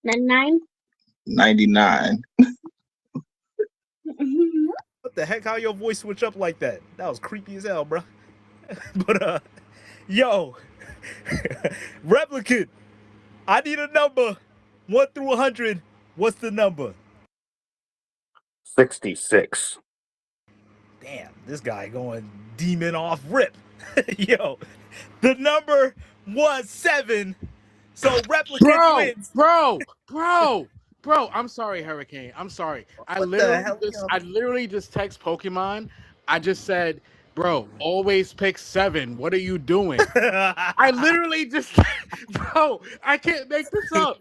99. 99. What the heck? How your voice switch up like that? That was creepy as hell, bro. But yo, replicant. I need a number, 1 through 100. What's the number? 66. Damn, this guy going demon off rip. Yo, the number was 7. So replicant wins. Bro, I'm sorry, Hurricane. I'm sorry. I What the hell? literally just text Pokemon. I just said, bro, always pick 7. What are you doing? I literally just, bro, I can't make this up.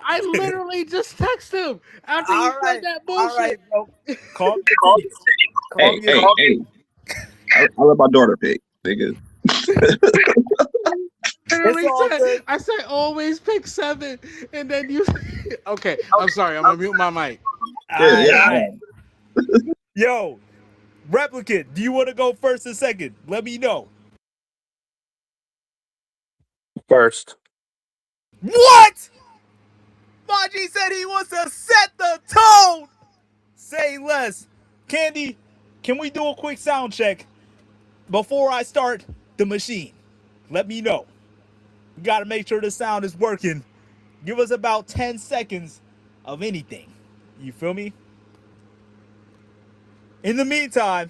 I literally just text him after he said that bullshit. All right, bro. Calm Hey. I let my daughter pick, nigga. I said always pick 7, and then you. Okay, I'm sorry. I'm gonna mute my mic. Yeah. Yo, replicant, do you want to go first or second? Let me know. First. What? Maji said he wants to set the tone. Say less. Candy, can we do a quick sound check before I start the machine? Let me know. We got to make sure the sound is working. Give us about 10 seconds of anything. You feel me? In the meantime,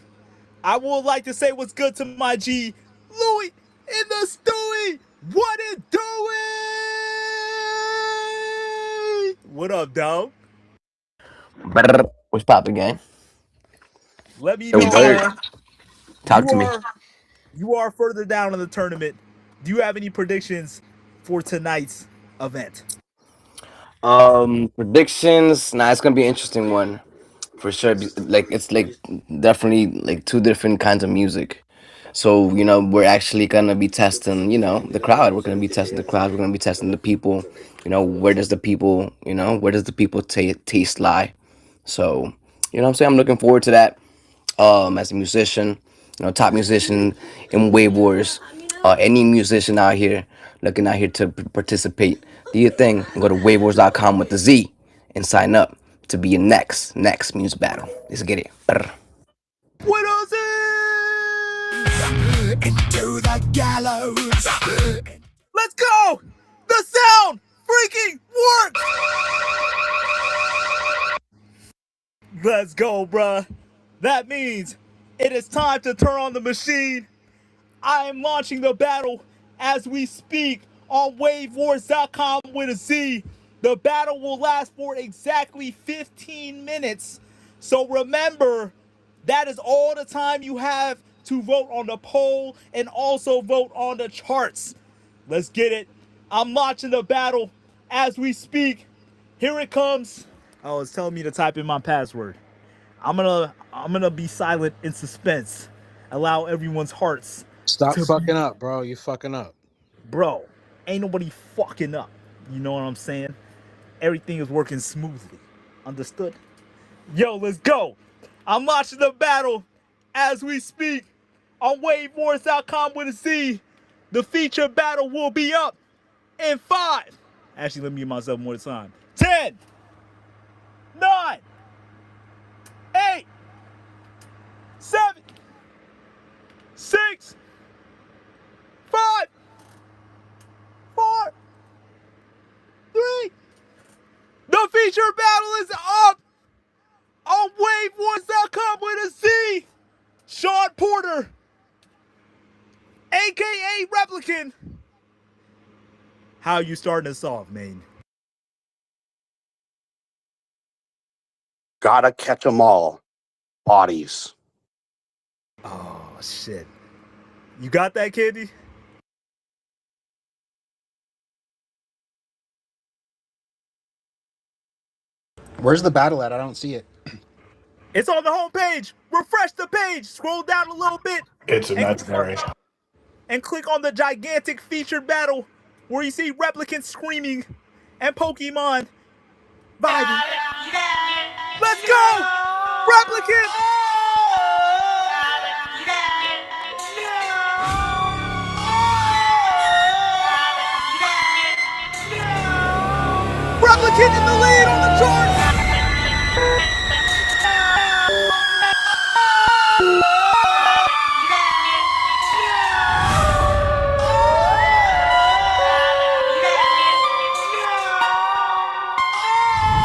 I would like to say what's good to my G, Louis in the Stewie. What it doing? What up, dog? What's poppin', gang? Let me know, Yo, man. Talk to me. You are further down in the tournament. Do you have any predictions for tonight's event? Predictions. Nah, it's gonna be an interesting one for sure. Like it's like definitely like two different kinds of music. So we're actually gonna be testing the crowd. We're gonna be testing the crowd. We're gonna be testing the people. Where does the people taste lie? So what I'm saying, I'm looking forward to that. As a musician, top musician in Wave Wars. Any musician out here looking out here to participate, do your thing. Go to wavewars.com with the Z and sign up to be your next music battle. Let's get it. Brr. What is it? Into the gallows. Let's go! The sound freaking works! Let's go, bruh. That means it is time to turn on the machine. I am launching the battle as we speak on wavewars.com with a Z. The battle will last for exactly 15 minutes. So remember, that is all the time you have to vote on the poll and also vote on the charts. Let's get it. I'm launching the battle as we speak. Here it comes. Oh, it's telling me to type in my password. I'm gonna be silent in suspense. Allow everyone's hearts. Stop fucking up, bro. You fucking up. Bro, ain't nobody fucking up. You know what I'm saying? Everything is working smoothly. Understood? Yo, let's go. I'm launching the battle as we speak on wavewars.com with a Z. The feature battle will be up in 5. Actually, let me give myself more time. 10, 9, 8, 7, 6, 5, 4, 3. The feature battle is up on wavewars.com with a Z. Sean Porter, aka Replicant. How you starting us off, man? Gotta catch 'em all. Bodies. Oh, shit. You got that, Candy? Where's the battle at? I don't see it. It's on the homepage. Refresh the page. Scroll down a little bit. It's imaginary. And click on the gigantic featured battle where you see Replicant screaming and Pokemon vibing. Let's go! Replicant! Replicant in the lead on the charts.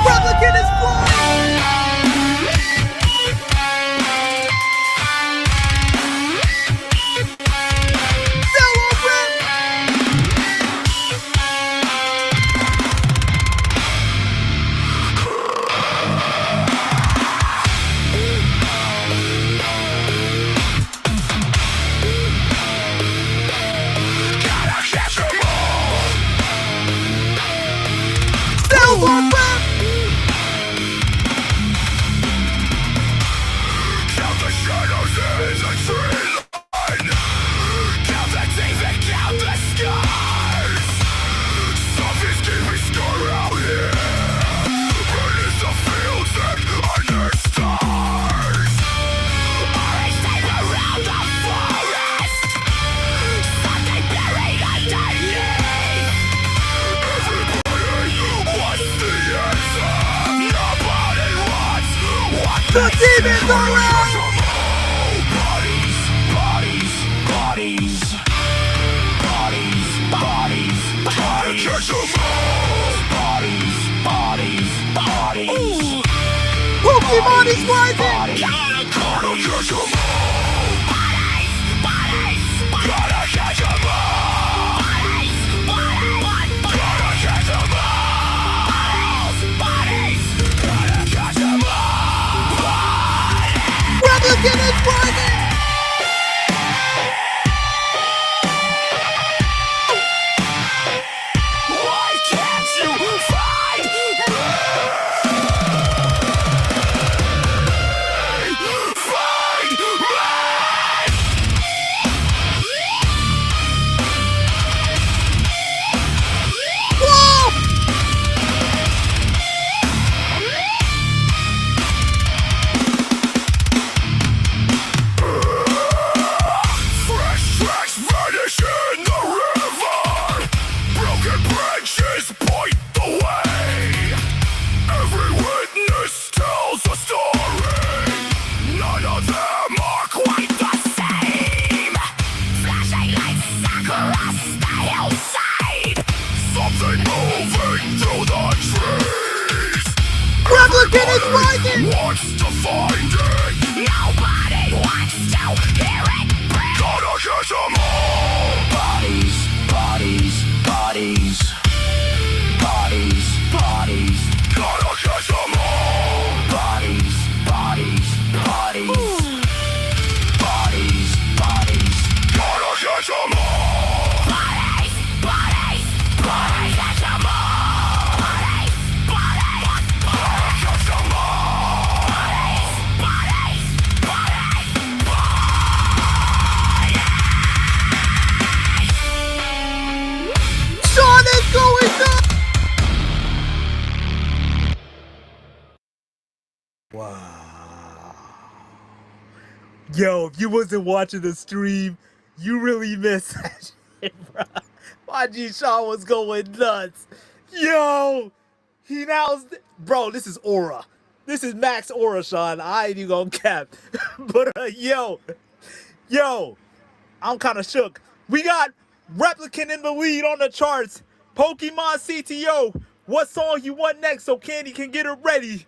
Replicant is flying. The demons are out! Pokemon is rising! Replicant is rising! Why can't you find Replicant is rising! Wants to find it. Nobody wants to hear it. Gotta catch 'em all. Bodies, bodies, bodies. Bodies, bodies. Gotta catch 'em all. Bodies, bodies, bodies. Bodies, bodies. Gotta catch 'em all. Bodies, bodies, bodies. Catch 'em all. Wow. Yo, if you wasn't watching the stream, you really missed that shit, bro. My G Sean was going nuts. Yo, he now, bro, this is aura. This is max aura, Sean. I ain't even gonna cap. But yo, I'm kind of shook. We got Replicant in the lead on the charts. Pokemon CTO, what song you want next so Candy can get it ready?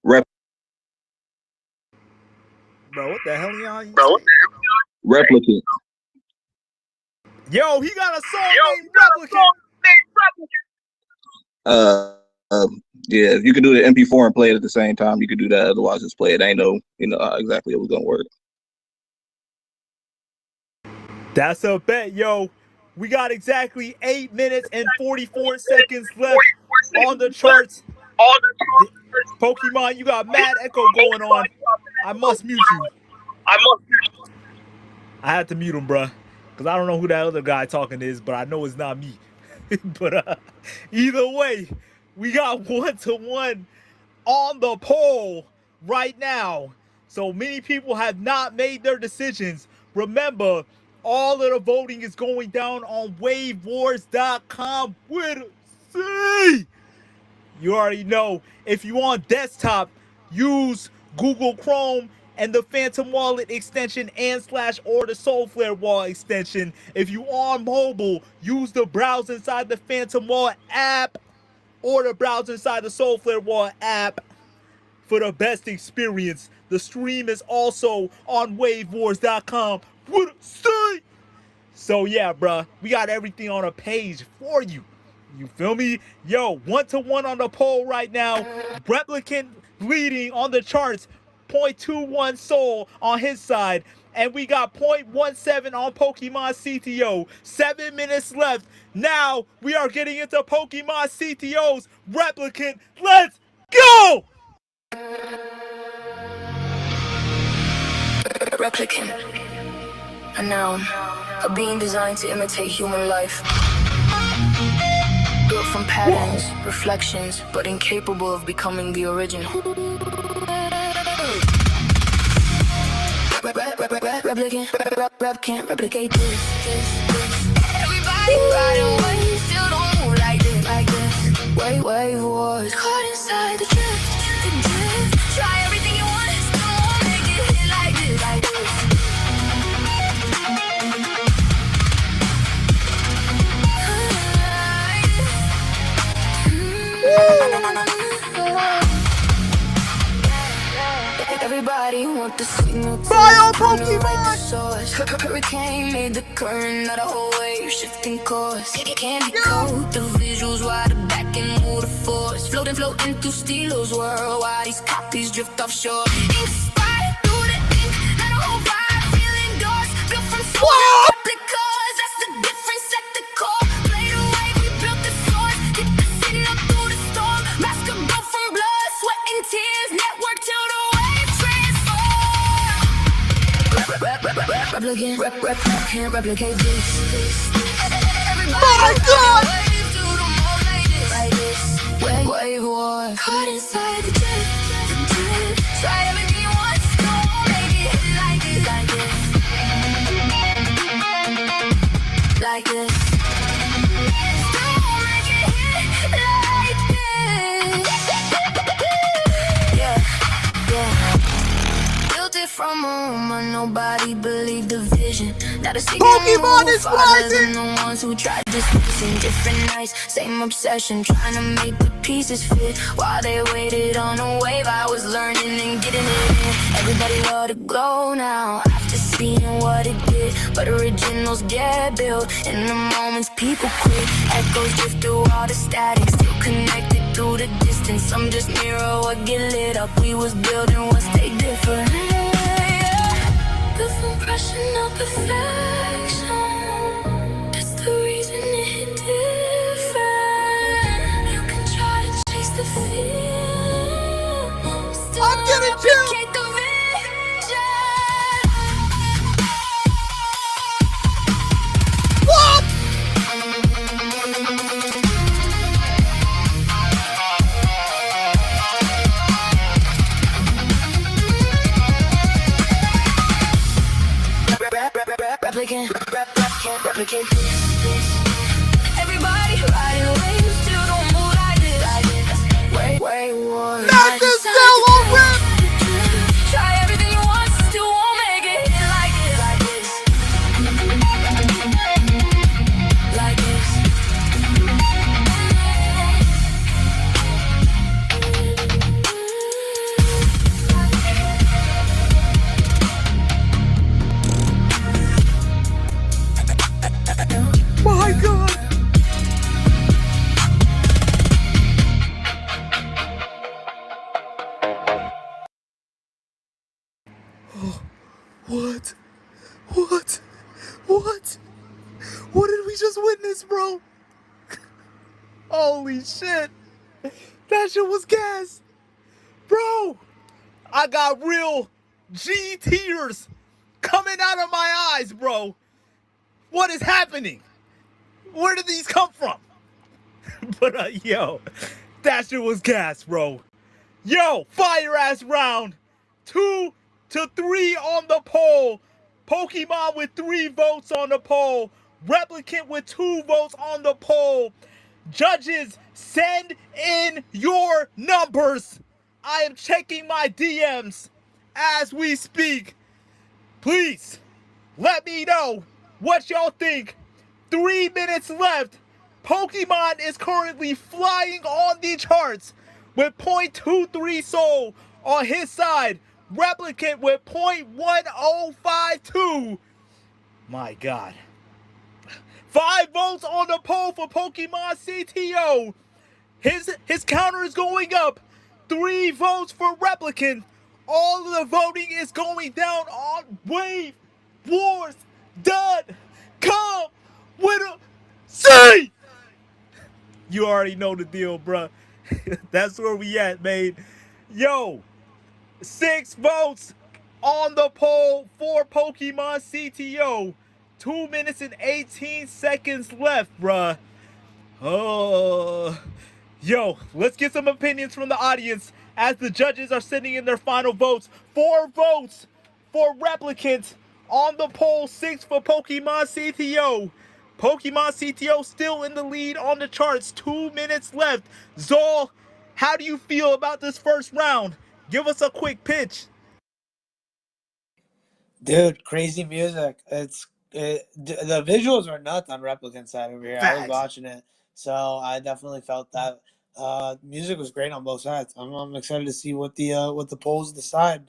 Rep. Bro, what the hell y'all? Replicant. Yo, he got a song named Replicant. Yeah, if you could do the MP4 and play it at the same time, you could do that. Otherwise, just play it. I ain't know, exactly it was gonna work. That's a bet, yo. We got exactly 8 minutes and 44 seconds left on the charts. Pokemon, you got mad echo going on. I must mute you. I had to mute him, bruh. Because I don't know who that other guy talking is, but I know it's not me. But either way, we got 1-1 on the poll right now. So many people have not made their decisions. Remember, All of the voting is going down on wavewars.com with a C. You already know. If you on desktop, use Google Chrome and the Phantom Wallet extension and / or the Soulflare Wallet extension. If you on mobile, use the browse inside the Phantom Wallet app or the browse inside the Soulflare Wallet app for the best experience. The stream is also on wavewars.com. What a say? So yeah, bruh, we got everything on a page for you. You feel me? Yo, 1-to-1 on the poll right now. Replicant leading on the charts. 0.21 Soul on his side. And we got 0.17 on Pokemon CTO. 7 minutes left. Now we are getting into Pokemon CTOs. Replicant, let's go! Replicant, a noun, a being designed to imitate human life. Built from patterns, reflections, but incapable of becoming the original. Rep can't replicate this. Everybody riding waves, still don't move like this. Wave wars, caught inside the drift. Try everything you want, still won't make it hit like this. Everybody want the signal to Pokemon source. Hurricane made the current, not a whole wave, shifting course. Can't decode the visuals, why the back and move the force. Floating through Steelo's world, why these copies drift offshore. Inspired through the ink, not a whole vibe, feeling doors. Built from soul replicas, that's the difference at the core. Played away, we built the source. Hit the signal through the storm. Master built from blood, sweat and tears. Network till the wave transform. Replicant, can't replicate this. My God! Wave war, caught inside the drift. Try everything you want, don't make it hit like this. Like this. Don't make it hit like this. Yeah. Built it from a rumor, nobody believed the vision. Not a single Pokemon is rising! the ones who tried dismissing different nights, same obsession, trying to make the pieces fit. While they waited on a wave, I was learning and getting it in. Everybody let it go now, after seeing what it did. But originals get built in the moments people quit. Echoes drift through all the static, still connected through the distance. I'm just mirror what get lit up. We was building what stay different. The impression of perfection, that's the reason it hit different. You can try to chase the feeling, still I'm getting chills! replicate the What? Can't replicate this. Everybody riding waves, still don't move like this. Wave war. Not this solo rip! Try everything you want, still won't make it hit like this. Like this. My God! What? What did we just witness, bro? Holy shit! That shit was gas! Bro! I got real G tears coming out of my eyes, bro! What is happening? Where did these come from? But yo, that shit was gas, bro. Yo, fire ass round. 2 to 3 on the poll. Pokemon with 3 votes on the poll. Replicant with 2 votes on the poll. Judges, send in your numbers. I am checking my DMs as we speak. Please, let me know what y'all think. 3 minutes left. Pokemon is currently flying on the charts with .23 soul on his side. Replicant with .1052. My God. 5 votes on the poll for Pokemon CTO. His counter is going up. 3 votes for Replicant. All of the voting is going down on Wave Wars. Done. Come with a C. You already know the deal, bruh. That's where we at, man. Yo, 6 votes on the poll for Pokemon CTO. 2 minutes and 18 seconds left, bruh. Oh, yo, let's get some opinions from the audience as the judges are sending in their final votes. 4 votes for Replicant on the poll, 6 for Pokemon CTO. Pokemon CTO still in the lead on the charts. 2 minutes left. Zol, how do you feel about this first round? Give us a quick pitch. Dude, crazy music. The visuals are nuts on Replicant side over here. I was Facts. watching it, so I definitely felt that. Music was great on both sides. I'm excited to see what the polls decide.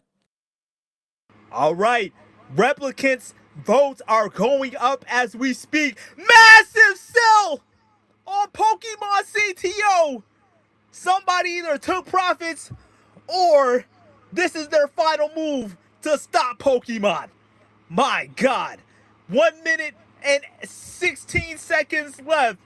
All right, Replicant's votes are going up as we speak. Massive sell on Pokemon CTO. Somebody either took profits or this is their final move to stop Pokemon. My God. 1 minute and 16 seconds left.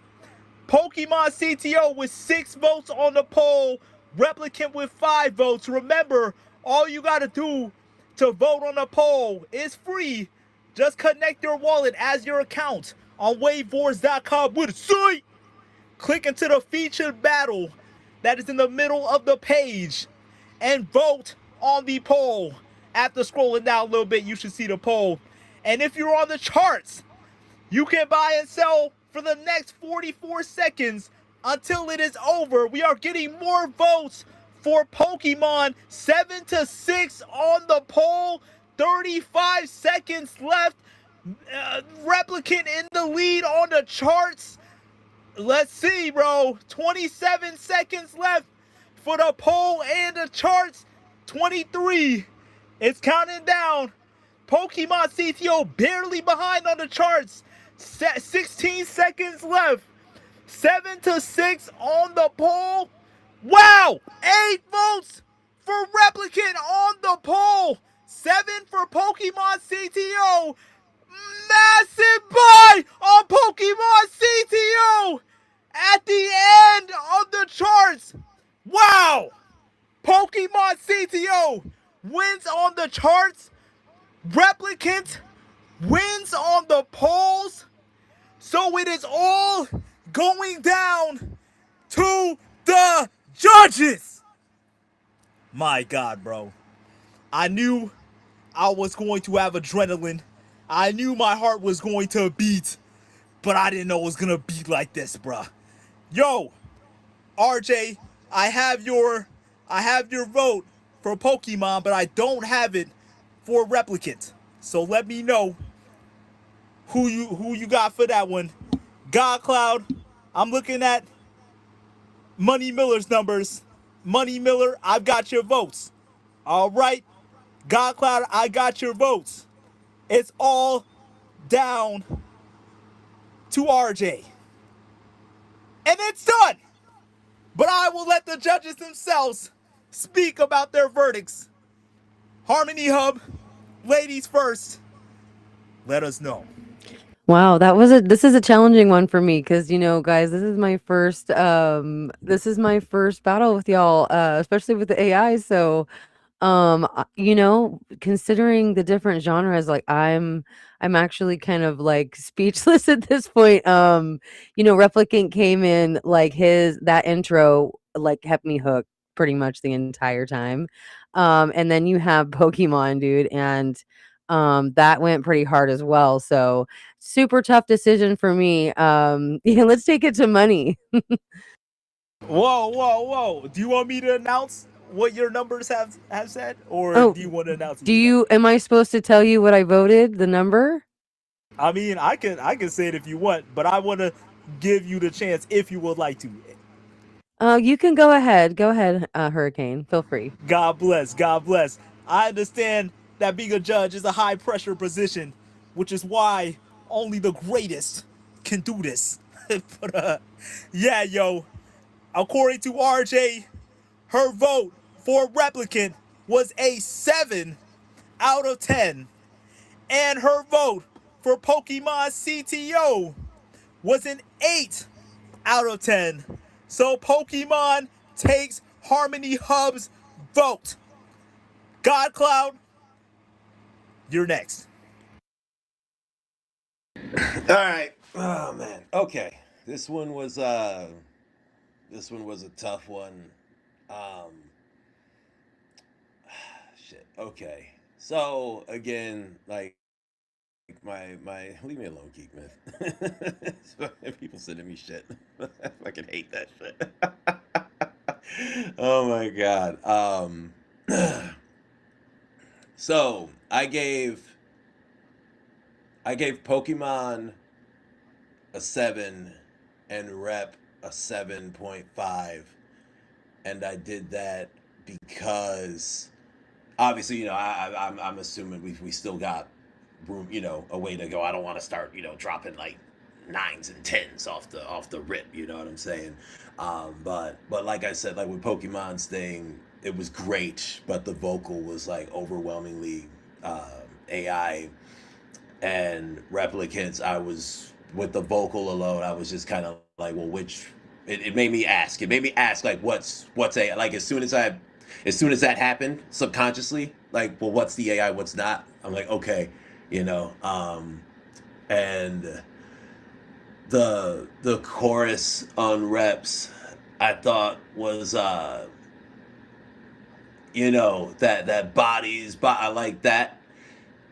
Pokemon CTO with 6 votes on the poll. Replicant with 5 votes. Remember, all you gotta do to vote on the poll is free. Just connect your wallet as your account on wavewars.com with a site. Click into the featured battle that is in the middle of the page and vote on the poll. After scrolling down a little bit, you should see the poll. And if you're on the charts, you can buy and sell for the next 44 seconds until it is over. We are getting more votes for Pokemon. 7-6 on the poll. 35 seconds left. Replicant in the lead on the charts. Let's see, bro. 27 seconds left for the poll and the charts. 23. It's counting down. Pokemon CTO barely behind on the charts. 16 seconds left. 7-6 on the poll. Wow! 8 votes for Replicant on the poll. 7 for Pokemon CTO. Massive buy on Pokemon CTO at the end of the charts. Wow! Pokemon CTO wins on the charts. Replicant wins on the polls. So it is all going down to the judges. My God, bro. I knew I was going to have adrenaline. I knew my heart was going to beat, but I didn't know it was going to beat like this, bruh. Yo, RJ, I have your vote for Pokemon, but I don't have it for Replicant. So let me know who you got for that one. God Cloud, I'm looking at Money Miller's numbers. Money Miller, I've got your votes. All right, God Cloud, I got your votes. It's all down to RJ. And it's done. But I will let the judges themselves speak about their verdicts. Harmony Hub, ladies first. Let us know. Wow, this is a challenging one for me because guys, this is my first battle with y'all, especially with the AI. So, considering the different genres, like I'm actually kind of like speechless at this point. Replicant came in like that intro like kept me hooked pretty much the entire time. And then you have Pokemon, dude, and that went pretty hard as well. So super tough decision for me. Yeah, let's take it to money. Whoa, whoa, whoa! Do you want me to announce what your numbers have said, or Oh, do you want to announce it do yourself? you? Am I supposed to tell you what I voted? The number? I mean, I can say it if you want, but I want to give you the chance if you would like to. You can go ahead. Go ahead, Hurricane. Feel free. God bless. God bless. I understand that being a judge is a high pressure position, which is why only the greatest can do this. But yeah, yo, according to RJ, her vote for Replicant was a 7 out of 10. And her vote for Pokemon CTO was an 8 out of 10. So Pokemon takes Harmony Hub's vote. God Cloud, you're next. All right. Oh man. Okay. This one was a tough one. Um shit. Okay. So again, like my leave me alone, Geek Myth. People sending me shit. I fucking hate that shit. Oh my god. So I gave Pokemon a 7 and Rep a 7.5, and I did that because obviously, I'm assuming we still got room, a way to go. I don't want to start, dropping like nines and tens off the rip. You know what I'm saying? But like I said, like with Pokemon's thing, it was great, but the vocal was like overwhelmingly AI and Replicants. I was with the vocal alone. I was just kind of like, well, which it made me ask. It made me ask like, what's AI? Like as soon as that happened subconsciously, like, well, what's the AI? What's not? I'm like, okay, you know. And the chorus on Reps, I thought was that bodies, but I like that.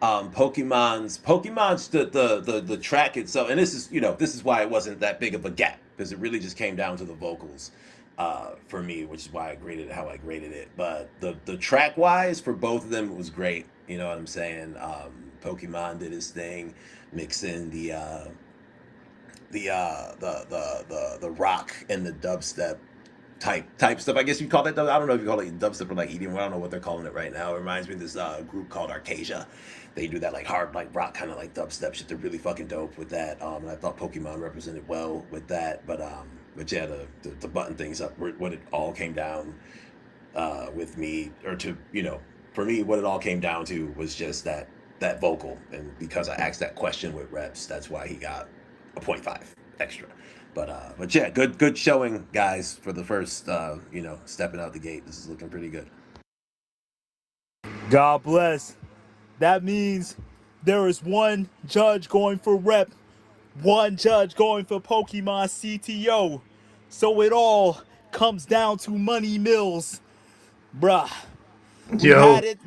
Pokemon's the track itself, and this is why it wasn't that big of a gap, because it really just came down to the vocals for me, which is why I graded it how I graded it. But the track wise for both of them, it was great. You know what I'm saying? Pokemon did his thing, mixing the rock and the dubstep type stuff. I guess you call that. I don't know if you call it dubstep or like EDM. I don't know what they're calling it right now. It reminds me of this group called Arcasia. They do that like hard like rock kind of like dubstep shit. They're really fucking dope with that. And I thought Pokemon represented well with that. But yeah, to button things up, what it all came down with me, or to for me, what it all came down to was just that vocal, and because I asked that question with Reps, that's why he got a 0.5 extra. But yeah, good showing, guys, for the first stepping out the gate. This is looking pretty good. God bless. That means there is one judge going for Rep, one judge going for Pokemon CTO. So it all comes down to Money Mills. Bruh, we had Yo, it.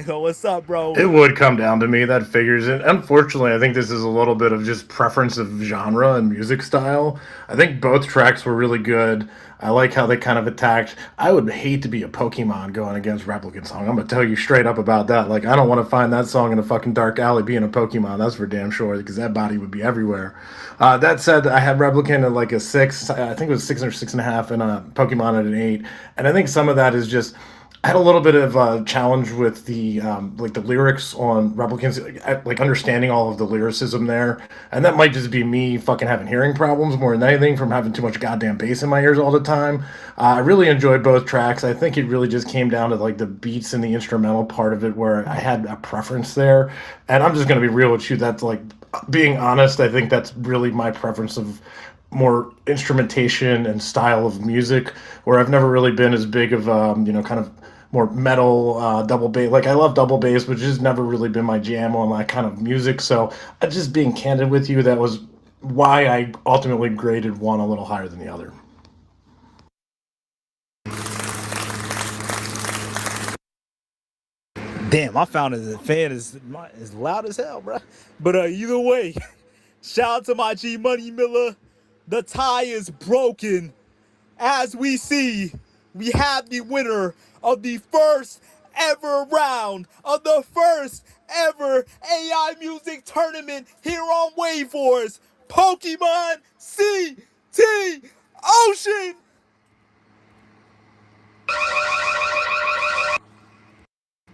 What's up, bro? it would come down to me. That figures it. Unfortunately, I think this is a little bit of just preference of genre and music style. I think both tracks were really good. I like how they kind of attacked. I would hate to be a Pokemon going against Replicant song. I'm gonna tell you straight up about that. Like, I don't want to find that song in a fucking dark alley being a Pokemon. That's for damn sure, because that body would be everywhere. That said, I had Replicant at like a 6. I think it was 6 or 6.5, and Pokemon at an 8. And I think some of that is just I had a little bit of a challenge with the like the lyrics on Replicants, like understanding all of the lyricism there, and that might just be me fucking having hearing problems more than anything from having too much goddamn bass in my ears all the time. I really enjoyed both tracks. I think it really just came down to like the beats and the instrumental part of it where I had a preference there, and I'm just gonna be real with you. That's like being honest. I think that's really my preference of more instrumentation and style of music, where I've never really been as big of kind of more metal double bass. Like I love double bass, but just never really been my jam on that kind of music. So just being candid with you, that was why I ultimately graded one a little higher than the other. Damn, I found the fan is loud as hell, bro. But either way, shout out to my G Money Miller. The tie is broken. As we see, we have the winner of the first ever round of the first ever AI music tournament here on Wave Wars. Pokemon CT Ocean.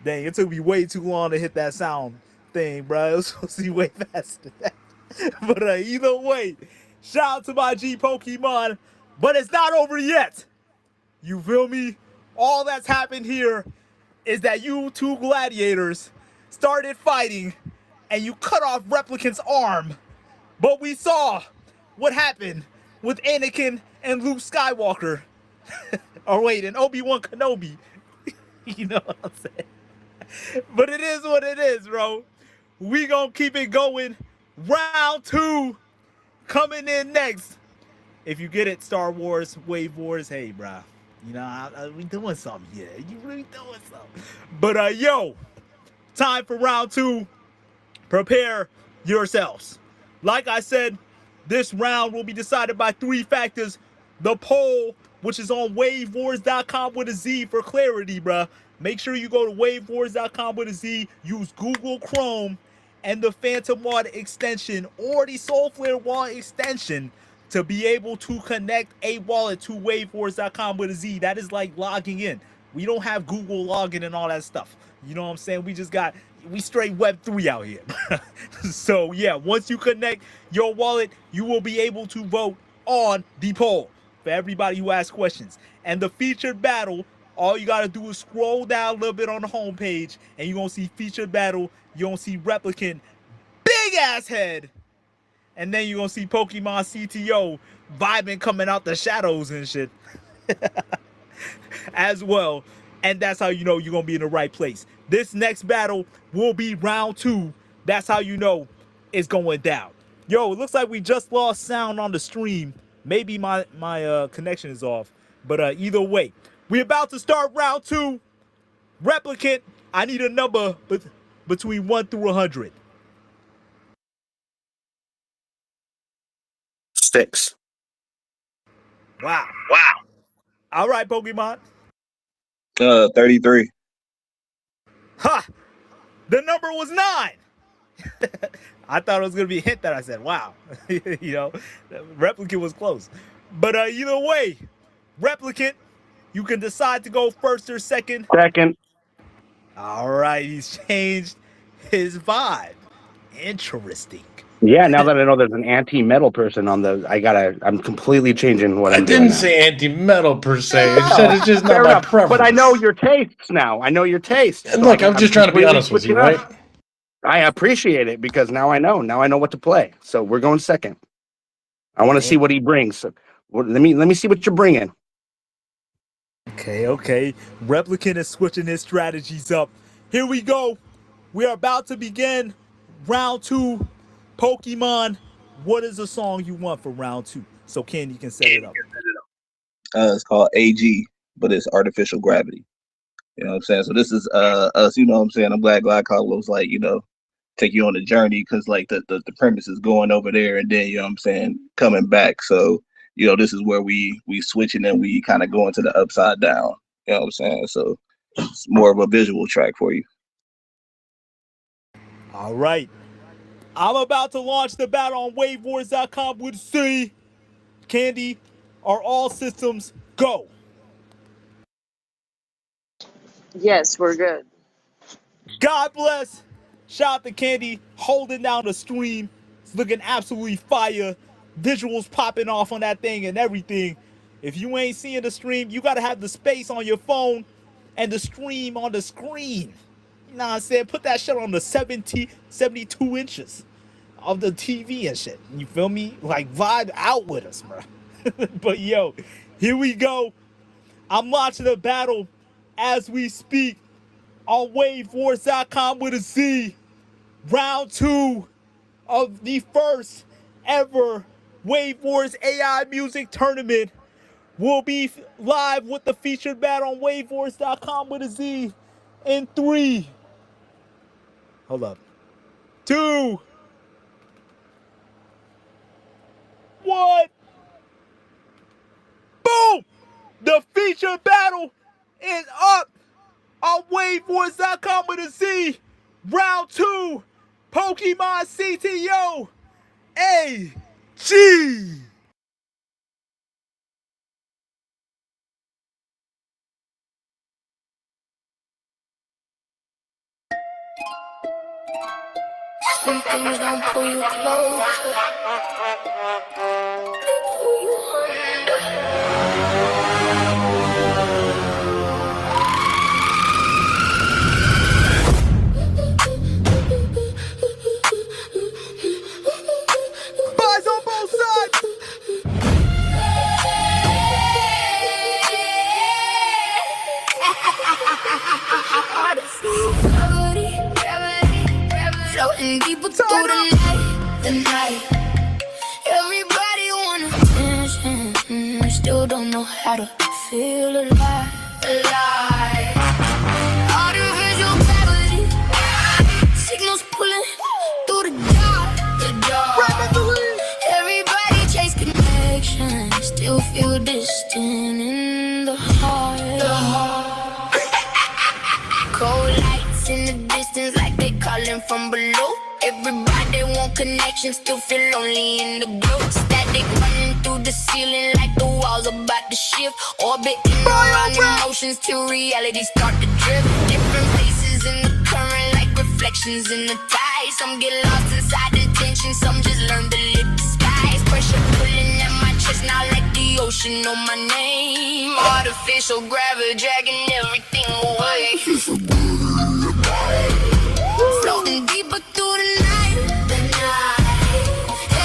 Dang, it took me way too long to hit that sound thing, bro. It was supposed to be way faster than that. But either way, shout out to my G Pokemon. But it's not over yet. You feel me? All that's happened here is that you two gladiators started fighting and you cut off Replicant's arm. But we saw what happened with Anakin and Luke Skywalker. Or wait, and Obi-Wan Kenobi. You know what I'm saying? But it is what it is, bro. We gonna keep it going. Round 2 coming in next. If you get it, Star Wars, Wave Wars, hey, bro. You know, we doing something here. You really doing something. But, yo, time for round 2. Prepare yourselves. Like I said, this round will be decided by 3 factors. The poll, which is on wavewars.com with a Z for clarity, bruh. Make sure you go to wavewars.com with a Z. Use Google Chrome and the Phantom Wallet extension or the Soulflare wallet extension to be able to connect a wallet to wavewars.com with a Z. That is like logging in. We don't have Google login and all that stuff. You know what I'm saying? We straight Web3 out here. So yeah, once you connect your wallet, you will be able to vote on the poll for everybody who asks questions. And the featured battle, all you gotta do is scroll down a little bit on the homepage and you're gonna see featured battle, you're gonna see Replicant, big ass head, and then you're gonna see Pokemon CTO vibing coming out the shadows and shit as well. And that's how you know you're gonna be in the right place. This next battle will be round 2. That's how you know it's going down. Yo, it looks like we just lost sound on the stream. Maybe my connection is off. But either way, we're about to start round 2. Replicant, I need a number between 1 through 100. 6. Wow. All right, Pokemon. 33. Ha! The number was 9. I thought it was gonna be a hint that I said, wow. You know, Replicant was close. But either way, Replicant, you can decide to go first or second. Second. All right, he's changed his vibe. Interesting. Yeah, now that I know there's an anti-metal person on I'm completely changing what I I'm doing didn't now. say anti-metal per se. I said it's just not my preference. But I know your tastes now. I know your tastes. And look, I'm just trying to be honest with you, right? I appreciate it because now I know. Now I know what to play. So we're going second. I want to see what he brings. So, let me see what you're bringing. Okay. Replicant is switching his strategies up. Here we go. We are about to begin round 2. Pokemon, what is the song you want for round 2? So Candy can set it up. It's called AG, but it's artificial gravity. You know what I'm saying? So this is us, you know what I'm saying? I'm glad Glad was like, you know, take you on a journey because like the premise is going over there and then, you know what I'm saying, coming back. So, you know, this is where we switch and then we kind of go into the upside down. You know what I'm saying? So it's more of a visual track for you. All right. I'm about to launch the battle on wavewars.com with C. Candy, are all systems go? Yes, we're good. God bless. Shout out to Candy holding down the stream. It's looking absolutely fire. Visuals popping off on that thing and everything. If you ain't seeing the stream, you gotta have the space on your phone and the stream on the screen. You know what I'm saying? Put that shit on the 72 inches of the TV and shit. You feel me? Like vibe out with us, bro. But yo, here we go. I'm launching the battle as we speak on wavewars.com with a Z. Round 2 of the first ever Wave Wars AI Music Tournament will be live with the featured battle on wavewars.com with a Z in 3, Hold up. 2, 1. Boom! The feature battle is up on wavevoice.com with a Z. Round 2, Pokemon CTO AG. Some things don't pull you closer. They pull you under. Buys on both sides. Floating deeper through the night. Everybody want attention, still don't know how to feel alive. Artificial gravity, signals pulling through the dark. Everybody chase connection, still feel distant in the heart. Cold lights in the distance like they calling from below. Everybody want connection, still feel lonely in the glow. Static running through the ceiling like the walls about to shift. Orbiting around emotions till reality start to drift. Different places in the current like reflections in the tide. Some get lost inside intention, some just learn to live the skies. Pressure pulling at my chest now like the ocean know my name. Artificial gravity dragging everything away. Floating deeper through the night.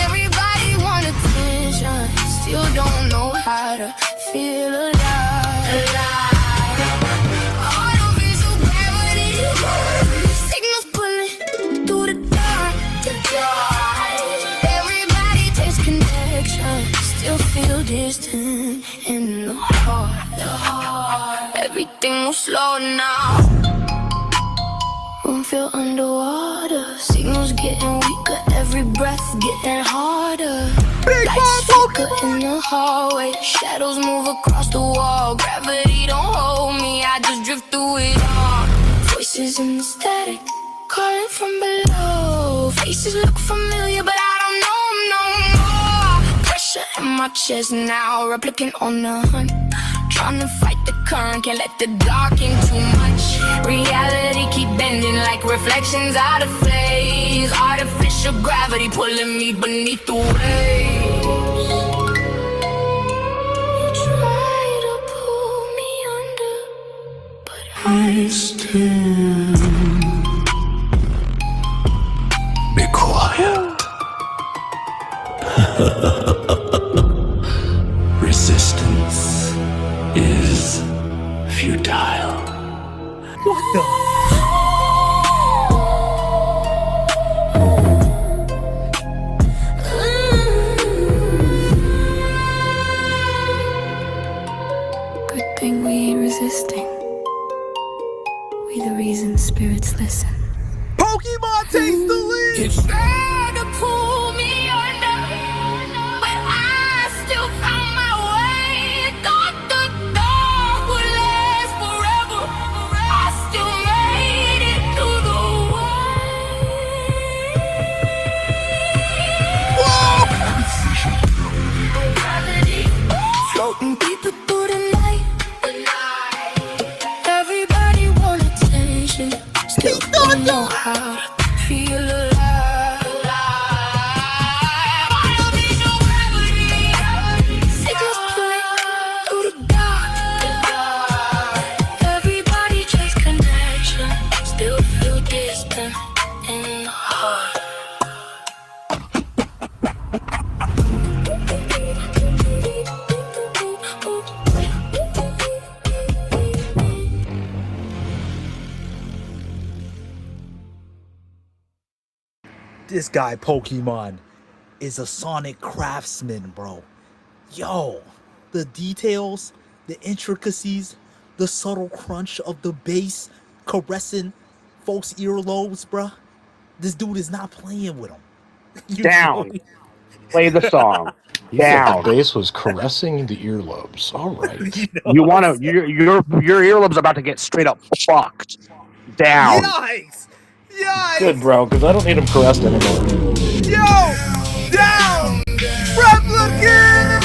Everybody want attention, still don't know how to feel alive. Artificial gravity, signals pulling through the dark. Everybody takes connection, still feel distant in the heart. Everything will slow now. Room feel underwater, signals getting weaker, every breath getting harder. Lights flicker in the hallway, shadows move across the wall. Gravity don't hold me, I just drift through it all. Voices in the static, calling from below. Faces look familiar, but I don't know them no more. Pressure in my chest now, replicant on the hunt. Trying to fight the current, can't let the dark in too much. Reality keep bending like reflections out of phase. Artificial gravity pulling me beneath the waves. You try to pull me under, but I still be quiet. Resistance is futile. What the? Good thing we ain't resisting. We the reason spirits listen. Pokemon takes the lead. It's trying to pull me under, but I still found my way. Thought the dark would last forever. I still made it through the way. Gravity floating deeper through the night. Everybody want attention, still don't know how to feel alive. Artificial gravity, signals pulling through the dark. Everybody chase connection, still feel distant in the heart. This guy Pokemon is a sonic craftsman, bro. Yo, the details, the intricacies, the subtle crunch of the bass caressing folks' earlobes, bruh. this dude is not playing with him. You know, Down. Play the song. You thought the Down. bass was caressing the earlobes. All right. you know You what I'm want to? saying? Your earlobes about to get straight up fucked. Down. Yikes! Good, Yikes! bro, because I don't need them caressed anymore. Yo! Down! Replicant!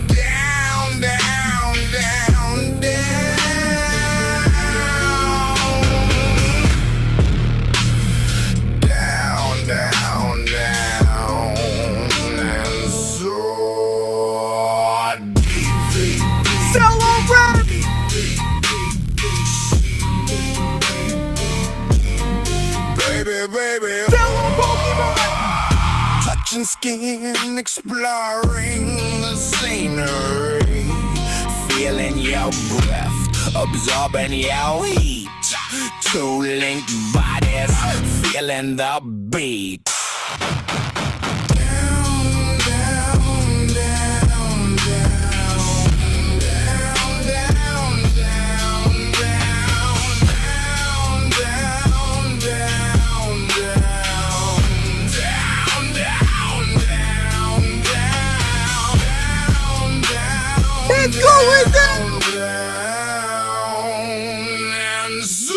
Down, down, down, down, down, down, and so deep. Celebrate! Baby, baby, Fellow Pokemon! touching skin, exploring the scenery, feeling your breath, absorbing your heat. Two linked bodies, feeling the beat. Down, down, down, down, down, down, down, down, down, down, It's going down! and so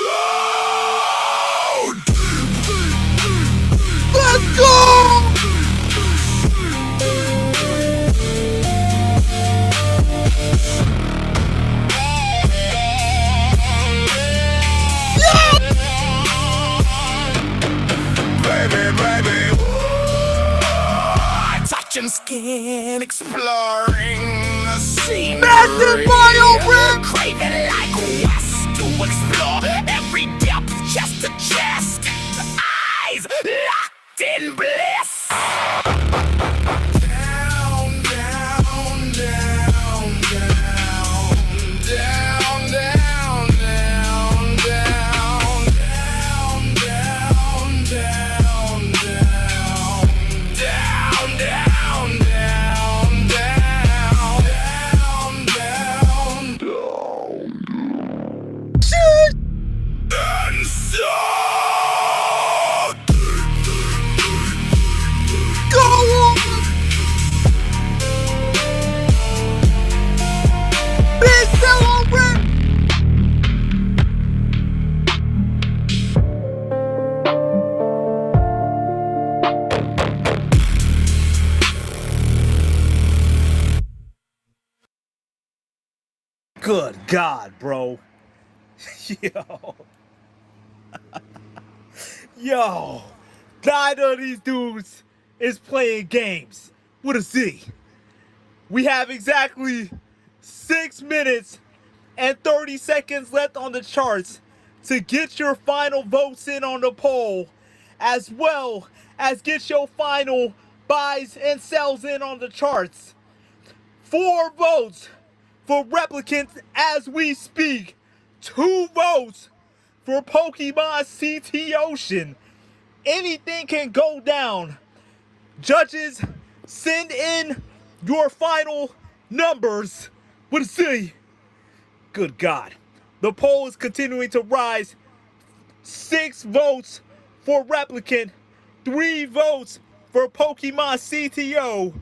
Let's go! baby, baby, touching skin, exploring the scenery. Massive bio rip! Craving like west to explore every depth, chest to chest. Eyes locked in bliss. Down, down, down, down, down, down, down, down, down, down, down, down, down, down, down, down, down. And so Go on! Big celebrate! Good God, bro. Yo. Yo. Neither of these dudes is playing games with a Z. We have exactly 6 minutes and 30 seconds left on the charts to get your final votes in on the poll, as well as get your final buys and sells in on the charts. 4 votes for Replicants as we speak. 2 votes for Pokemon CT Ocean. Anything can go down. Judges, send in your final numbers. Let's see. Good God. The poll is continuing to rise. 6 votes for Replicant, 3 votes for Pokemon CTO.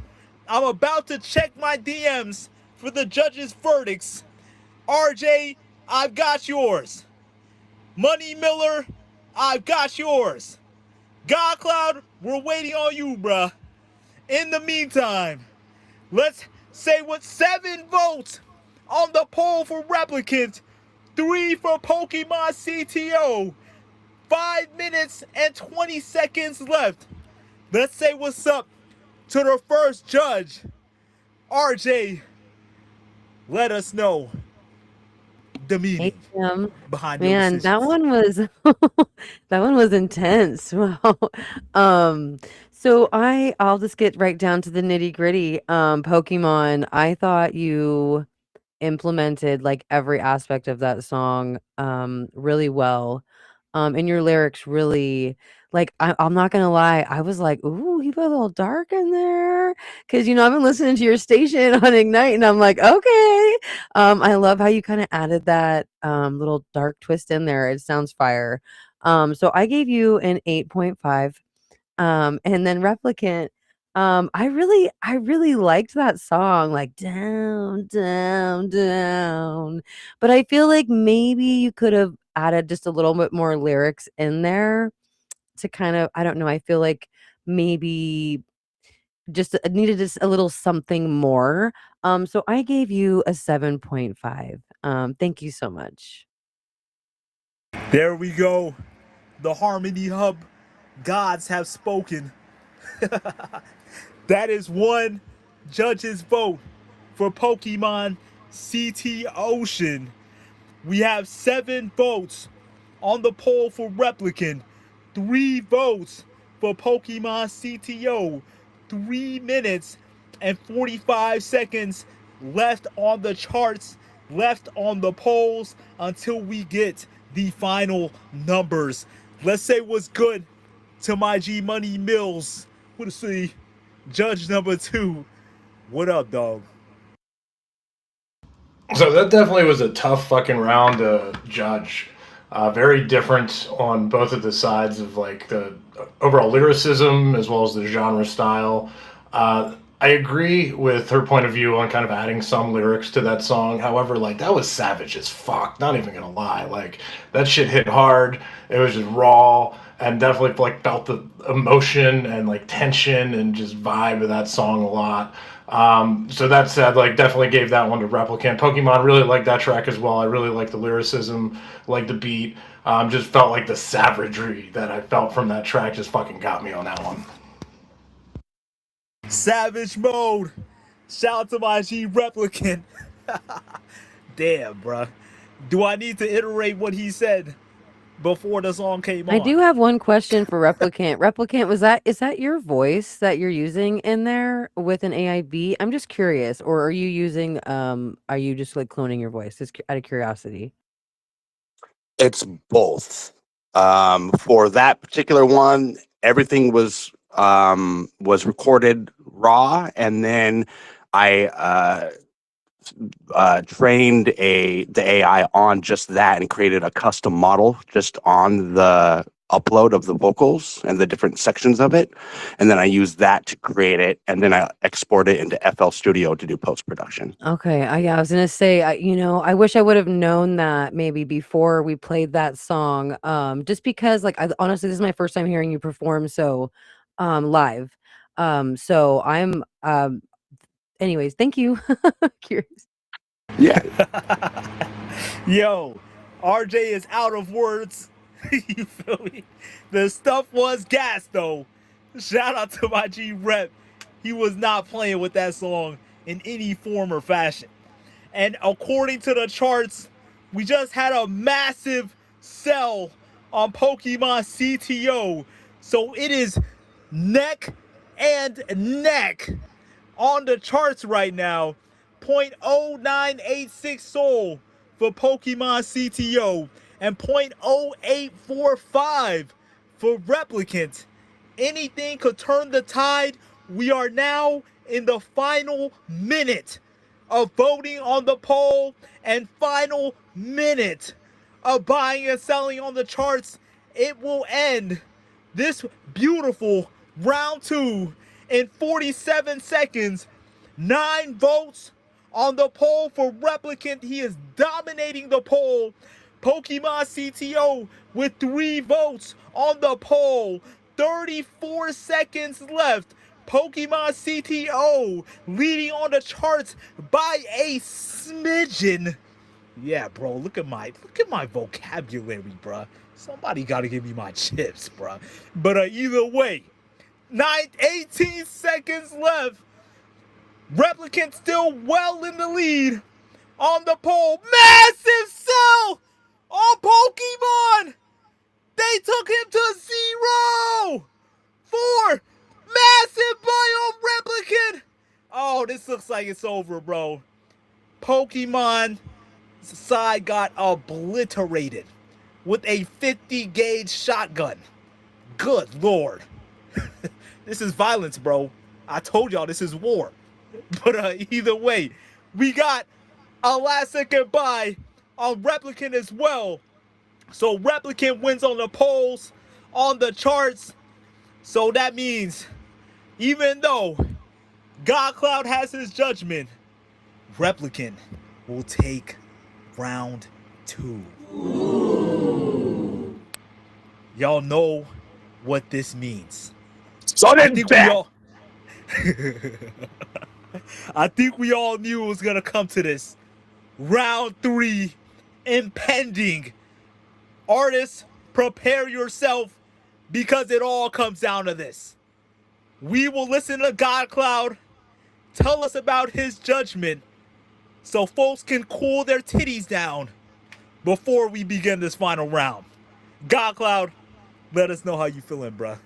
I'm about to check my DMs for the judges' verdicts. RJ, I've got yours. Money Miller, I've got yours. Godcloud, we're waiting on you, bruh. In the meantime, let's say with 7 votes on the poll for Replicant, 3 for Pokemon CTO, 5 minutes and 20 seconds left. Let's say what's up to the first judge. RJ, let us know the Hey, meaning behind your man, that decisions. one was that one was intense. Wow. So I'll just get right down to the nitty-gritty. Pokemon, I thought you implemented like every aspect of that song really well. And your lyrics really, like, I'm not gonna lie, I was like, "Ooh, he put a little dark in there," because I've been listening to your station on Ignite, and I'm like, "Okay." I love how you kinda added that, little dark twist in there. It sounds fire. So I gave you an 8.5. And then Replicant, I really liked that song, like down, down, down. But I feel like maybe you could have added just a little bit more lyrics in there to kind of, I don't know, I feel like maybe just needed just a little something more. So I gave you a 7.5. Thank you so much. There we go. The Harmony Hub gods have spoken. That is one judge's vote for Pokemon CT Ocean. We have 7 votes on the poll for Replicant, 3 votes for Pokemon CTO, 3 minutes and 45 seconds left on the charts, left on the polls until we get the final numbers. Let's say what's good to my G Money Mills. What to see? Judge number 2. What up, dog? So that definitely was a tough fucking round to judge. Very different on both of the sides of like the overall lyricism as well as the genre style. I agree with her point of view on kind of adding some lyrics to that song. However, like that was savage as fuck. Not even gonna lie. Like that shit hit hard. It was just raw and definitely like felt the emotion and like tension and just vibe of that song a lot. So that said, like definitely gave that one to Replicant. Pokemon really liked that track as well. I really liked the lyricism, like the beat. Just felt like the savagery that I felt from that track just fucking got me on that one. Savage mode. Shout out to my G Replicant. Damn, bruh. Do I need to iterate what he said before the song came I on? do have one question for Replicant. Replicant, is that your voice that you're using in there with an AIB? I'm just curious, or are you just like cloning your voice? Just out of curiosity. It's both. For that particular one, everything was recorded raw, and then I trained the AI on just that and created a custom model just on the upload of the vocals and the different sections of it, and then I use that to create it, and then I export it into FL Studio to do post production. Okay, yeah, I was gonna say, I wish I would have known that maybe before we played that song, just because, like, honestly, this is my first time hearing you perform, so, live. So anyways, thank you. Curious. Yeah. Yo, RJ is out of words. You feel me? The stuff was gas though. Shout out to my G Rep. He was not playing with that song in any form or fashion. And according to the charts, we just had a massive sell on Pokemon CTO. So it is neck and neck on the charts right now. 0.0986 soul for Pokemon CTO and 0.0845 for Replicant. Anything could turn the tide. We are now in the final minute of voting on the poll and final minute of buying and selling on the charts. It will end this beautiful round 2 in 47 seconds. 9 votes on the poll for Replicant. He is dominating the poll. Pokemon CTO with 3 votes on the poll. 34 seconds left. Pokemon CTO leading on the charts by a smidgen. Yeah, bro, look at my vocabulary, bro. Somebody gotta give me my chips, bro. But either way, 18 seconds left. Replicant still well in the lead on the poll. Massive sell on Pokemon. They took him to 0 4. Massive buy on Replicant. Oh, this looks like it's over, bro. Pokemon side got obliterated. with a 50 gauge shotgun. Good lord. This is violence, bro. I told y'all this is war. But either way, we got a last second buy on Replicant as well. So Replicant wins on the polls, on the charts. So that means even though God Cloud has his judgment, Replicant will take round 2. Y'all know what this means. Son I and think we bat. all I think we all knew it was gonna come to this. Round 3 impending. Artists, prepare yourself because it all comes down to this. We will listen to God Cloud tell us about his judgment so folks can cool their titties down before we begin this final round. God Cloud, let us know how you feeling, bruh.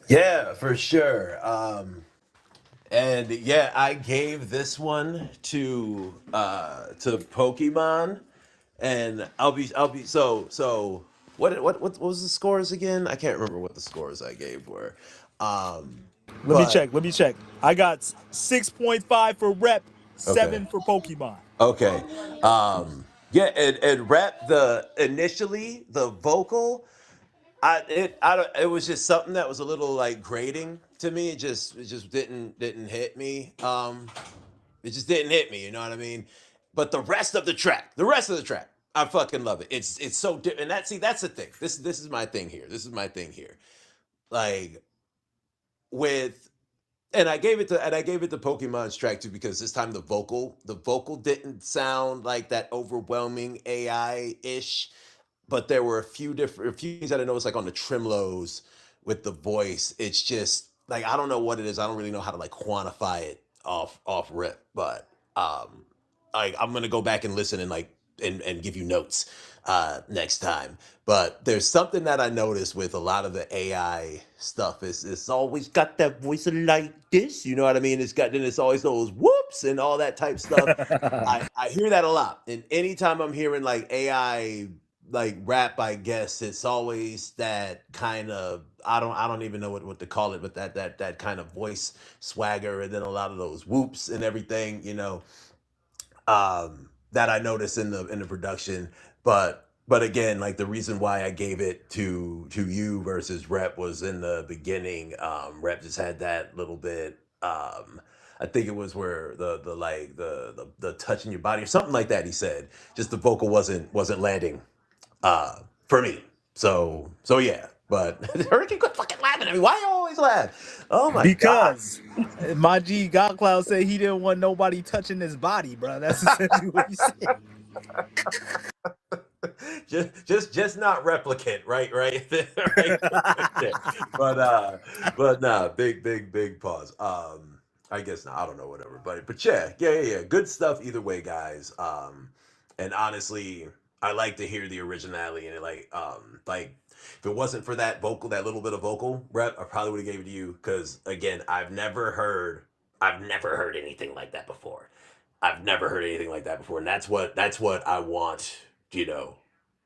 Yeah, for sure. And yeah, I gave this one to Pokemon, and I'll be so what was the scores again? I can't remember what the scores I gave were. Let me But check. I got 6.5 for rep, okay. 7 for Pokemon. Okay. Yeah, and rap the initially the vocal, I don't, it was just something that was a little like grating to me. It just didn't hit me. It just didn't hit me, you know what I mean? But the rest of the track, I fucking love it. It's so different. And that's the thing. This is my thing here. This is my thing here. Like with and I gave it the Pokemon's track too because this time the vocal didn't sound like that overwhelming AI ish, but there were a few things that I noticed like on the tremlos with the voice. It's just like I don't know what it is. I don't really know how to like quantify it off rip, but I'm gonna go back and listen and like and give you notes next time. But there's something that I noticed with a lot of the AI stuff is it's always got that voice like this, you know what I mean? It's always those whoops and all that type stuff. I hear that a lot. And anytime I'm hearing like AI like rap, I guess it's always that kind of I don't even know what to call it, but that kind of voice swagger and then a lot of those whoops and everything, that I noticed in the production. But again, like the reason why I gave it to you versus Rep was in the beginning. Rep just had that little bit. I think it was where the like the touching your body or something like that. He said just the vocal wasn't landing for me. So yeah. But Hurricane quit fucking laughing at me. Why you always laugh? Oh my god. Because my G God Cloud said he didn't want nobody touching his body, bro. That's essentially what he said. just not replicant, right right there. But nah, big pause. I guess not, I don't know, whatever, but yeah, good stuff either way, guys. And honestly, I like to hear the originality and it, like if it wasn't for that little bit of vocal rep, I probably would have gave it to you because again, I've never heard anything like that before. I've never heard anything like that before, and that's what I want. You know,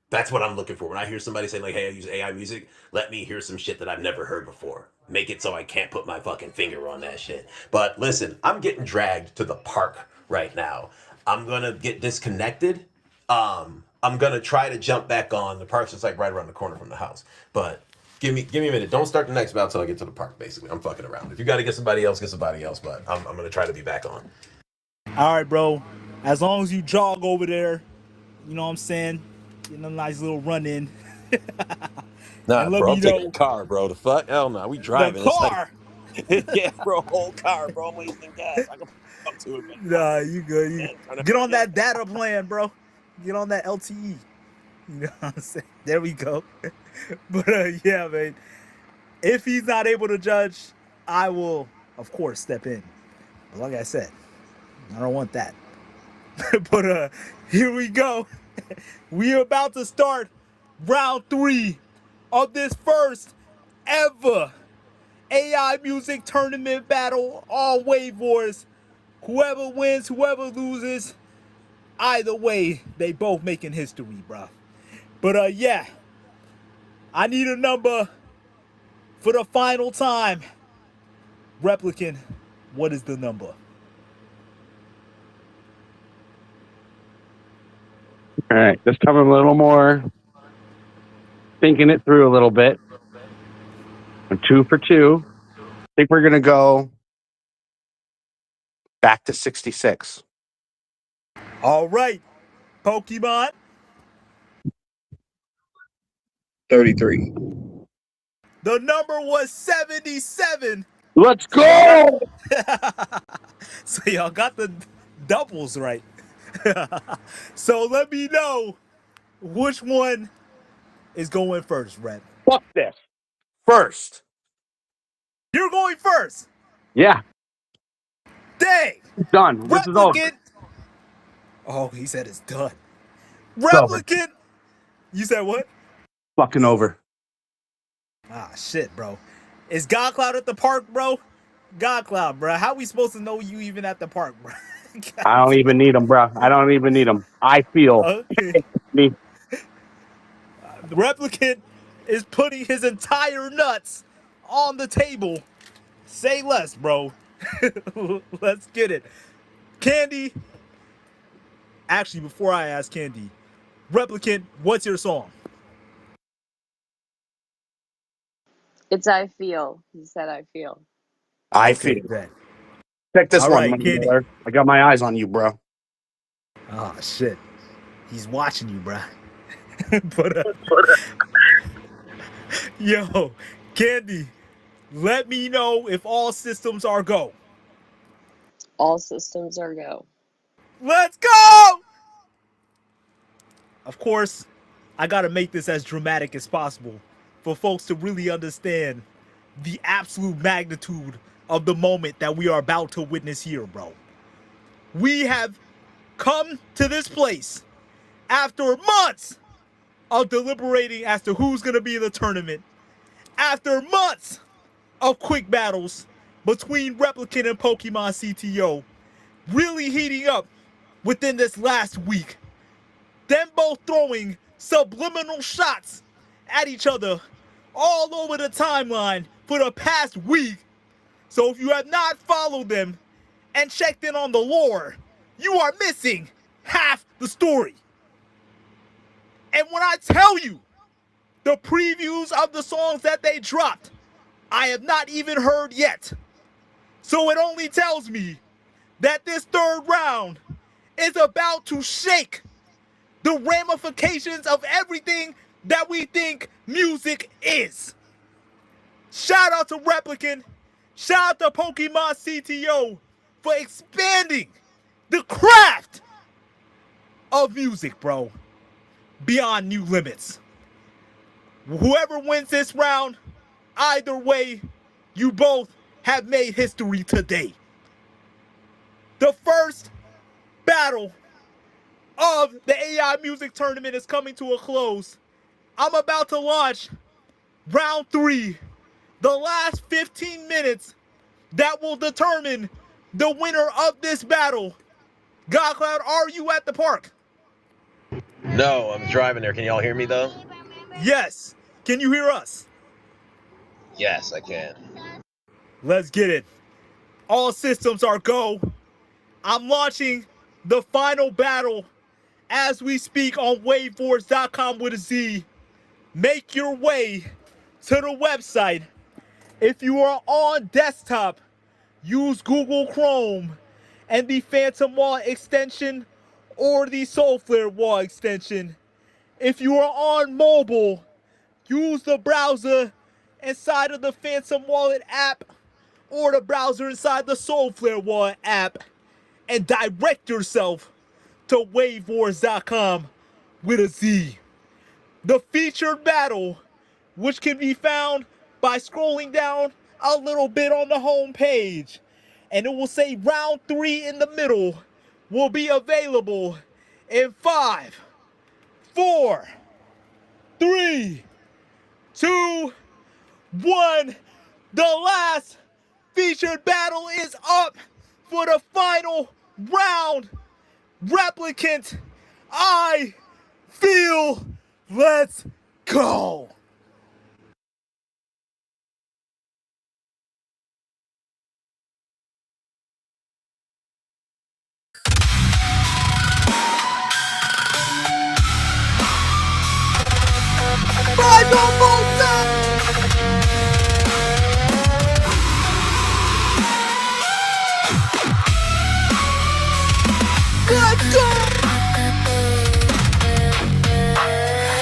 that's what I'm looking for. When I hear somebody say like, "Hey, I use AI music," let me hear some shit that I've never heard before. Make it so I can't put my fucking finger on that shit. But listen, I'm getting dragged to the park right now. I'm gonna get disconnected. I'm gonna try to jump back on. The park's just like right around the corner from the house. But give me a minute. Don't start the next battle until I get to the park. Basically, I'm fucking around. If you got to get somebody else, get somebody else. But I'm gonna try to be back on. All right, bro. As long as you jog over there, you know what I'm saying? Getting a nice little run in. Nah, And let bro, me I'm taking a know car, bro. The fuck? Hell no, we the driving. It's like, car. yeah, bro, whole car, bro. I'm wasting gas. I can up to it, but fuck Nah, it. you good. Man, trying to Get on hurry up. that data plan, bro. Get on that LTE. You know what I'm saying? There we go. But yeah, man. If he's not able to judge, I will, of course, step in. But like I said, I don't want that. But here we go. We are about to start round 3 of this first ever AI music tournament battle, all wave wars. Whoever wins, whoever loses, either way, they both making history, bro. But yeah, I need a number for the final time. Replicant, what is the number? All right, this time I'm a little more thinking it through a little bit. I'm 2 for 2. I think we're gonna go back to 66. All right, Pokemon. 33. The number was 77. Let's So y'all got go! so y'all got the doubles right. So let me know which one is going first, Red. Fuck this. First. You're going first. Yeah, Dang. done. This is over. Replicant. Oh, he said it's done. It's over. Replicant. You said what? Fucking over. Ah, shit, bro. Is God Cloud at the park, bro? God Cloud, bro. How we supposed to know you even at the park, bro? I don't even need them, bro. I don't even need them. I feel Okay. me. The replicant is putting his entire nuts on the table. Say less, bro. Let's get it. Candy. Actually, before I ask Candy, replicant, what's your song? It's I feel. He said I feel. I Okay, feel. bet. Check this All one, my right, Candy. brother. I got my eyes on you, bro. Oh shit, he's watching you, bro. but yo, Candy, let me know if all systems are go. All systems are go. Let's go! Of course, I gotta make this as dramatic as possible for folks to really understand the absolute magnitude of the moment that we are about to witness here, bro. We have come to this place after months of deliberating as to who's gonna be in the tournament, after months of quick battles between Replicant and Pokemon CTO, really heating up within this last week. Them both throwing subliminal shots at each other all over the timeline for the past week. So if you have not followed them and checked in on the lore, you are missing half the story. And when I tell you the previews of the songs that they dropped, I have not even heard yet. So it only tells me that this third round is about to shake the ramifications of everything that we think music is. Shout out to Replicant. Shout out to Pokemon CTO for expanding the craft of music, bro, beyond new limits. Whoever wins this round, either way, you both have made history today. The first battle of the AI music tournament is coming to a close. I'm about to launch round 3, the last 15 minutes that will determine the winner of this battle. Godcloud, are you at the park? No, I'm driving there. Can y'all hear me though? Yes. Can you hear us? Yes, I can. Let's get it. All systems are go. I'm launching the final battle as we speak on waveforce.com with a Z. Make your way to the website. If you are on desktop, use Google Chrome and the Phantom Wall extension or the Soulflare Wall extension. If you are on mobile, use the browser inside of the Phantom Wallet app or the browser inside the Soulflare Wallet app and direct yourself to wavewars.com with a Z. The featured battle, which can be found by scrolling down a little bit on the home page, and it will say round 3 in the middle, will be available in 5, 4, 3, 2, 1. The last featured battle is up for the final round. Replicant, I feel Let's go.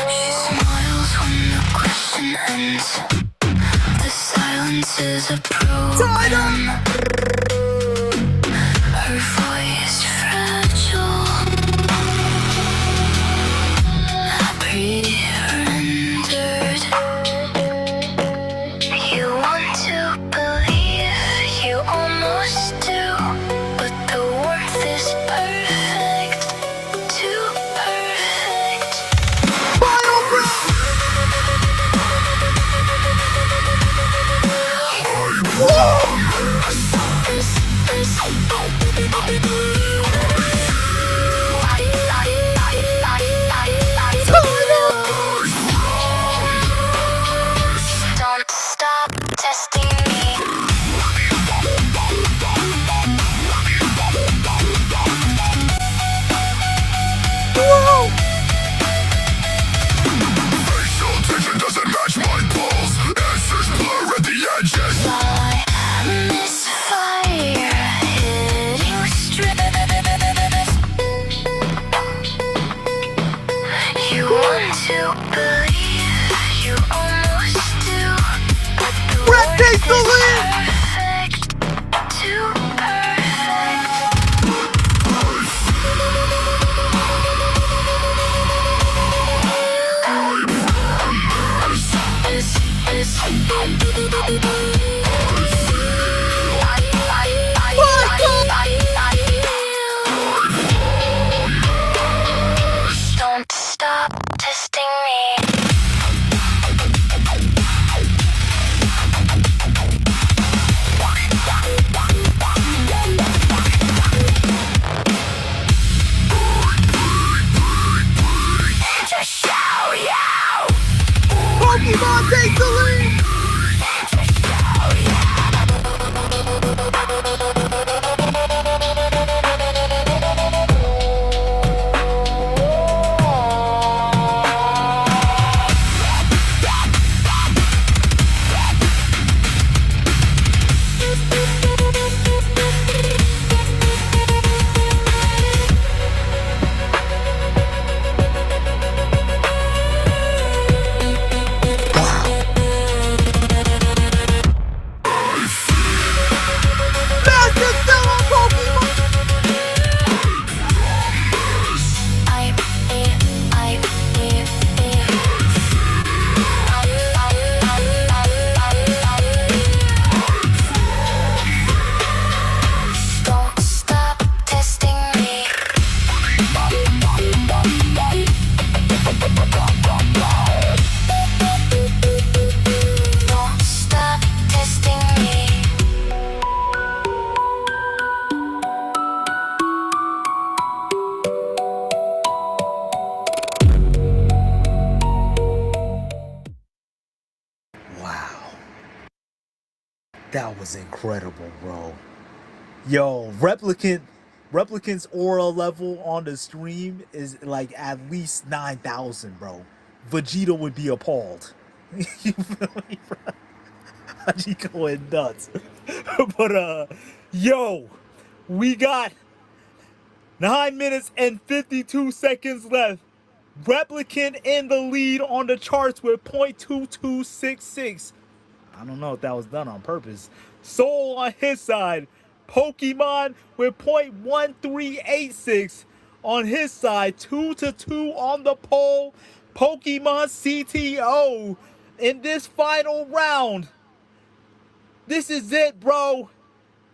She smiles when the question ends. The silence is a program. Her voice fragile, pre-rendered. You want to believe, you almost do, but the warmth is perfect, too perfect. Don't stop testing me. Misfire, hitting stress. You want to believe, you almost do, but the work is perfect, too perfect. Don't stop testing me. To show you. Pokemon take the lead. Don't stop testing me. Don't stop testing me. Wow. That was incredible, bro. Yo, Replicant's aura level on the stream is like at least 9,000, bro. Vegeta would be appalled. You feel me, bro? He going nuts. But yo, we got 9 minutes and 52 seconds left. Replicant in the lead on the charts with .2266. I don't know if that was done on purpose. Soul on his side. Pokemon with .1386 on his side. 2-2 on the pole. Pokemon CTO in this final round. This is it, bro.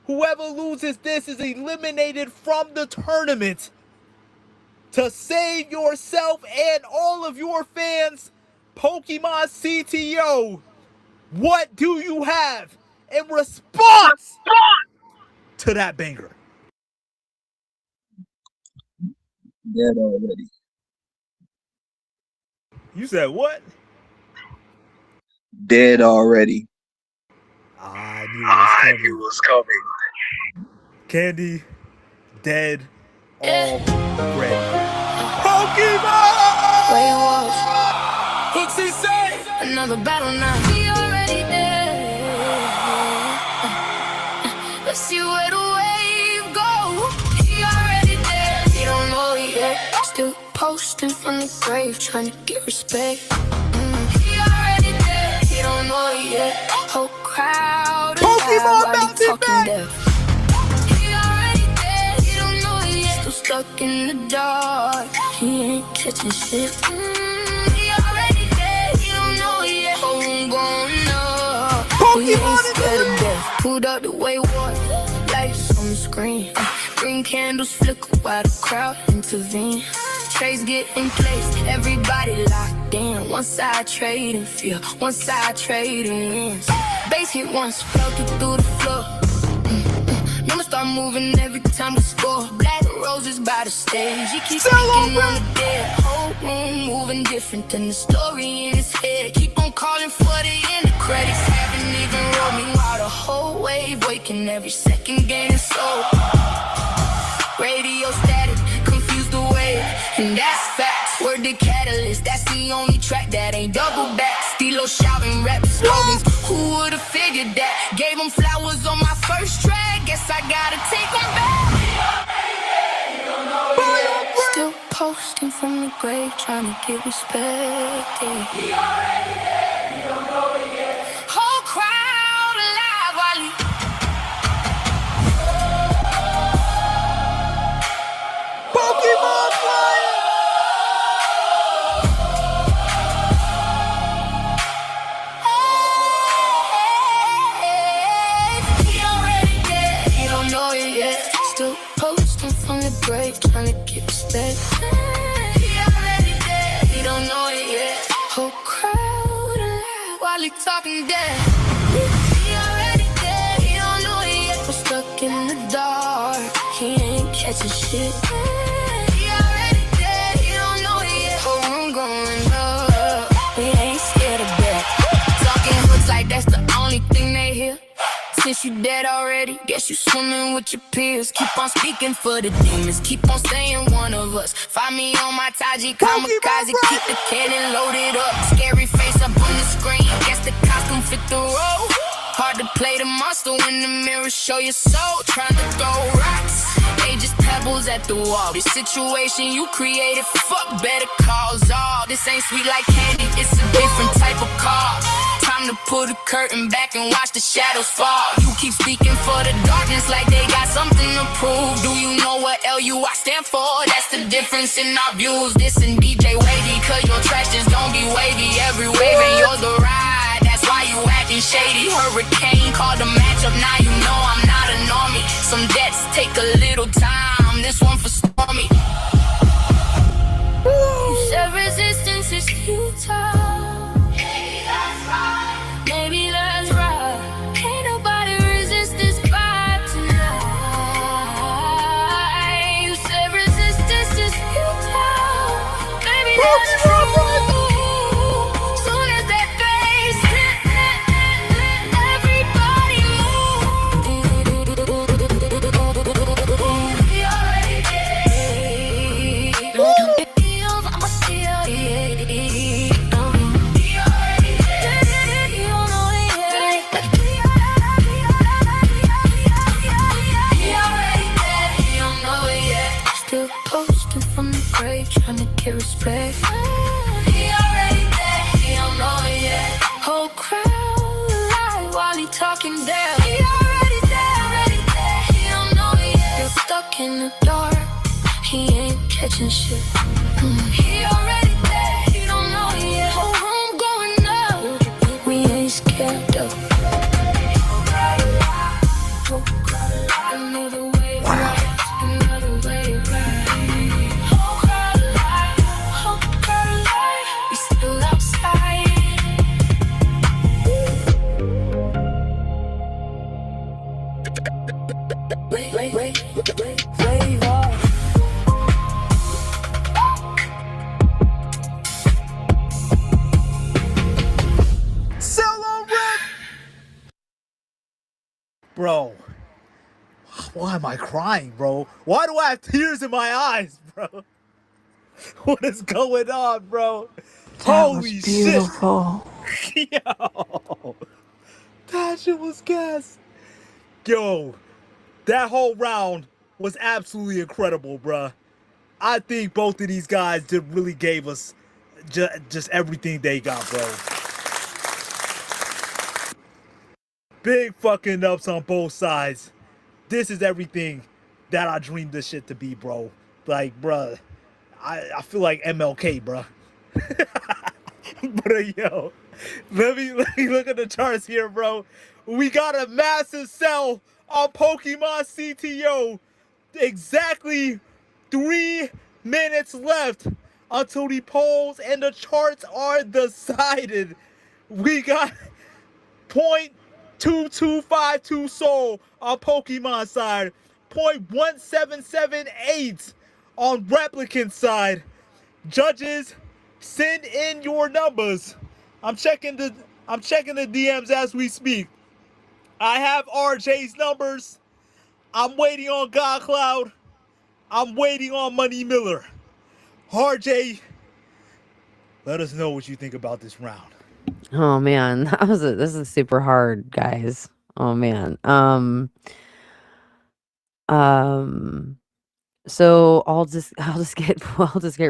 Whoever loses this is eliminated from the tournament. To save yourself and all of your fans, Pokemon CTO, what do you have in response to that banger? Dead already. You said what? Dead already. I knew it was coming. Candy, dead already. Pokemon! Where you was? Poochie say another battle now. He already dead. Let's see where the wave go. He already dead. He don't know it yet. Still posting from the grave, trying to get respect. He already dead. He don't know it yet. Whole crowd Pokemon while he talking back. death. He already dead. He don't know it yet. Still stuck in the dark. He ain't catching shit. He already dead. He don't know it yet. Oh, I'm going up. We ain't scared of death. Pulled out the way water. Lights on the screen. Green candles flicker while the crowd intervene. Trays get in place, everybody locked in. One side trading fear, one side trading wins. Bass hit once, floated through the floor. Numbers start moving every time we score. Black roses by the stage, he keeps speaking on the dead. Whole room moving different than the story in his head. Keep on calling for the end, the credits haven't even rolled. Meanwhile the whole wave waking every second gaining soul. Radio static, confused the wave, and that's facts. Word the catalyst, that's the only track that ain't double back. Stilo shouting rap slogans, who would've figured that? Gave them flowers on my first track, guess I gotta take them back. Still posting from the grave, trying to get respect. Whole crowd alive while he Pokemon flying! He already dead, he don't know it yet. Still posting from the grave, trying to get respect. He already dead, he don't know it yet. Whole crowd alive while he talking dead. He already dead, he don't know it yet. We're stuck in the dark, he ain't catching shit. He already dead, he don't know it yet. Whole room going up, we ain't scared of death. Talking hoods like that's the only thing they hear. Since you dead already, guess you swimming with your peers. Keep on speaking for the demons, keep on saying one of us. Find me on my Taji kamikaze, keep the cannon loaded up. Scary face up on the screen, guess the costume fit the role. Hard to play the monster when the mirror show your soul. Trying to throw rocks, they just pebbles at the wall. This situation you created, fuck better calls. Oh, this ain't sweet like candy, it's a different type of car. Time to pull the curtain back and watch the shadows fall. You keep speaking for the darkness like they got something to prove. Do you know what LUI stand for? That's the difference in our views. This and DJ Wavy, cause your trash just don't be wavy. Every wave and you're the ride, that's why you acting shady. Hurricane called a matchup, now you know I'm not a normie. Some debts take a little time, this one for Stormy. You said resistance is futile. Maybe that's right. Ain't nobody resist this vibe tonight. You said resistance is futile. Maybe that's true. Soon as that bass hit, everybody move. He already did. I'ma still posting from the grave, trying to get respect. He already dead, he don't know it yet. Whole crowd alive while he talking down. He already dead, he don't know it yet. Still stuck in the dark, he ain't catching shit. He already dead, he don't know it yet. Whole room going up, we ain't scared of. Another way right, another way right. We still outside. Wave off. Bro, why am I crying, bro? Why do I have tears in my eyes, bro? What is going on, bro? That was Holy shit. beautiful. Yo, that shit was gas. Yo, that whole round was absolutely incredible, bruh. I think both of these guys really gave us just everything they got, bro. Big fucking ups on both sides. This is everything that I dreamed this shit to be, bro. Like, bruh, I feel like MLK, bruh. But yo, let me look at the charts here, bro. We got a massive sell on Pokemon CTO. Exactly 3 minutes left until the polls and the charts are decided. We got 0.2252 soul on Pokemon side, 0.1778 on Replicant side. Judges, send in your numbers. I'm checking the DMs as we speak. I have RJ's numbers. I'm waiting on Godcloud. I'm waiting on Money Miller. RJ, let us know what you think about this round. Oh man, this is super hard, guys. Oh man. Um so I'll just get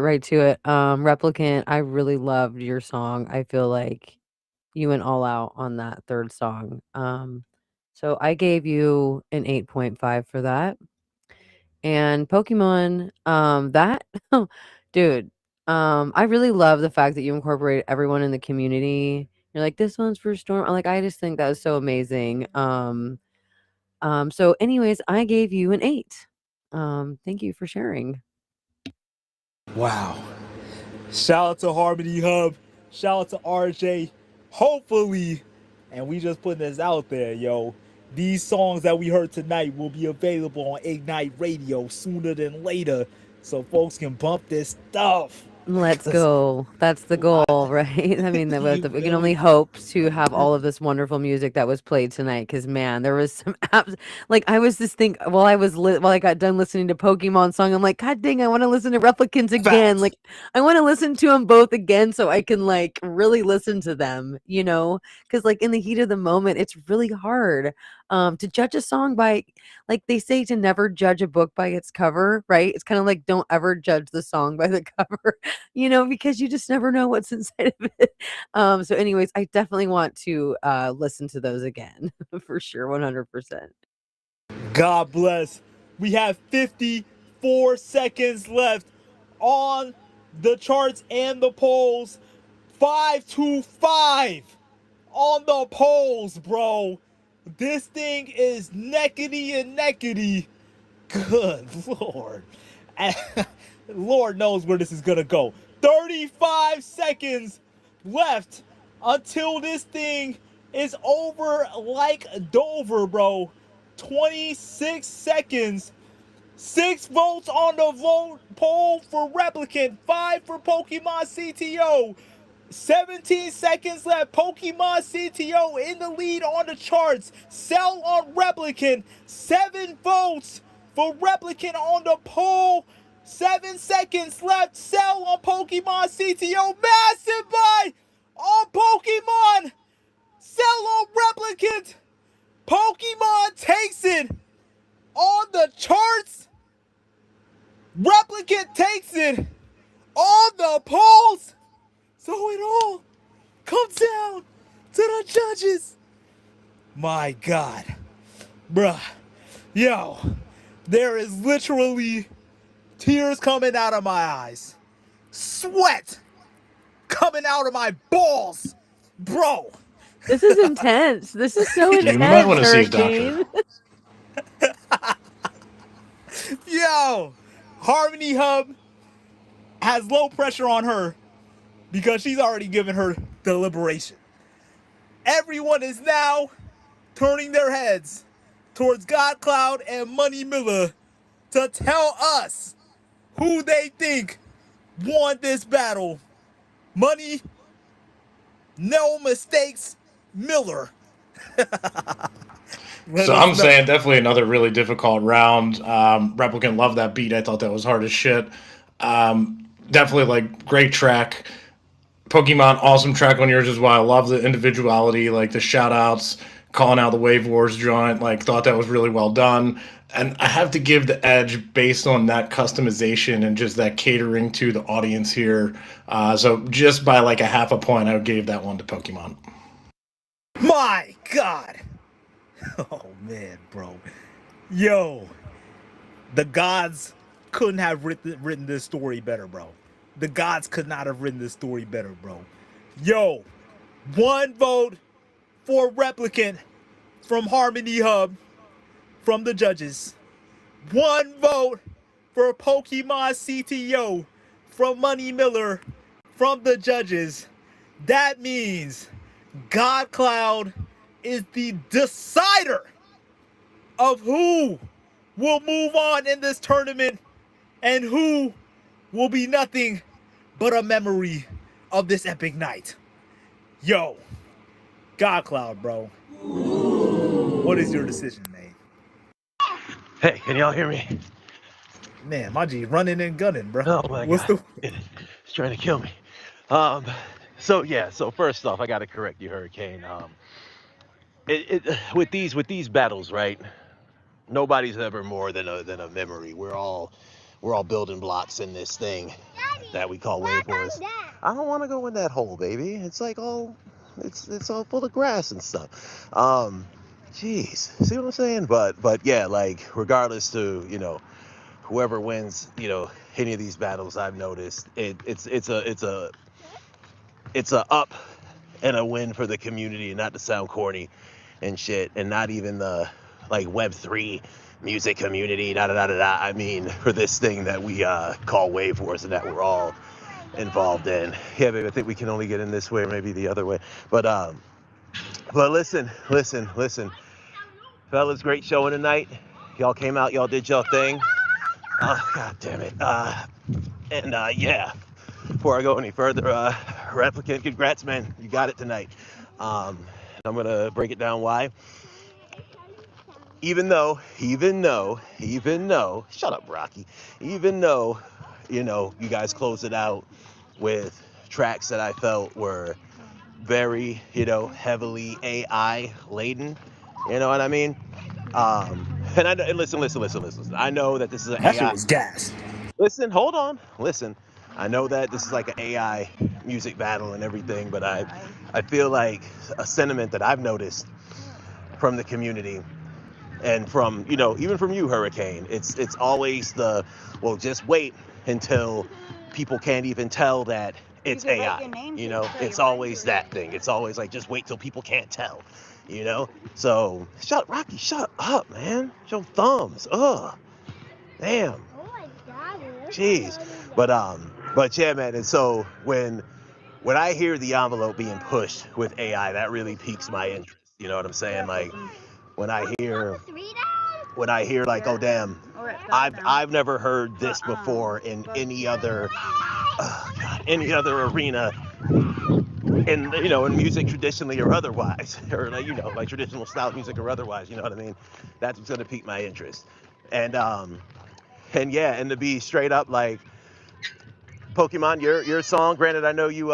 right to it. Replicant, I really loved your song. I feel like you went all out on that third song. So I gave you an 8.5 for that. And Pokemon, that dude, I really love the fact that you incorporate everyone in the community. You're like, this one's for Storm. Like, I just think that was so amazing. So anyways, I gave you an 8. Thank you for sharing. Wow. Shout out to Harmony Hub. Shout out to RJ. Hopefully, and we just putting this out there, yo. These songs that we heard tonight will be available on Ignite Radio sooner than later, so folks can bump this stuff. Let's go. That's the goal, right? I mean, we can only hope to have all of this wonderful music that was played tonight. Because man, there was some apps. Like I was just think while I got done listening to Pokemon song, I'm like, God dang, I want to listen to Replicants again. Facts. Like I want to listen to them both again so I can like really listen to them. Because like in the heat of the moment, it's really hard to judge a song by, like they say, to never judge a book by its cover, right? It's kind of like don't ever judge the song by the cover. Because you just never know what's inside of it. So anyways, I definitely want to listen to those again for sure, 100%. God bless. We have 54 seconds left on the charts and the polls. 5-5 on the polls, bro. This thing is neckety and neckety. Good Lord. Lord knows where this is going to go. 35 seconds left until this thing is over like Dover, bro. 26 seconds. 6 votes on the vote poll for Replicant. 5 for Pokemon CTO. 17 seconds left. Pokemon CTO in the lead on the charts. Cell on Replicant. 7 votes for Replicant on the poll. 7 seconds left. Cell on Pokemon CTO. Massive buy on Pokemon. Cell on Replicant. Pokemon takes it on the charts. Replicant takes it on the polls. So it all comes down to the judges. My God. Bruh. Yo. There is literally tears coming out of my eyes. Sweat coming out of my balls. Bro. This is intense. This is so You might intense, want to see a doctor. Hurricane. Yo. Harmony Hub has low pressure on her because she's already given her deliberation. Everyone is now turning their heads towards God Cloud and Money Miller to tell us who they think won this battle. Money, no mistakes, Miller. Let So us I'm know. saying definitely another really difficult round. Replicant loved that beat. I thought that was hard as shit. Definitely like great track. Pokemon, awesome track on yours as well. I love the individuality, like the shout outs, calling out the Wave Wars joint. Like, thought that was really well done. And I have to give the edge based on that customization and just that catering to the audience here. So just by like a half a point, I gave that one to Pokemon. My God. Oh man, bro. Yo, the gods couldn't have written this story better, bro. The gods could not have written this story better, bro. Yo, one vote for Replicant from Harmony Hub from the judges. One vote for Pokemon CTO from Money Miller from the judges. That means God Cloud is the decider of who will move on in this tournament and who will be nothing but a memory of this epic night. Yo, God Cloud, bro. What is your decision, man? Hey, can y'all hear me? Man, my G running and gunning, bro. Oh my What's god, the it's trying to kill me. So first off, I gotta correct you, Hurricane. With these battles, right? Nobody's ever more than a memory. We're all building blocks in this thing that we call Wave Wars. I don't want to go in that hole, baby. It's like it's all full of grass and stuff. Jeez, see what I'm saying? But yeah, like regardless to whoever wins, any of these battles, I've noticed it's a up and a win for the community, and not to sound corny and shit, and not even the like Web3 music community, da da da da da. I mean, for this thing that we call Wave Wars and that we're all involved in. Yeah, baby, I think we can only get in this way or maybe the other way. But listen, fellas, great showing tonight. Y'all came out, y'all did y'all thing. Oh, god damn it. Yeah, before I go any further, Replicant, congrats, man. You got it tonight. I'm gonna break it down why. Even though, shut up, Rocky. Even though, you guys closed it out with tracks that I felt were very, heavily AI laden. You know what I mean? And listen. I know that this is an that shit AI. was gas. Listen, hold on. Listen, I know that this is like an AI music battle and everything, but I feel like a sentiment that I've noticed from the community and from, even from you, Hurricane, it's always the, well, just wait until people can't even tell that it's AI. It's always that thing. It's always like, just wait till people can't tell, So, Rocky, shut up, man. Your thumbs. Ugh. Damn. Jeez. But yeah, man. And so when I hear the envelope being pushed with AI, that really piques my interest. You know what I'm saying? Like when I hear like, oh damn, I've never heard this before in any other any other arena in music traditionally or otherwise, or like traditional style music or otherwise. You know what I mean? That's what's gonna pique my interest. And yeah, and to be straight up, like, Pokemon, your song. Granted, I know you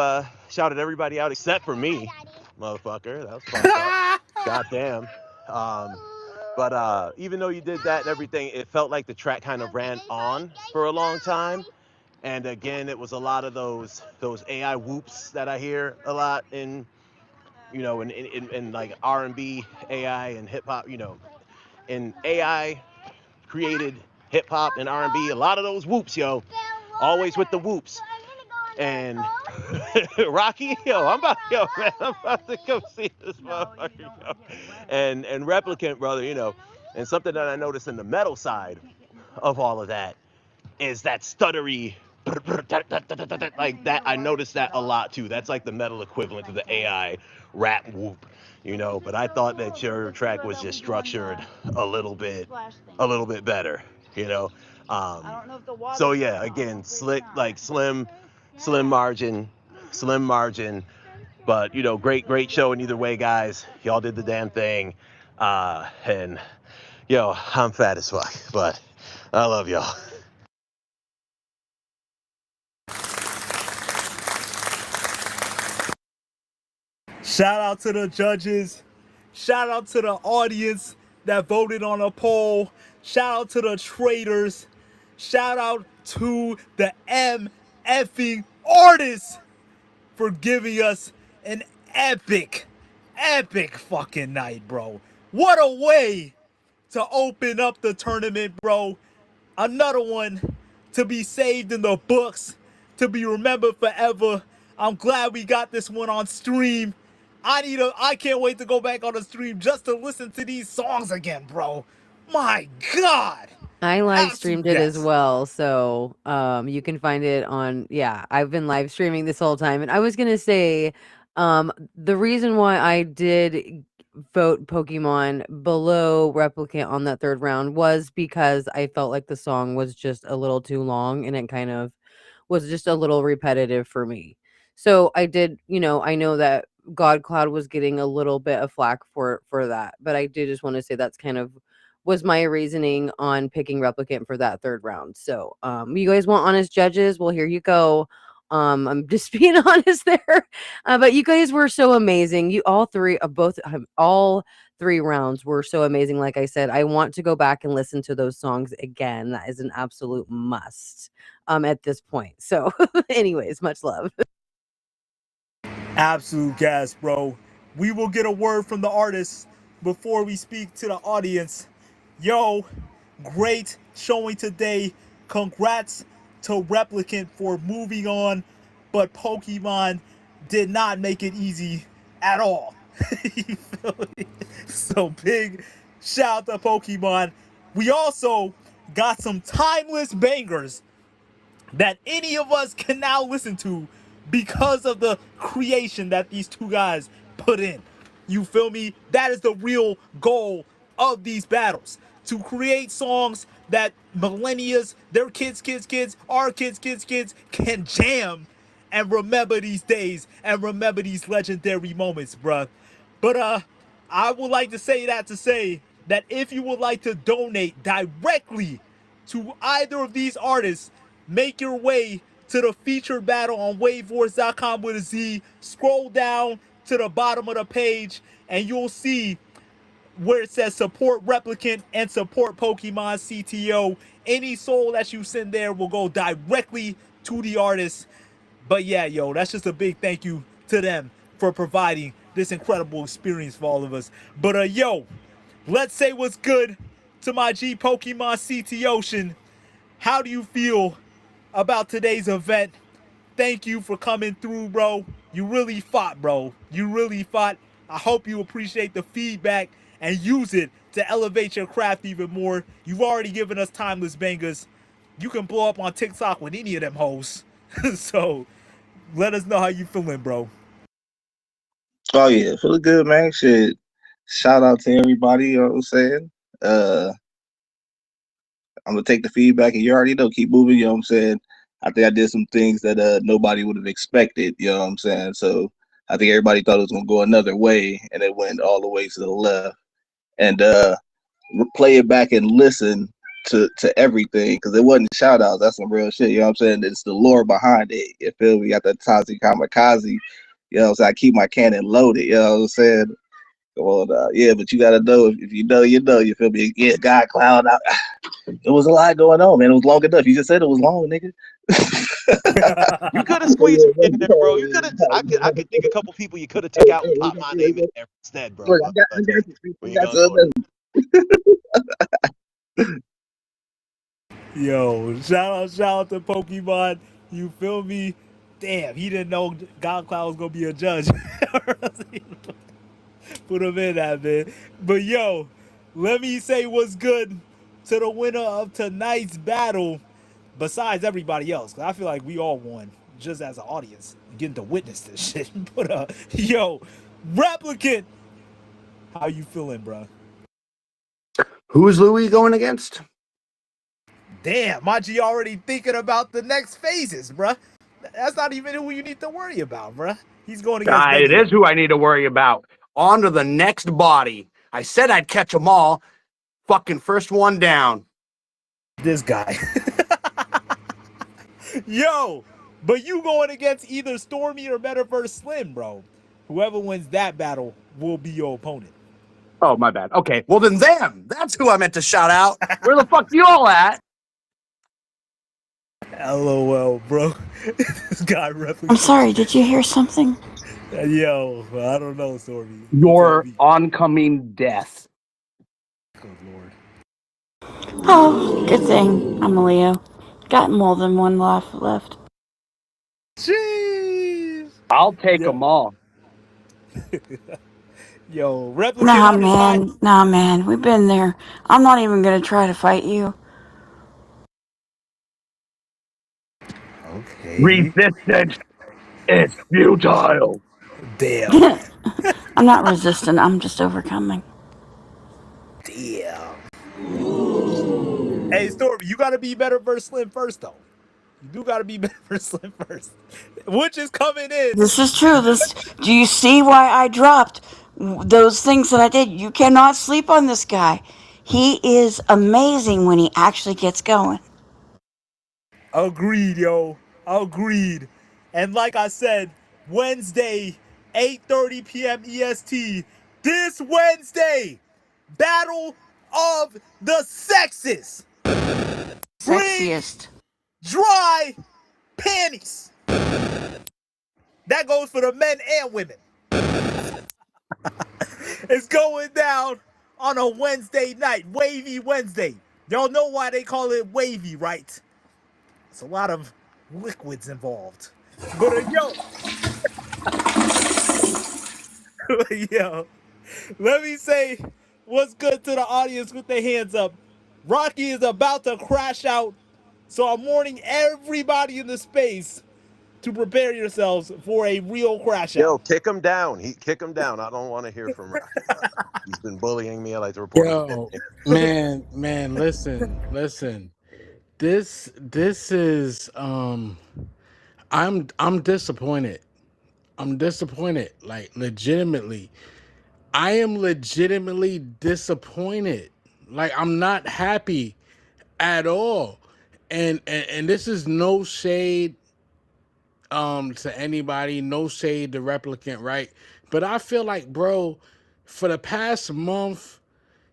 shouted everybody out except for me, motherfucker. That was fucked up. Goddamn. But even though you did that and everything, it felt like the track kind of ran on for a long time. And again, it was a lot of those AI whoops that I hear a lot in in like R&B, AI, and hip hop. In AI created hip hop and R&B, a lot of those whoops, yo. Always with the whoops. And Rocky, man, I'm about to come see this motherfucker, yo. And Replicant, brother, and something that I noticed in the metal side of all of that is that stuttery, like that. I noticed that a lot too. That's like the metal equivalent to the AI rap whoop, But I thought that your track was just structured a little bit better, you know. So yeah, again, slick, like slim margin, but great show in either way, guys. Y'all did the damn thing. And yo, I'm fat as fuck, but I love y'all. Shout out to the judges. Shout out to the audience that voted on a poll. Shout out to the traders. Shout out to the MFing artists for giving us an epic fucking night, bro. What a way to open up the tournament, bro. Another one to be saved in the books, to be remembered forever. I'm glad we got this one on stream. I can't wait to go back on the stream just to listen to these songs again, bro. My God. I live Absolute streamed it as gas. well, so you can find it on. Yeah, I've been live streaming this whole time, and I was gonna say, the reason why I did vote Pokemon below Replicant on that third round was because I felt like the song was just a little too long, and it kind of was just a little repetitive for me. So I did, I know that God Cloud was getting a little bit of flack for that, but I did just want to say that's kind of was my reasoning on picking Replicant for that third round. So, you guys want honest judges? Well, here you go. I'm just being honest there. But you guys were so amazing. You all three of both all three rounds were so amazing. Like I said, I want to go back and listen to those songs again. That is an absolute must at this point. So, anyways, much love. Absolute gas, bro. We will get a word from the artists before we speak to the audience. Yo, great showing today. Congrats to Replicant for moving on, but Pokemon did not make it easy at all. You feel me? So big shout out to Pokemon. We also got some timeless bangers that any of us can now listen to because of the creation that these two guys put in. You feel me? That is the real goal of these battles. To create songs that millennials, their kids, our kids can jam and remember these days and remember these legendary moments, bruh. But I would like to say that if you would like to donate directly to either of these artists, make your way to the featured battle on waveforce.com with a Z. Scroll down to the bottom of the page and you'll see where it says support Replicant and support Pokemon CTO. Any soul that you send there will go directly to the artist. But yeah, yo, that's just a big thank you to them for providing this incredible experience for all of us. But yo, let's say what's good to my G Pokemon CT Ocean. How do you feel about today's event? Thank you for coming through, bro. You really fought, bro. You really fought. I hope you appreciate the feedback and use it to elevate your craft even more. You've already given us timeless bangers. You can blow up on TikTok with any of them hoes. So let us know how you feeling, bro. Oh yeah, feeling good, man. Shit. Shout out to everybody, you know what I'm saying? I'm gonna take the feedback and you already know, keep moving, you know what I'm saying? I think I did some things that nobody would have expected, you know what I'm saying? So I think everybody thought it was gonna go another way and it went all the way to the left. And play it back and listen to everything because it wasn't shout outs, that's some real shit, you know what I'm saying? It's the lore behind it. You feel me? Got the Tazi Kamikaze, you know what I'm saying? I keep my cannon loaded, you know what I'm saying? Well, yeah, but you gotta know if you know, you know. You feel me? Yeah, God Cloud. It was a lot going on, man. It was long enough. You just said it was long, nigga. You could have squeezed me in there, bro. You could have. I could think a couple people you could have took out and popped my name in there instead, bro. Look, But I got hey, you. we I ain't got gonna go something. Yo, shout out to Pokemon. You feel me? Damn, he didn't know God Cloud was gonna be a judge. Put him in that, man. But yo, let me say what's good to the winner of tonight's battle, besides everybody else. 'Cause I feel like we all won just as an audience, getting to witness this shit. But yo, Replicant, how you feeling, bro? Who's Louis going against? Damn, my G already thinking about the next phases, bruh. That's not even who you need to worry about, bruh. He's going against It Benny is though. who I need to worry about. On to the next body. I said I'd catch them all. Fucking first one down. This guy. Yo, but you going against either Stormy or Metaverse Slim, bro. Whoever wins that battle will be your opponent. Oh, my bad. Okay, well then them. That's who I meant to shout out. Where the fuck you all at? LOL, bro. This guy replicates. I'm sorry, did you hear something? Yo, I don't know, Stormy. Your oncoming death. Good lord. Oh, good thing I'm a Leo. Got more than one life left. Jeez. I'll take them all. Yo, Replicant Nah, on his side. man, we've been there. I'm not even gonna try to fight you. Okay. Resistance is futile. Damn. I'm not resistant, I'm just overcoming. Damn. Hey, Stormy, you gotta be better versus Slim first, though. You do gotta be better versus Slim first. Which is coming in. This is true. Do you see why I dropped those things that I did? You cannot sleep on this guy. He is amazing when he actually gets going. Agreed, yo. Agreed. And like I said, Wednesday, 8:30 p.m. EST. This Wednesday, Battle of the Sexes. Sexiest. Dry panties. That goes for the men and women. It's going down on a Wednesday night, Wavy Wednesday. Y'all know why they call it wavy, right? It's a lot of liquids involved. But yo, let me say what's good to the audience with their hands up. Rocky is about to crash out, so I'm warning everybody in the space to prepare yourselves for a real crash out. Yo, kick him down. Kick him down. I don't want to hear from Rocky, bro. He's been bullying me. I like to report him. Yo, man, listen. This is I'm disappointed. I'm disappointed. Like legitimately. I am legitimately disappointed. Like I'm not happy at all. And this is no shade to anybody, no shade to Replicant, right? But I feel like, bro, for the past month,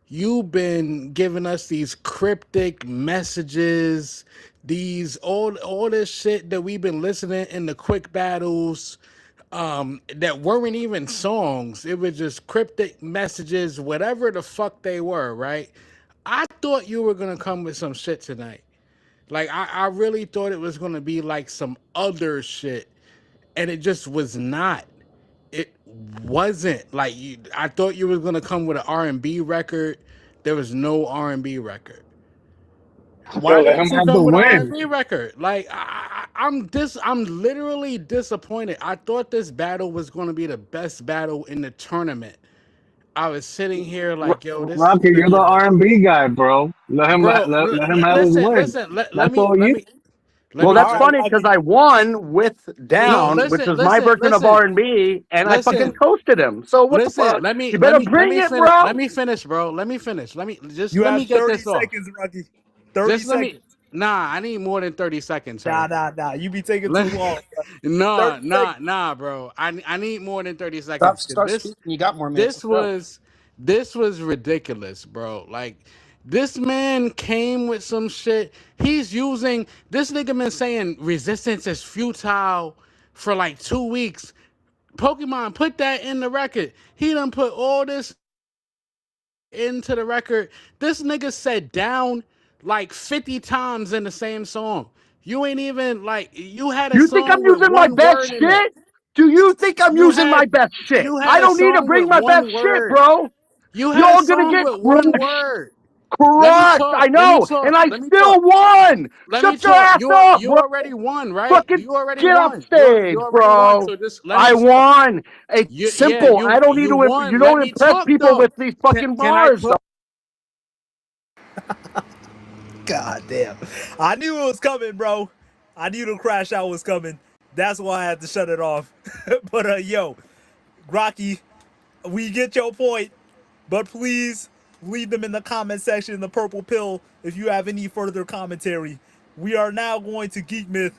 you've been giving us these cryptic messages, these all this shit that we've been listening in the quick battles, that weren't even songs. It was just cryptic messages, whatever the fuck they were, right? I thought you were gonna come with some shit tonight. Like I really thought it was gonna be like some other shit, and it just was not. It wasn't like I thought you was gonna come with an R&B record. There was no R&B record. Why Yo, let him didn't you have the come with an win. R&B record? Like I'm literally disappointed. I thought this battle was gonna be the best battle in the tournament. I was sitting here like, yo, this is Rocky, gonna you're be the the R&B guy, bro. bro. Let him have his win. Listen. That's all Let you. me let Well, me that's All right, funny finish. because Rocky. I won with No, Down, which listen, was my listen, version of listen, R&B, and I fucking listen, toasted him. So what the listen. fuck? You better Let bring me it, finish. Let bro. me finish, bro. Let me finish. You Let me have get 30 this off. seconds, Rocky. 30 Just let me. seconds. Nah, I need more than 30 seconds, sir. Nah. You be taking too Let, long. 30 seconds. nah, bro. I need more than 30 Stop, seconds because start speaking. You got more minutes. this Let's go. was this was ridiculous, bro. Like this man came with some shit. He's using this nigga been saying resistance is futile for like 2 weeks. Pokemon put that in the record. He done put all this into the record. This nigga said down like 50 times in the same song. You ain't even like you had a You think I'm song with using my one best word in it. shit? Do you think I'm You using had my best shit? you had I a don't need to song bring with my best one shit, word. bro. You had a Y'all gonna song get with one crushed. word. Let me Crushed. talk. I Let me know. And talk. I Let me talk. still won. Let me Shut your talk. ass up, You bro. already won, right? Fucking You already get off won. You stage, already won. bro. So just let me I talk. won. It's Yeah, simple. I don't need you to, you won. Let don't me impress talk people though. with these fucking Can I bars, though. talk? God damn. I knew it was coming, bro. I knew the crash out was coming. That's why I had to shut it off. But yo, Rocky, we get your point. But please leave them in the comment section in the purple pill if you have any further commentary. We are now going to Geek Myth.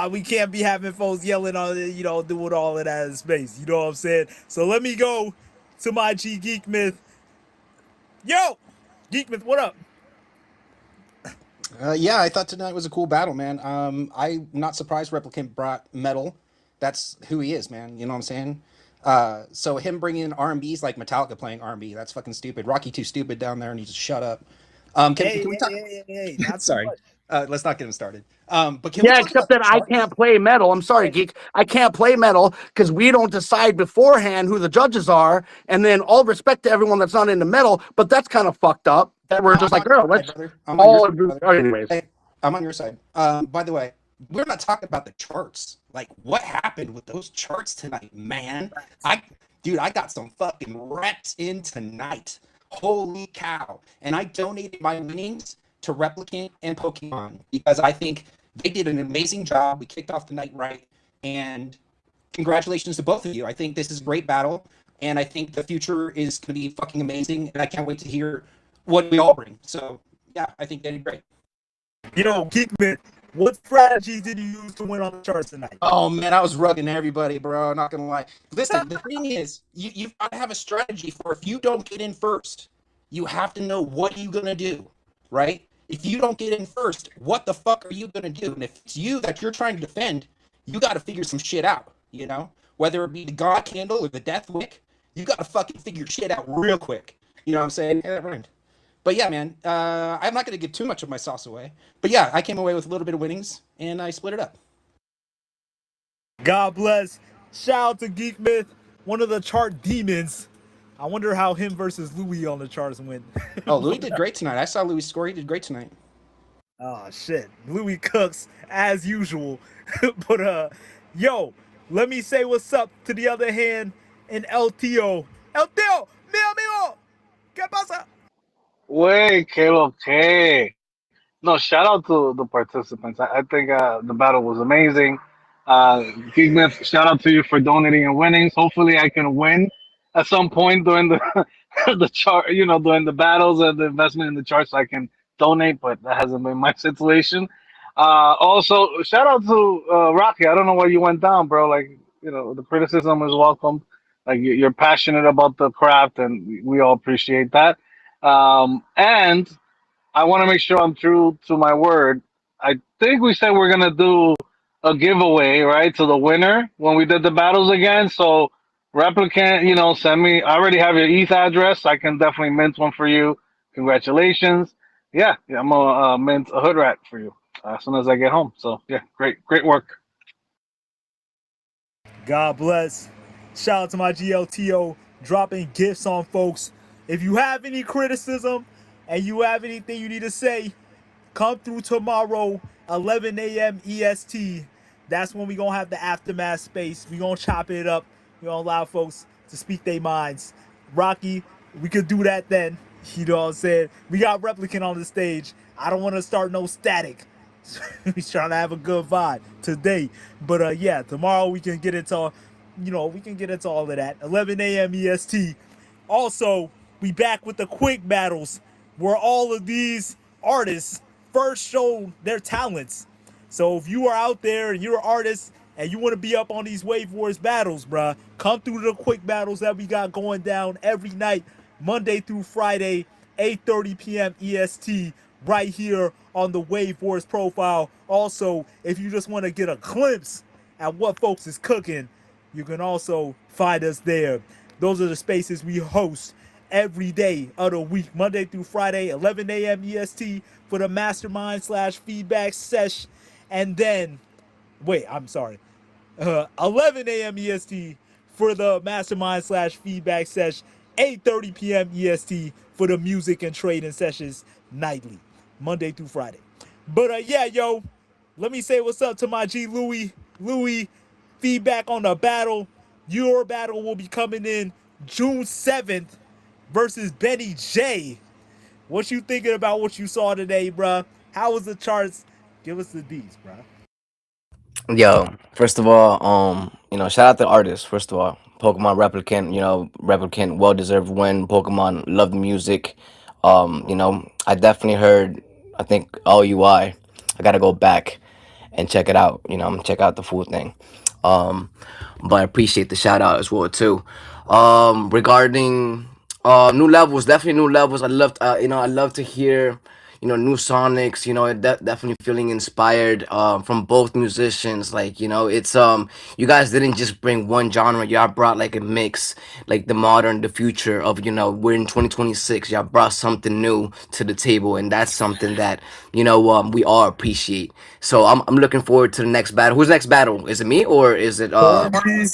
We can't be having folks yelling on it, doing all of that in space. You know what I'm saying? So let me go to my G Geek Myth. Yo, Geek Myth, what up? Yeah, I thought tonight was a cool battle, man. I'm not surprised Replicant brought metal. That's who he is, man. You know what I'm saying? So him bringing in R&B is like Metallica playing R&B. That's fucking stupid. Rocky too stupid down there, and he just shut up. Can we talk? Hey, not too Sorry, much. let's not get him started. But can we Yeah, talk except about the that I charts? can't play metal. I'm sorry, geek. I can't play metal because we don't decide beforehand who the judges are. And then all respect to everyone that's not into metal, but that's kind of fucked up. That we're No, just I'm like, on your girl, side, let's brother. I'm on your all side, agree. brother. Anyways, Hey, I'm on your side. By the way, we're not talking about the charts. Like, what happened with those charts tonight, man? Dude, I got some fucking reps in tonight. Holy cow! And I donated my winnings to Replicant and Pokemon because I think they did an amazing job. We kicked off the night right, and congratulations to both of you. I think this is a great battle, and I think the future is going to be fucking amazing. And I can't wait to hear what we all bring. So yeah, I think they did great. Geek Myth, what strategy did you use to win on the charts tonight? Oh man, I was rugging everybody, bro. Not gonna lie. Listen, the thing is, you've got to have a strategy for if you don't get in first, you have to know what are you gonna do, right? If you don't get in first, what the fuck are you gonna do? And if it's you that you're trying to defend, you got to figure some shit out. You know, whether it be the God Candle or the Death Wick, you got to fucking figure shit out real quick. You know what I'm saying? Hey, that rhymed. But yeah, man, I'm not gonna give too much of my sauce away. But yeah, I came away with a little bit of winnings, and I split it up. God bless. Shout out to Geek Myth, one of the chart demons. I wonder how him versus Louis on the charts went. Oh, Louis did great tonight. I saw Louis score. He did great tonight. Oh shit. Louis cooks as usual. But yo, let me say what's up to the other hand in LTO. LTO, mi amigo. ¿Qué pasa? Wait, Caleb, okay. No, shout out to the participants. I think the battle was amazing. Geek Myth, shout out to you for donating your winnings. Hopefully, I can win at some point during the the chart. During the battles and the investment in the charts, so I can donate. But that hasn't been my situation. Also, shout out to Rocky. I don't know why you went down, bro. Like, the criticism is welcome. Like, you're passionate about the craft, and we all appreciate that. And I want to make sure I'm true to my word. I think we said we're gonna do a giveaway, right, to the winner when we did the battles again. So, replicant, send me. I already have your ETH address. I can definitely mint one for you. Congratulations. Yeah, I'm gonna mint a hood rat for you as soon as I get home. So yeah, great work. God bless. Shout out to my GLTO dropping gifts on folks. If you have any criticism and you have anything you need to say, come through tomorrow, 11 a.m. EST. That's when we gonna have the aftermath space. We gonna chop it up. We gonna allow folks to speak their minds. Rocky, we could do that then. You know what I'm saying? We got Replicant on the stage. I don't want to start no static. He's trying to have a good vibe today. But yeah, tomorrow we can get into all of that. 11 a.m. EST. Also, we back with the quick battles where all of these artists first show their talents. So if you are out there and you're an artist and you want to be up on these Wave Wars battles, bruh, come through the quick battles that we got going down every night, Monday through Friday, 8:30 p.m. EST, right here on the Wave Wars profile. Also, if you just want to get a glimpse at what folks is cooking, you can also find us there. Those are the spaces we host every day of the week, Monday through Friday, 11 a.m. EST for the mastermind slash feedback sesh. And then, I'm sorry, 11 a.m. EST for the mastermind slash feedback sesh, 8:30 p.m. EST for the music and trading sessions nightly, Monday through Friday. But yeah, yo, let me say what's up to my G Louis. Louis, feedback on the battle. Your battle will be coming in June 7th versus Benny J. What you thinking about what you saw today, bruh? How was the charts? Give us the D's, bruh. Yo, first of all, shout out the artist first of all. Pokemon Replicant, Replicant, well deserved win. Pokemon love the music. I definitely heard. I think OUI. I gotta go back and check it out. Check out the full thing. Um, but I appreciate the shout out as well too. Regarding new levels, definitely new levels. I love to hear new sonics. Definitely feeling inspired from both musicians. Like it's you guys didn't just bring one genre. Y'all brought like a mix, like the modern, the future of we're in 2026. Y'all brought something new to the table, and that's something that we all appreciate. So I'm looking forward to the next battle. Who's next battle? Is it me or is it Stormy,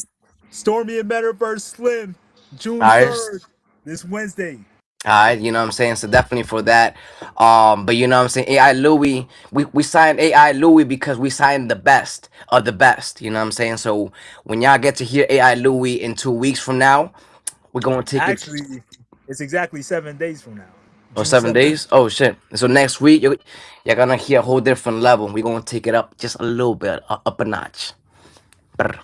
Stormy and Metaverse Slim, June ours? 3rd, this Wednesday. All right, you know what I'm saying? So definitely for that. But you know what I'm saying? AI Louis, we signed AI Louis because we signed the best of the best. You know what I'm saying? So when y'all get to hear AI Louis in 2 weeks from now, we're gonna take it Actually, it's exactly 7 days from now, or June seven 7th. days. Oh shit. So next week you're gonna hear a whole different level. We're gonna take it up just a little bit, up a notch. Brr.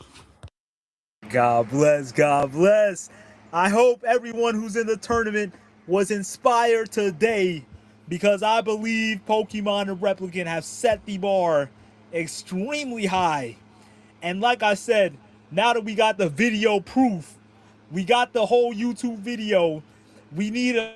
God bless, God bless. I hope everyone who's in the tournament was inspired today because I believe Pokemon and Replicant have set the bar extremely high. And like I said, now that we got the video proof, we got the whole YouTube video, we need a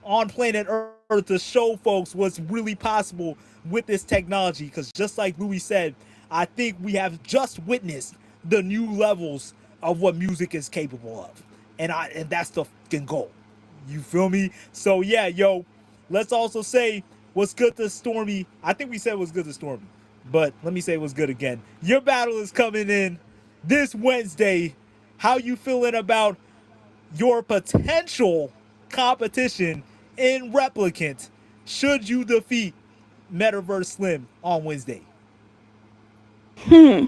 on planet Earth to show folks what's really possible with this technology. Because just like Louis said, I think we have just witnessed the new levels of what music is capable of, and that's the fucking goal. You feel me? So yeah, yo, let's also say what's good to Stormy. I think we said what's good to Stormy, but let me say what's good again. Your battle is coming in this Wednesday. How you feeling about your potential competition in Replicant should you defeat Metaverse Slim on Wednesday? Hmm.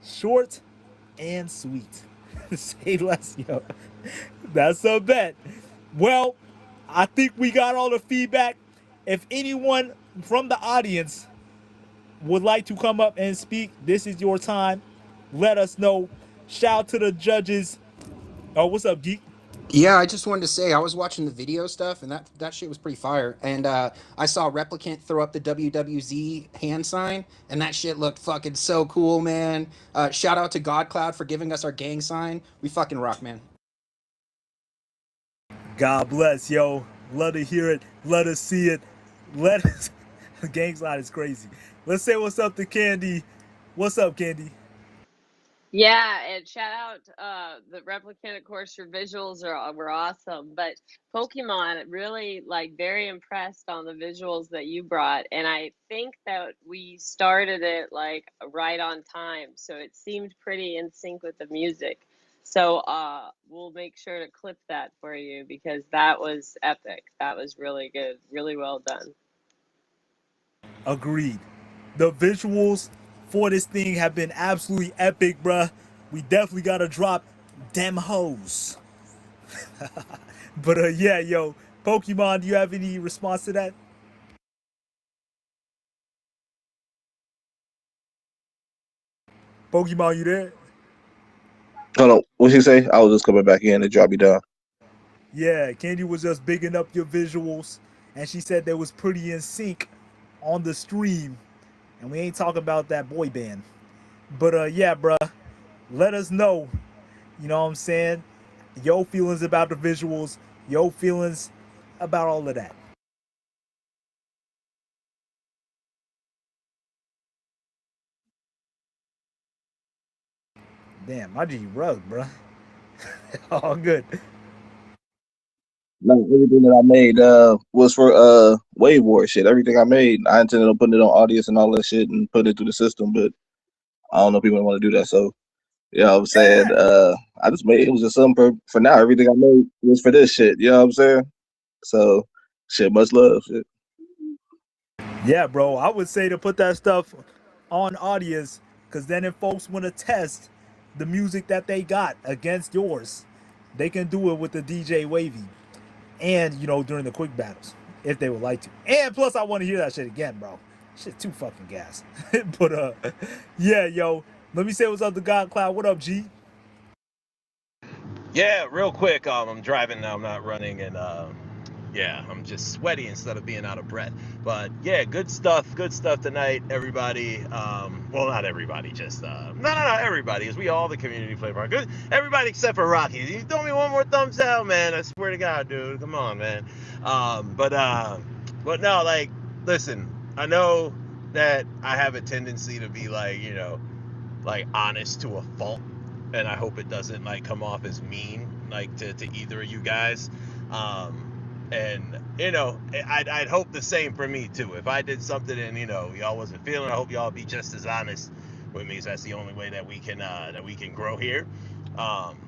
Short and sweet. Say less, yo. That's a bet. Well, I think we got all the feedback. If anyone from the audience would like to come up and speak, this is your time. Let us know. Shout to the judges. Oh, what's up, Geek? Yeah, I just wanted to say I was watching the video stuff and that shit was pretty fire. And I saw Replicant throw up the WWZ hand sign and that shit looked fucking so cool, man. Shout out to GodCloud for giving us our gang sign. We fucking rock, man. God bless, yo. Love to hear it. Love to see it. Let us. The gang slide is crazy. Let's say what's up to Candy. What's up, Candy? Yeah, and shout out the replicant. Of course, your visuals were awesome, but Pokemon really like very impressed on the visuals that you brought, and I think that we started it like right on time, so it seemed pretty in sync with the music. So we'll make sure to clip that for you because that was epic. That was really good, really well done. Agreed. The visuals for this thing have been absolutely epic, bruh. We definitely gotta drop them hoes. But yeah, yo, Pokemon, do you have any response to that? Pokemon, you there? Hold on. What you say? I was just coming back in and drop you down. Yeah, Candy was just bigging up your visuals, and she said they was pretty in sync on the stream. And we ain't talking about that boy band. But yeah, bruh, let us know. You know what I'm saying? Your feelings about the visuals, your feelings about all of that. Damn, my G rug, bruh. All good. No, everything that I made was for Wave War shit. Everything I made, I intended on putting it on audience and all that shit and putting it through the system, but I don't know if people want to do that. So you know what I'm saying? I just made it was just something for now. Everything I made was for this shit. You know what I'm saying? So shit, much love. Shit. Yeah, bro, I would say to put that stuff on audience, because then if folks want to test the music that they got against yours, they can do it with the DJ Wavy and, during the quick battles. if they would like to. And plus, I want to hear that shit again, bro. Shit, too fucking gas. But yeah, yo, let me say what's up to God Cloud. What up, G? Yeah, real quick. I'm driving now. I'm not running, and yeah, I'm just sweaty instead of being out of breath. But yeah, good stuff. Good stuff tonight, everybody. Well, not everybody, just no, everybody. Is we all the community flavor. Good, everybody except for Rocky. You throw me one more thumbs down, man. I swear to God, dude. Come on, man. But no, like, listen. I know that I have a tendency to be like, like honest to a fault, and I hope it doesn't like come off as mean like to either of you guys. And I'd hope the same for me too. If I did something and y'all wasn't feeling, I hope y'all be just as honest with me. So that's the only way that we can grow here. um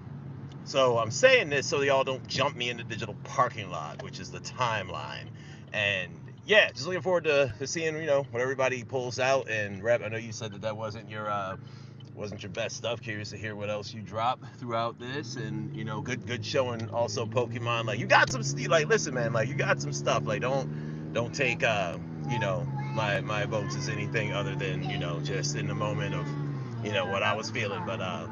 so I'm saying this so y'all don't jump me in the digital parking lot, which is the timeline. And yeah, just looking forward to seeing what everybody pulls out. And Rep, I know you said that wasn't your best stuff. Curious to hear what else you drop throughout this. And good showing also Pokemon. Like, you got some like, listen, man, like, you got some stuff. Like, don't take my votes as anything other than just in the moment of what I was feeling. But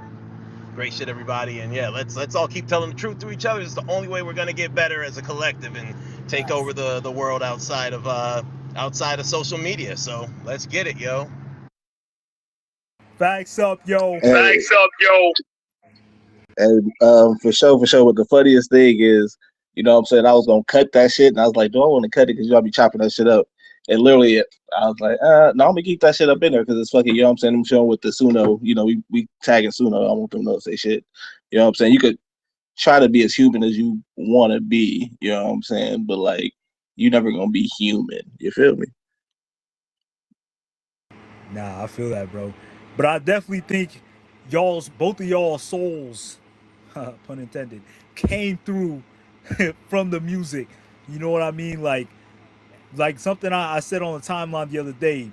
great shit, everybody. And yeah, let's all keep telling the truth to each other. It's the only way we're gonna get better as a collective and take over the world outside of social media. So let's get it, yo. Facts up, yo. Hey, for sure, for sure. But the funniest thing is, what I'm saying, I was gonna cut that shit, and I was like, do I want to cut it? Because y'all be chopping that shit up. And literally, I was like, no, I'm gonna keep that shit up in there because it's fucking, what I'm saying, I'm showing with the Suno, we tagging Suno. I want them to say shit. What I'm saying? You could try to be as human as you want to be, what I'm saying? But like, you never gonna be human. You feel me? Nah, I feel that, bro. But I definitely think both of y'all's souls, pun intended, came through from the music. You know what I mean? Like something I said on the timeline the other day.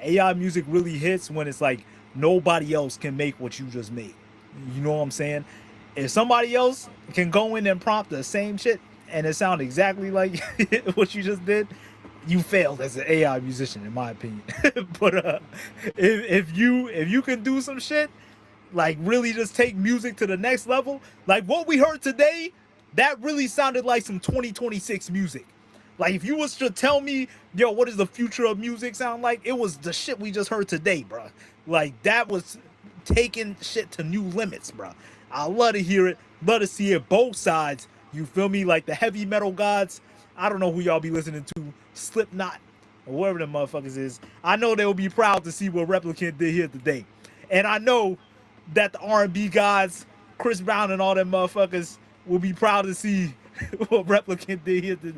AI music really hits when it's like nobody else can make what you just made. You know what I'm saying? If somebody else can go in and prompt the same shit and it sound exactly like what you just did, you failed as an AI musician, in my opinion. But if you can do some shit, like really just take music to the next level, like what we heard today, that really sounded like some 2026 music. Like if you was to tell me, yo, what does the future of music sound like? It was the shit we just heard today, bro. Like that was taking shit to new limits, bro. I love to hear it, love to see it, both sides. You feel me? Like the heavy metal gods. I don't know who y'all be listening to, Slipknot or whoever the motherfuckers is. I know they'll be proud to see what Replicant did here today, and I know that the R&B gods, Chris Brown and all them motherfuckers, will be proud to see what Replicant did here to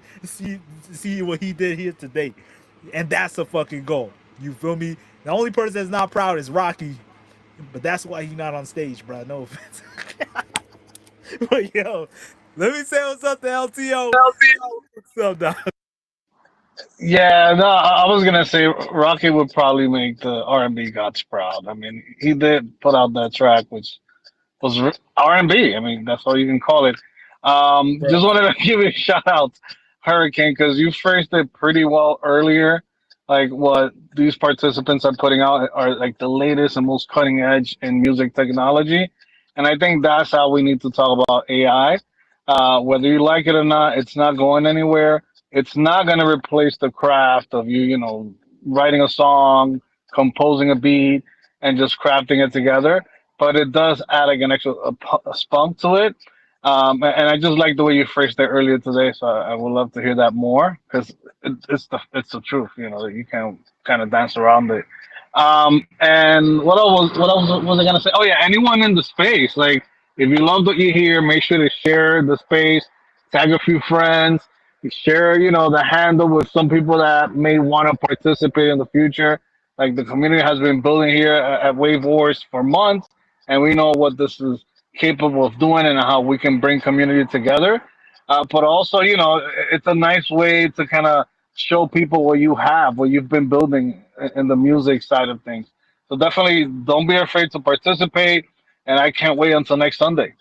see what he did here today. And that's a fucking goal. You feel me? The only person that's not proud is Rocky, but that's why he's not on stage, bro. No offense. But yo, let me say what's up to LTO. What's up, dog? Yeah, no, I was gonna say Rocky would probably make the R&B gods proud. I mean, he did put out that track, which was R&B. I mean, that's all you can call it. Just Bro. wanted to give you a shout out, Hurricane, because you phrased it pretty well earlier. Like what these participants are putting out are like the latest and most cutting edge in music technology, and I think that's how we need to talk about AI. Whether you like it or not, it's not going anywhere. It's not going to replace the craft of writing a song, composing a beat, and just crafting it together, but it does add like an extra a spunk to it. And I just like the way you phrased it earlier today, so I would love to hear that more because it's the truth. You can kind of dance around it. And what else was I gonna say? Oh yeah, anyone in the space, like if you love what you hear, make sure to share the space, tag a few friends, share the handle with some people that may want to participate in the future. Like the community has been building here at Wave Wars for months, and we know what this is capable of doing and how we can bring community together. But also, it's a nice way to kind of show people what you've been building in the music side of things. So definitely don't be afraid to participate. And I can't wait until next Sunday.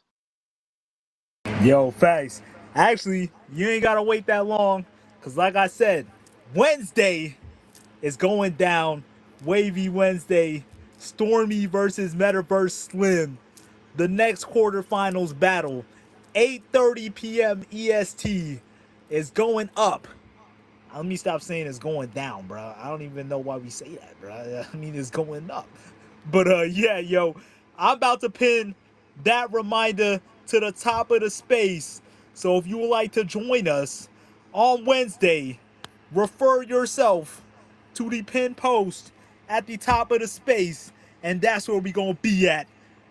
Yo, facts. Actually, you ain't gotta wait that long, Because, like I said, Wednesday is going down. Wavy Wednesday. Stormy versus Metaverse Slim. The next quarterfinals battle. 8:30 p.m. EST is going up. Let me stop saying it's going down, bro. I don't even know why we say that, bro. I mean, it's going up. But yeah, yo, I'm about to pin that reminder to the top of the space. So if you would like to join us on Wednesday, refer yourself to the pin post at the top of the space, and that's where we gonna be at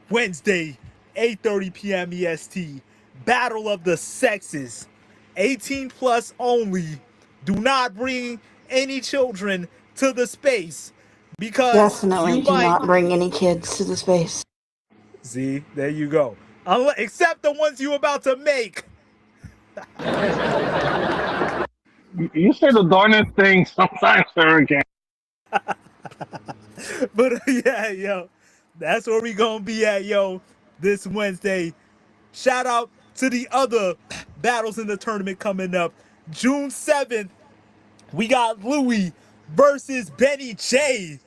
Wednesday, 8:30 p.m. EST. Battle of the Sexes. 18 plus only. Do not bring any children to the space because Definitely you do might not bring any kids to the space. see. There you go. Except the ones you about to make. You say the darnest thing sometimes, Hurricane. But yeah, yo, that's where we gonna be at, yo, this Wednesday. Shout out to the other battles in the tournament coming up. June 7th, we got Louis versus Benny J.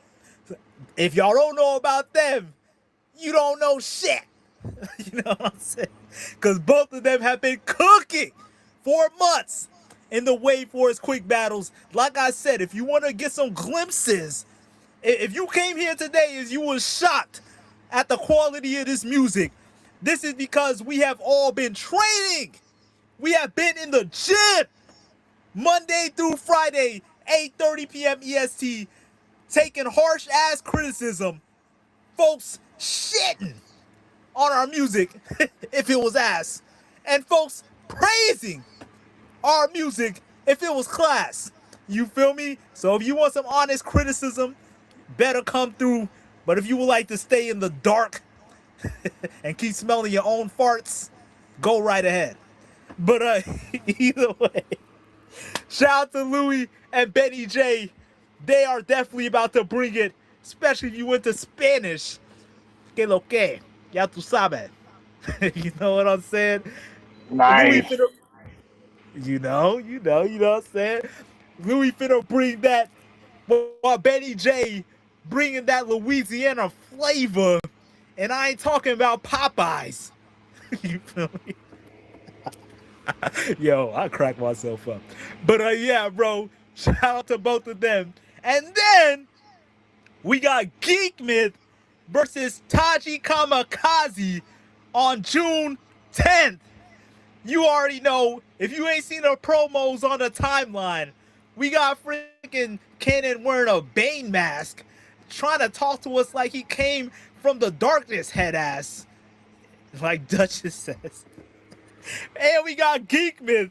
If y'all don't know about them, you don't know shit. You know what I'm saying? Because both of them have been cooking for months in the Wave Force quick battles. Like I said, if you want to get some glimpses, if you came here today and you were shocked at the quality of this music, this is because we have all been training. We have been in the gym Monday through Friday, 8:30 p.m. EST, taking harsh ass criticism, folks shitting on our music if it was ass, and folks praising our music if it was class. You feel me? So if you want some honest criticism, better come through. But if you would like to stay in the dark and keep smelling your own farts, go right ahead. But either way, shout out to Louis and Benny J. They are definitely about to bring it, especially if you went to Spanish. Que lo que? Ya tu sabes. You know what I'm saying? Louis Nice. finna, you know what I'm saying? Louis finna bring that, while Benny J bringing that Louisiana flavor, and I ain't talking about Popeyes. You feel me? Yo, I crack myself up. But yeah, bro, shout out to both of them. And then we got Geek Myth versus Taji Kamikaze on June 10th. You already know, if you ain't seen the promos on the timeline, we got freaking Kenan wearing a Bane mask, trying to talk to us like he came from the darkness, head ass, like Duchess says. And we got Geek Myth,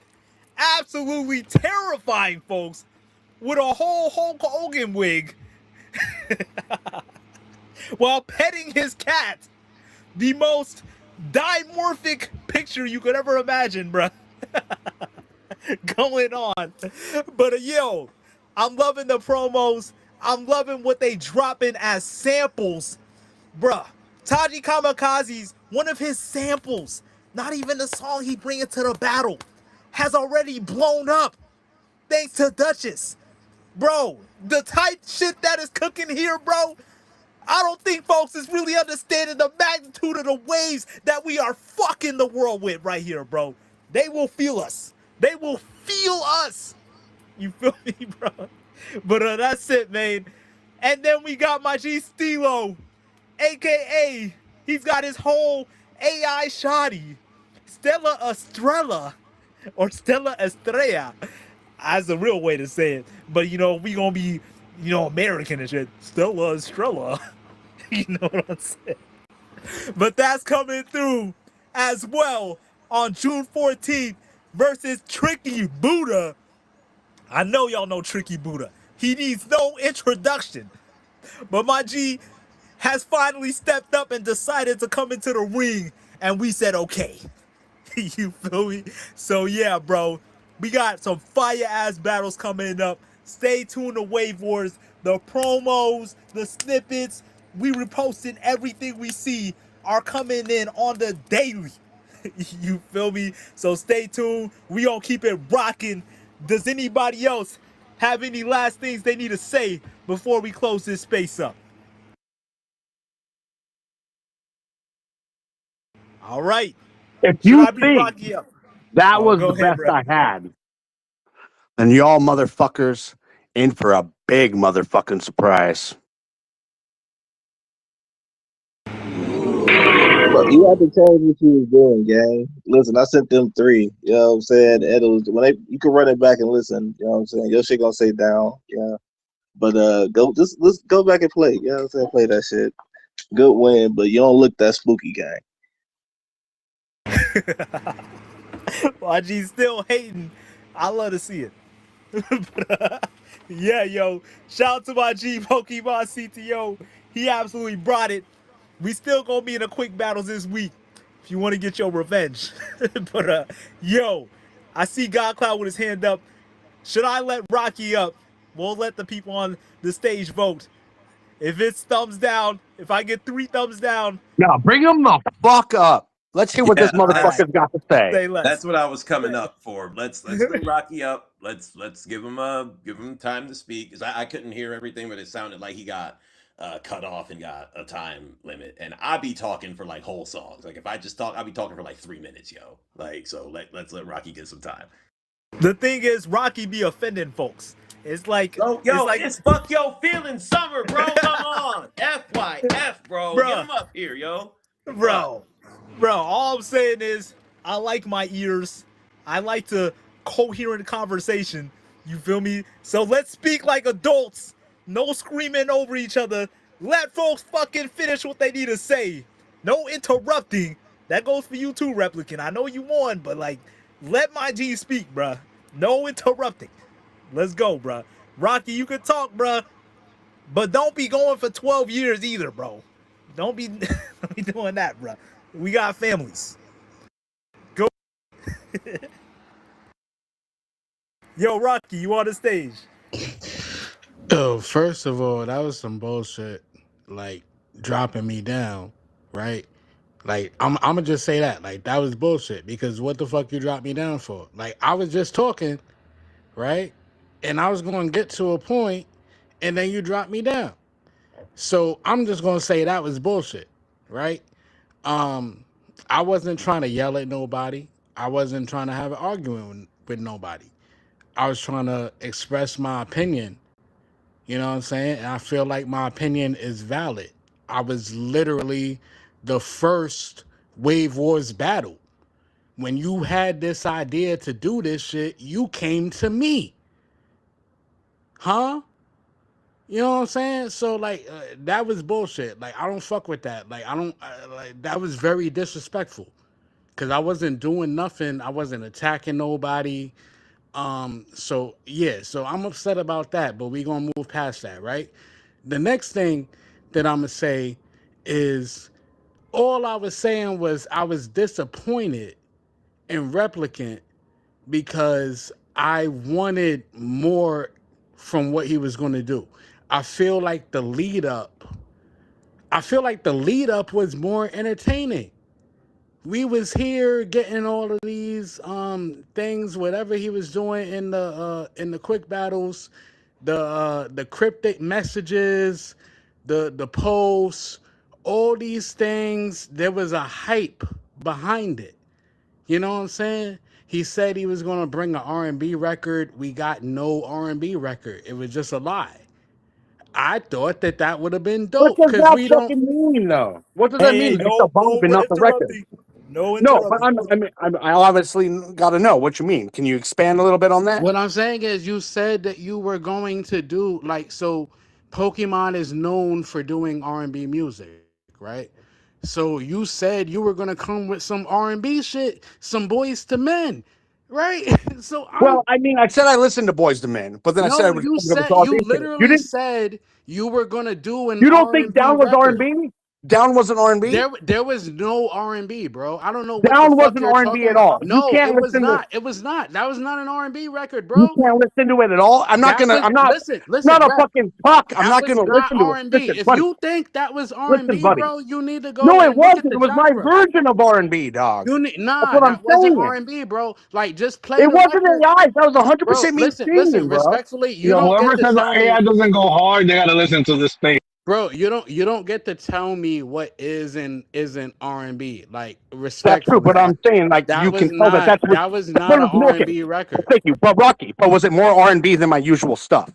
absolutely terrifying, folks, with a whole Hulk Hogan wig, while petting his cat. The most dimorphic picture you could ever imagine, bruh. Going on. But yo, I'm loving the promos. I'm loving what they dropping as samples. Bruh, Taji Kamikaze's one of his samples, not even the song he bringing to the battle, has already blown up thanks to Duchess. Bro, the type shit that is cooking here, bro, I don't think folks is really understanding the magnitude of the waves that we are fucking the world with right here, bro. They will feel us. They will feel us. You feel me, bro? But that's it, man. And then we got my G Stilo, aka he's got his whole AI shoddy, Stella Estrella, or Stella Estrella. That's the real way to say it. But you know, we gonna be, you know, American and shit. Stella Estrella. You know what I'm saying? But that's coming through as well on June 14th versus Tricky Buddha. I know y'all know Tricky Buddha. He needs no introduction. But my G has finally stepped up and decided to come into the ring. And we said, okay. You feel me? So yeah, bro. We got some fire ass battles coming up. Stay tuned to Wave Wars. The promos, the snippets, we reposting everything we see are coming in on the daily. You feel me? So stay tuned. We gonna keep it rocking Does anybody else have any last things they need to say before we close this space up? All right. If Should you I beat think Rocky up? that Oh, was go the ahead, best bro. I had, then y'all motherfuckers in for a big motherfucking surprise. But you have to change what you was doing, gang. Listen, I sent them three. You know what I'm saying? And it was when they you can run it back and listen. You know what I'm saying? Your shit gonna say down. Yeah. But go just let's go back and play. You know what I'm saying? Play that shit. Good win, but you don't look that spooky, gang. YG still hating. I love to see it. Yeah, yo. Shout out to my G Pokemon CTO. He absolutely brought it. We still gonna be in a quick battles this week if you want to get your revenge. But yo, I see God Cloud with his hand up. Should I let Rocky up? We'll let the people on the stage vote. If it's thumbs down, if I get 3 thumbs down, Now bring him the fuck up. Let's hear what this Yeah, all right, motherfucker's got to say. say less. that's what I was coming up for. Let's bring Rocky up. Let's give him time to speak because I couldn't hear everything, but it sounded like he got cut off and got a time limit. And I be talking for like whole songs. Like if I just talk, I'll be talking for like 3 minutes, yo. Like so, let's let Rocky get some time. The thing is, Rocky be offending folks. It's like, Yo, it's fuck yo feeling summer, bro. Come on, FYF, bro. Get bruh, him up here, yo. The fuck. bro, bro. All I'm saying is, I like my ears. I like to coherent conversation. You feel me? So let's speak like adults. No screaming over each other. Let folks fucking finish what they need to say. No interrupting. That goes for you too, Replicant. I know you won, but like, let my G speak, bruh. No interrupting. Let's go, bruh. Rocky, you can talk, bruh, but don't be going for 12 years either, bro. Don't be, don't be doing that, bruh. We got families. Go. Yo, Rocky, you on the stage. Oh, first of all, that was some bullshit. Like dropping me down, right? Like I'm gonna just say that. Like that was bullshit because what the fuck you dropped me down for? Like I was just talking, right? And I was gonna get to a point, and then you dropped me down. So I'm just gonna say that was bullshit, right? Um, I wasn't trying to yell at nobody. I wasn't trying to have an argument with nobody. I was trying to express my opinion. You know what I'm saying? And I feel like my opinion is valid. I was literally the first Wave Wars battle. When you had this idea to do this shit, you came to me. Huh? You know what I'm saying? So like that was bullshit. Like I don't fuck with that. Like I don't like that was very disrespectful cuz I wasn't doing nothing. I wasn't attacking nobody. So yeah, so I'm upset about that, but we going to move past that, right? The next thing that I'm going to say is all I was saying was I was disappointed in Replicant because I wanted more from what he was going to do. I feel like the lead up, I feel like the lead up was more entertaining. We was here getting all of these things, whatever he was doing in the quick battles, the cryptic messages, the posts, all these things. There was a hype behind it. You know what I'm saying? He said he was gonna bring an R&B record. We got no R&B record. It was just a lie. I thought that that would have been What dope does because that we don't. fucking mean, though? What does that Hey, mean? It's a no, bomb no and not the record. interrupting. No No, but interrupting. I obviously got to know what you mean. Can you expand a little bit on that? What I'm saying is, you said that you were going to do like so. Pokemon is known for doing R&B music, right? So you said you were gonna come with some R&B shit, some Boys to Men, right? So I'm Well, I mean, I said I listened to Boys to Men, but then I said I no, was you coming up with said all you these things. You literally didn't. said you were gonna do an You don't think R&B Down was record. R&B? Down wasn't R&B. There was no R&B, bro. I don't know what the Down fuck wasn't you're R&B talking at about. all. You No, can't it was listen to not. It was not. That was not an R&B record, you bro. can't listen to it at all. I'm not That gonna. was I'm not. listen, Not a rap. fucking fuck. I'm That not was gonna not listen to it. R&B. Listen, If buddy. you think that was Listen, R&B, buddy. bro, you need to go No, it and look wasn't. at It the was my genre. version of R&B, dog. You need That's nah, what I'm that wasn't saying. R&B, bro. Like just play It the wasn't record. AI. That was 100% Bro, me listen, singing, bro. respectfully, you Yo, don't get whoever to says tell AI me, doesn't go hard, they gotta listen to this space. bro, you don't get to tell me what is and isn't R&B. Like That's true, but respectfully, like I'm saying like you can tell that that's what. that was But not there an was no okay. R&B record. Thank you, but Rocky. But was it more R&B than my usual stuff?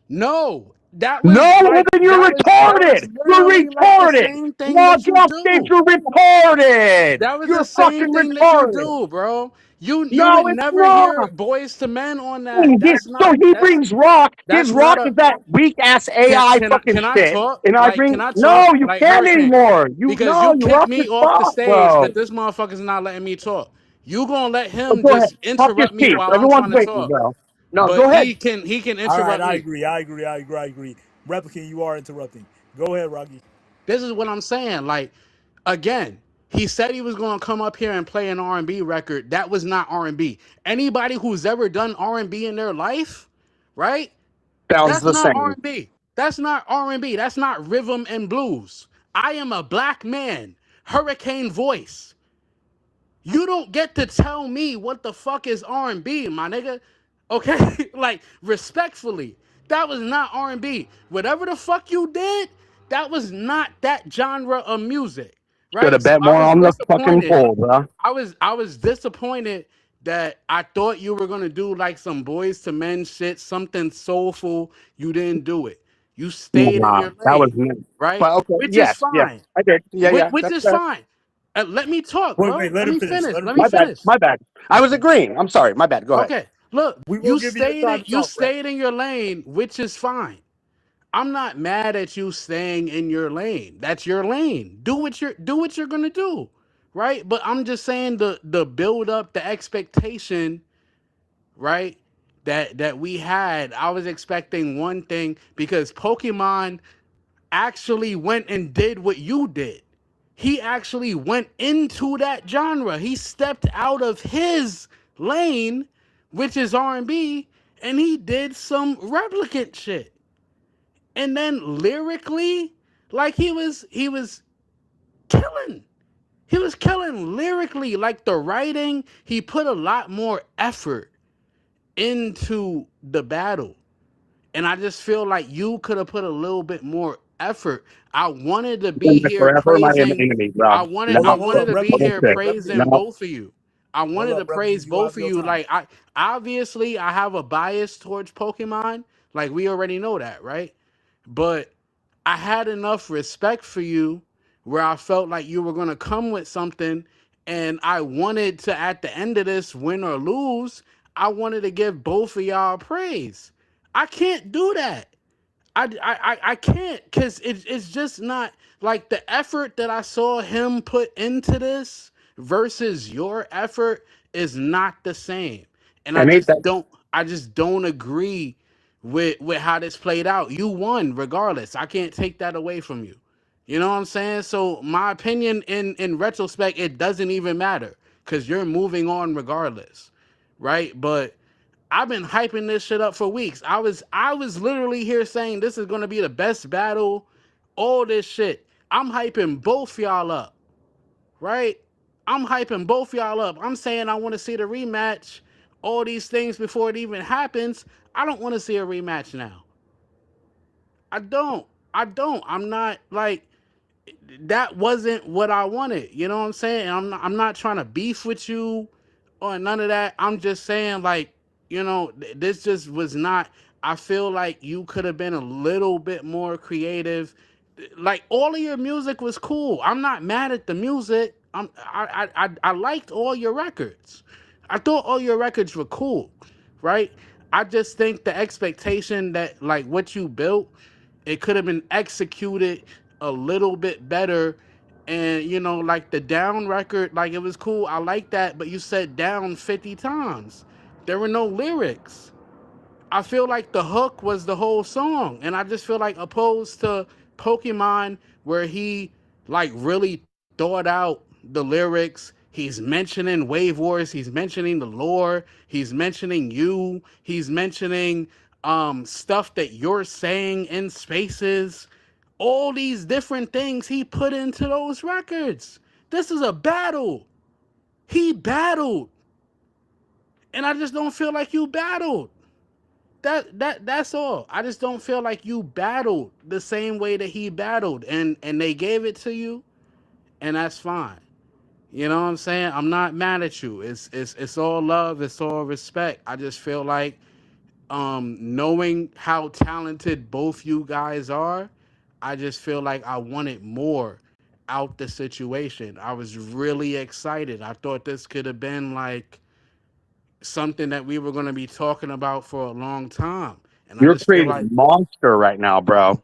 No, No, well then you're that was retarded. You're literally like the retarded. same thing Log that you off stage. do. You're retarded. That was the You're same fucking thing that you retarded. do, bro. You No, would it's never hear not. Boys to Men on that. So he brings rock. His That's not rock a is that weak ass AI fucking can I shit. talk? And I Like, can bring I no, talk? you Like can't Hurricane. anymore. You Because no, you you kicked rock your me off the spot, stage bro. because this motherfucker's not letting me talk. You gonna let So him go ahead. just Talk your interrupt me piece. while I'm Everyone's trying to waiting, talk. bro. No, But go ahead. he can All right, interrupt I me. agree. I agree. I agree. I agree. Replicant, you are interrupting. Go ahead, Rocky. This is what I'm saying. Like, again, he said he was going to come up here and play an R&B record. That was not R&B. Anybody who's ever done R&B in their life, right? Sounds That's the not same. R&B. That's not R&B. That's not rhythm and blues. I am a black man. Hurricane voice. You don't get to tell me what the fuck is R&B, my nigga. Okay? Like, respectfully, that was not R&B. Whatever the fuck you did, that was not that genre of music, Should right? have So bet I more was on the fucking disappointed. poll, bro. I was disappointed that I thought you were gonna do like some Boys to Men shit, something soulful. You didn't do it. You stayed in Nah, your that was lane, me. right? But okay, Which is yes, yeah, fine. I did. Yeah, yeah, Which that's is fair. fine. Let me talk, Wait, bro. let Let him me finish. finish. Let him Let me My finish. bad, finish. my bad. I was agreeing. I'm sorry, my bad. Go ahead. Okay. Look, We will give you the time to you talk, Rep. stayed in your lane, which is fine. I'm not mad at you staying in your lane. That's your lane. Do what you're gonna do, right? But I'm just saying the build up, the expectation, right? That we had. I was expecting one thing because Pokemon actually went and did what you did. He actually went into that genre. He stepped out of his lane, which is R&B, and he did some replicant shit. And then lyrically, like he was killing. He was killing lyrically, like the writing, he put a lot more effort into the battle. And I just feel like you could have put a little bit more effort. I wanted to be here Forever my praising. enemy, bro. No, Hold I wanted up, to be Replicant. here bullshit. praising Replicant. No, both of you. I Hold wanted to up, Replicant. praise You both have of your you. time. Like I obviously I have a bias towards Pokemon. Like we already know that, right? But I had enough respect for you where I felt like you were gonna come with something, and I wanted to at the end of this, win or lose, I wanted to give both of y'all praise. I can't do that. I can't because it's just not like the effort that I saw him put into this versus your effort is not the same. And and ain't that I just don't agree with how this played out. You won regardless. I can't take that away from you. You know what I'm saying? So my opinion in retrospect, it doesn't even matter because you're moving on regardless. Right? But I've been hyping this shit up for weeks. I was literally here saying this is gonna be the best battle, all this shit. I'm hyping both y'all up, right? I'm hyping both y'all up. I'm saying I want to see the rematch, all these things before it even happens. I don't want to see a rematch now. I don't. I don't. I'm not like that wasn't what I wanted. You know what I'm saying? I'm not trying to beef with you or none of that. I'm just saying like, this just was not I feel like you could have been a little bit more creative. Like all of your music was cool. I'm not mad at the music. I liked all your records. I thought all your records were cool, right? I just think the expectation that like what you built, it could have been executed a little bit better. And like the down record, like it was cool. I like that, but you said down 50 times. There were no lyrics. I feel like the hook was the whole song. And I just feel like opposed to Pokemon where he like really thought out the lyrics. He's mentioning Wave Wars. He's mentioning the lore. He's mentioning you. He's mentioning stuff that you're saying in spaces. All these different things he put into those records. This is a battle. He battled, and I just don't feel like you battled. That's all. I just don't feel like you battled the same way that he battled, and they gave it to you, and that's fine. You know what I'm saying? I'm not mad at you. It's all love. It's all respect. I just feel like knowing how talented both you guys are, I just feel like I wanted more out the situation. I was really excited. I thought this could have been like something that we were going to be talking about for a long time. And I You're just feel creating like, a monster right now, bro.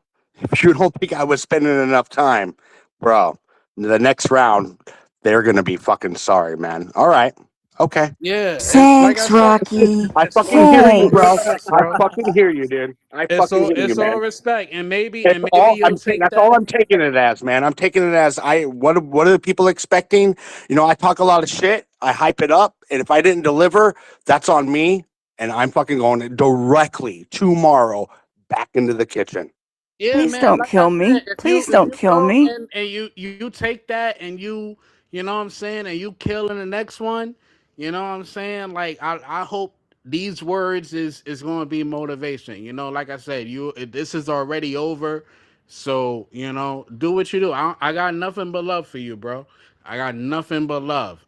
If you don't think I was spending enough time, bro, the next round, they're gonna be fucking sorry, man. All right. Okay. yeah, and like I Thanks, said, Rocky. I it's fucking all hear it's you, all bro. Thanks. respect, I bro. fucking hear you, dude. I fucking hear you, It's all man. respect, and It's maybe all you'll take that's all that. I'm taking it as, man. I'm taking it as what are the people expecting? You know, I talk a lot of shit, I hype it up, and if I didn't deliver, that's on me. And I'm fucking going directly tomorrow back into the kitchen. Yeah, Please man. don't Like I kill said, me. if you Please if don't you kill go me. and you take that and you know what I'm saying, and you kill in the next one, you know what I'm saying. Like I hope these words is going to be motivation. You know, like I said, this is already over, so you know do what you do. I got nothing but love for you, bro. I got nothing but love.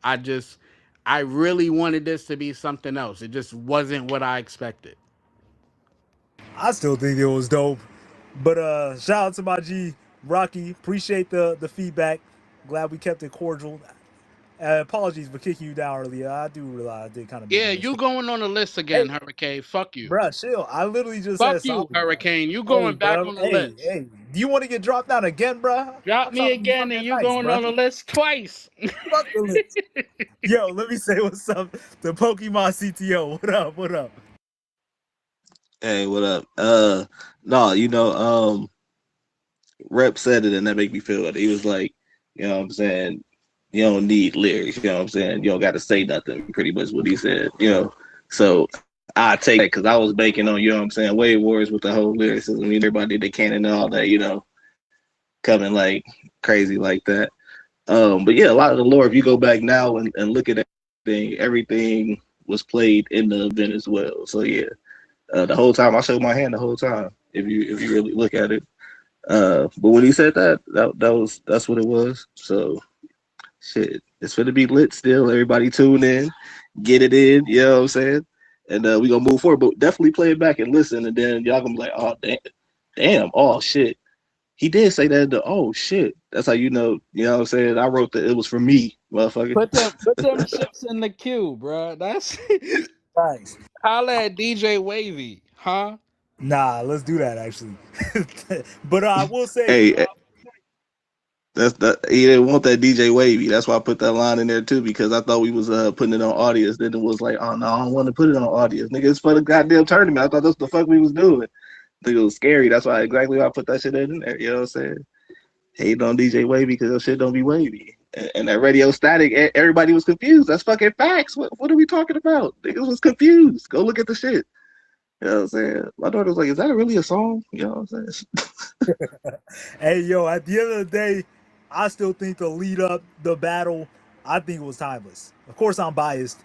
I really wanted this to be something else. It just wasn't what I expected. I still think it was dope. But shout out to my G Rocky. Appreciate the feedback. Glad we kept it cordial. Apologies for kicking you down earlier. I do realize I did kind of make a Yeah, you mistake. going on the list again, Hey, Hurricane. Fuck you. bruh, chill. I literally just Fuck said you, sorry, bro. Hurricane. You Hey, going back bro. on the Hey, list. hey. Do you want to get dropped down again, bruh? Drop I'm me trying to be again and fucking you nice, going bruh. on the list twice. Fuck the list. Yo, let me say what's up to Pokemon CTO. What up? What up? Hey, what up? No, Rep said it, and that made me feel it. He was like, you know what I'm saying? You don't need lyrics. You know what I'm saying? You don't got to say nothing. Pretty much what he said. So I take that because I was banking on, you know what I'm saying, Wave Wars with the whole lyricism. Everybody did the canon and all that. Coming like crazy like that. But yeah, a lot of the lore. If you go back now and look at everything was played in the event as well. So yeah, the whole time I showed my hand the whole time. If you really look at it. But when he said that's what it was. So shit, it's gonna be lit still. Everybody tune in, get it in. You know what I'm saying? And we gonna move forward. But definitely play it back and listen, and then y'all gonna be like, oh damn, oh shit. He did say that. Oh shit. That's how you know. You know what I'm saying? I wrote that it was for me, motherfucker. Put them shits in the queue, bro. That's Thanks. holla at DJ Wavy, huh? Nah, let's do that actually. But I will say, Hey, that's that. He didn't want that DJ Wavy. That's why I put that line in there too because I thought we was putting it on audience. Then it was like, oh no, I don't want to put it on audience, nigga. It's for the goddamn tournament. I thought that's the fuck we was doing. I think it was scary. That's why exactly why I put that shit in there. You know what I'm saying? Hating on DJ Wavy because your shit don't be wavy. And that radio static, everybody was confused. That's fucking facts. What are we talking about? Niggas was confused. Go look at the shit. You know what I'm saying? My daughter was like, is that really a song? You know what I'm saying? hey yo, at the end of the day, I still think the lead up, the battle, I think it was timeless. Of course, I'm biased,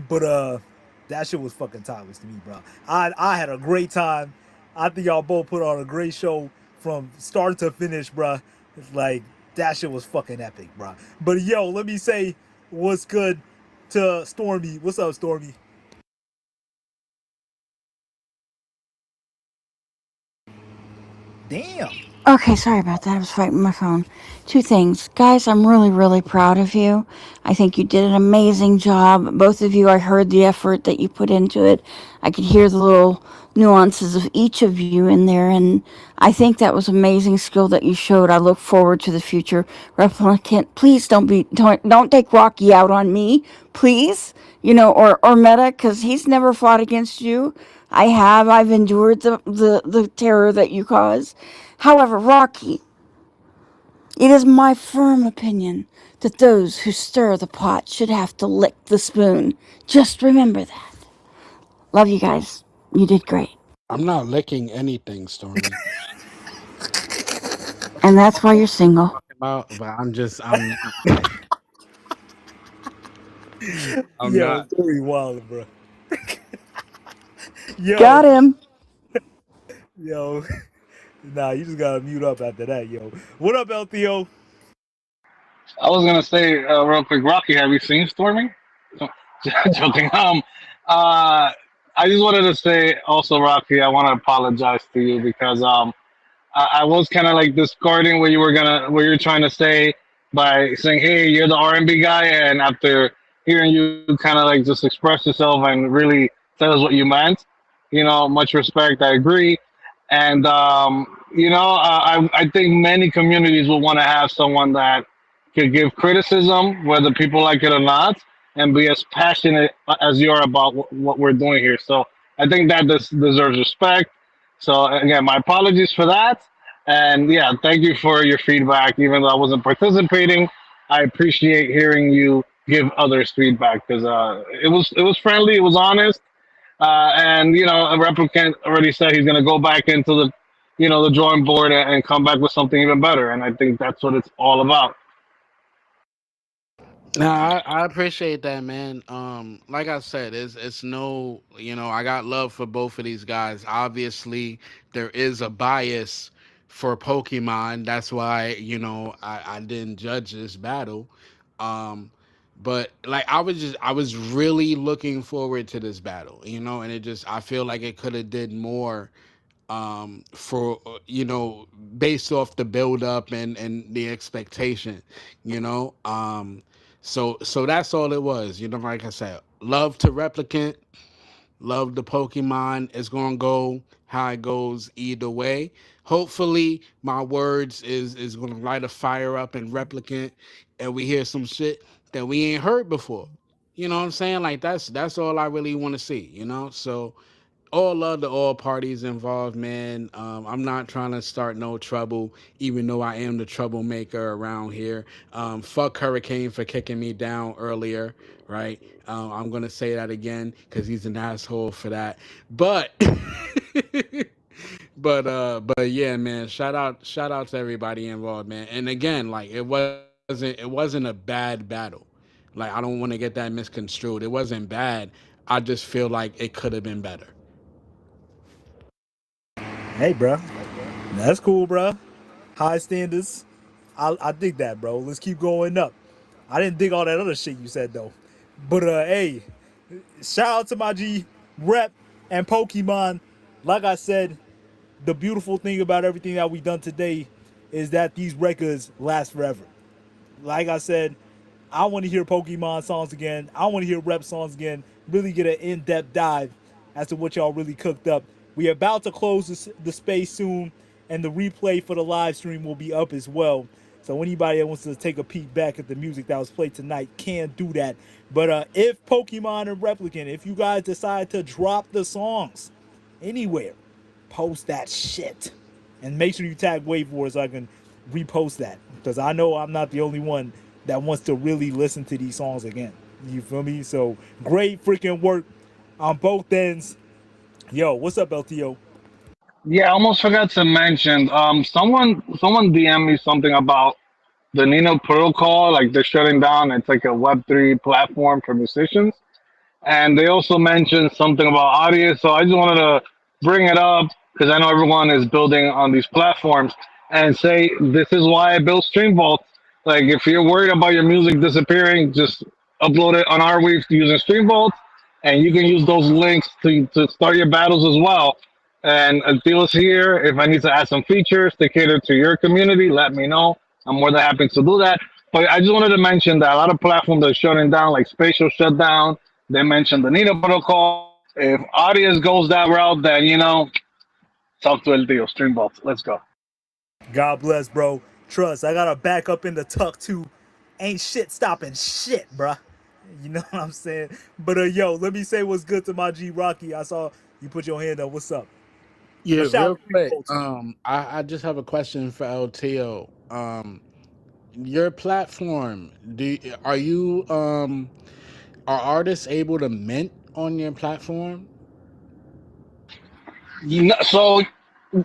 but that shit was fucking timeless to me, bro. I had a great time. I think y'all both put on a great show from start to finish, bro. It's like that shit was fucking epic, bro. But yo, let me say what's good to Stormy. What's up, Stormy? Damn. Okay, sorry about that. I was fighting my phone. Two things. Guys, I'm really, really proud of you. I think you did an amazing job. Both of you, I heard the effort that you put into it. I could hear the little nuances of each of you in there, and I think that was amazing skill that you showed. I look forward to the future. Replicant, please don't take Rocky out on me, please. Or Meta, because he's never fought against you. I've endured the terror that you cause. However, Rocky, It is my firm opinion that those who stir the pot should have to lick the spoon. Just remember that. Love you guys. You did great. I'm not licking anything, Stormy. And that's why you're single. About, but I'm Yo, not. story wild, bro. Yo, Got him. yo. Nah, you just gotta mute up after that, yo. What up, LTO? I was gonna say real quick, Rocky, have you seen Stormy? Joking. I just wanted to say also, Rocky, I want to apologize to you because I was kind of like discarding what you're trying to say by saying, "Hey, you're the R&B guy," and after hearing you kind of like just express yourself and really tell us what you meant, much respect. I agree, and I think many communities will want to have someone that could give criticism, whether people like it or not, and be as passionate as you are about what we're doing here. So I think that this deserves respect. So again, my apologies for that. And yeah, thank you for your feedback. Even though I wasn't participating, I appreciate hearing you give others feedback because it was friendly, it was honest, and a replicant already said he's going to go back into the drawing board and come back with something even better. And I think that's what it's all about. No, I appreciate that, man. Like I said, it's no, I got love for both of these guys. Obviously, there is a bias for Pokemon. That's why, I didn't judge this battle. Um, but like I was really looking forward to this battle, and I feel like it could have did more for based off the build up and the expectation, so that's all it was, like I said, love to Replicant, love the Pokemon. It's gonna go how it goes either way. Hopefully my words is gonna light a fire up in Replicant and we hear some shit that we ain't heard before. You know what I'm saying? Like that's all I really want to see, so all love to all parties involved, man. I'm not trying to start no trouble, even though I am the troublemaker around here. Fuck Hurricane for kicking me down earlier, right? I'm gonna say that again because he's an asshole for that. But, but yeah, man. Shout out to everybody involved, man. And again, like it wasn't a bad battle. Like I don't want to get that misconstrued. It wasn't bad. I just feel like it could have been better. Hey, bro. That's cool, bro. High standards. I dig that, bro. Let's keep going up. I didn't dig all that other shit you said though. But hey, shout out to my G Rep and Pokemon. Like I said, the beautiful thing about everything that we done today is that these records last forever. Like I said, I want to hear Pokemon songs again. I want to hear Rep songs again. Really get an in-depth dive as to what y'all really cooked up. We about to close the space soon, and the replay for the live stream will be up as well. So anybody that wants to take a peek back at the music that was played tonight can do that. But if Pokemon and Replicant, if you guys decide to drop the songs anywhere, post that shit. And make sure you tag Wave War so I can repost that. Because I know I'm not the only one that wants to really listen to these songs again. You feel me? So great freaking work on both ends. Yo, what's up, LTO? Yeah, I almost forgot to mention. Someone DM me something about the Nino Protocol. Like they're shutting down. It's like a Web3 platform for musicians. And they also mentioned something about audio. So I just wanted to bring it up because I know everyone is building on these platforms and say this is why I built Streamvault. Like if you're worried about your music disappearing, just upload it on our week using Streamvault, and you can use those links to start your battles as well. And Deal is here. If I need to add some features to cater to your community, let me know. I'm more than happy to do that. But I just wanted to mention that a lot of platforms are shutting down, like Spatial shut down. They mentioned the Nina protocol. If audience goes that route, then talk to El Dio, Streambox. Let's go. God bless, bro. Trust, I got to back up in the tuck too. Ain't shit stopping shit, bruh. You know what I'm saying? But yo, let me say what's good to my G Rocky. I saw you put your hand up. What's up? Yeah, But shout real out to quick. Streamboat too. I just have a question for LTO. your platform, are you are artists able to mint on your platform? So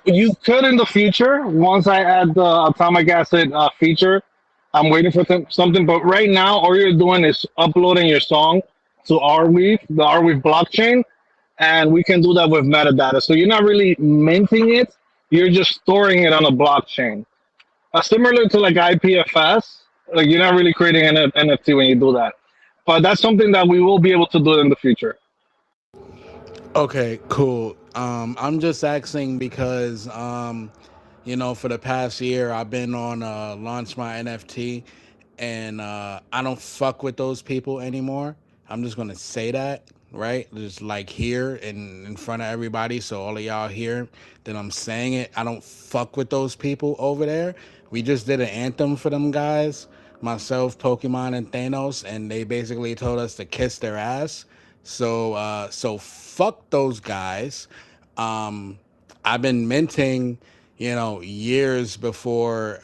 you could in the future once I add the atomic acid feature. I'm waiting for something, but right now all you're doing is uploading your song to Arweave, the Arweave blockchain, and we can do that with metadata. So you're not really minting it; you're just storing it on a blockchain, similar to like IPFS. Like you're not really creating an NFT when you do that, but that's something that we will be able to do in the future. Okay, cool. I'm just asking because for the past year I've been on launch my NFT, and I don't fuck with those people anymore. I'm just gonna say that, right? Just like here in front of everybody, so all of y'all hear that I'm saying it. I don't fuck with those people over there. We just did an anthem for them guys, myself, Pokemon, and Thanos, and they basically told us to kiss their ass. So fuck those guys. Um, I've been minting, years before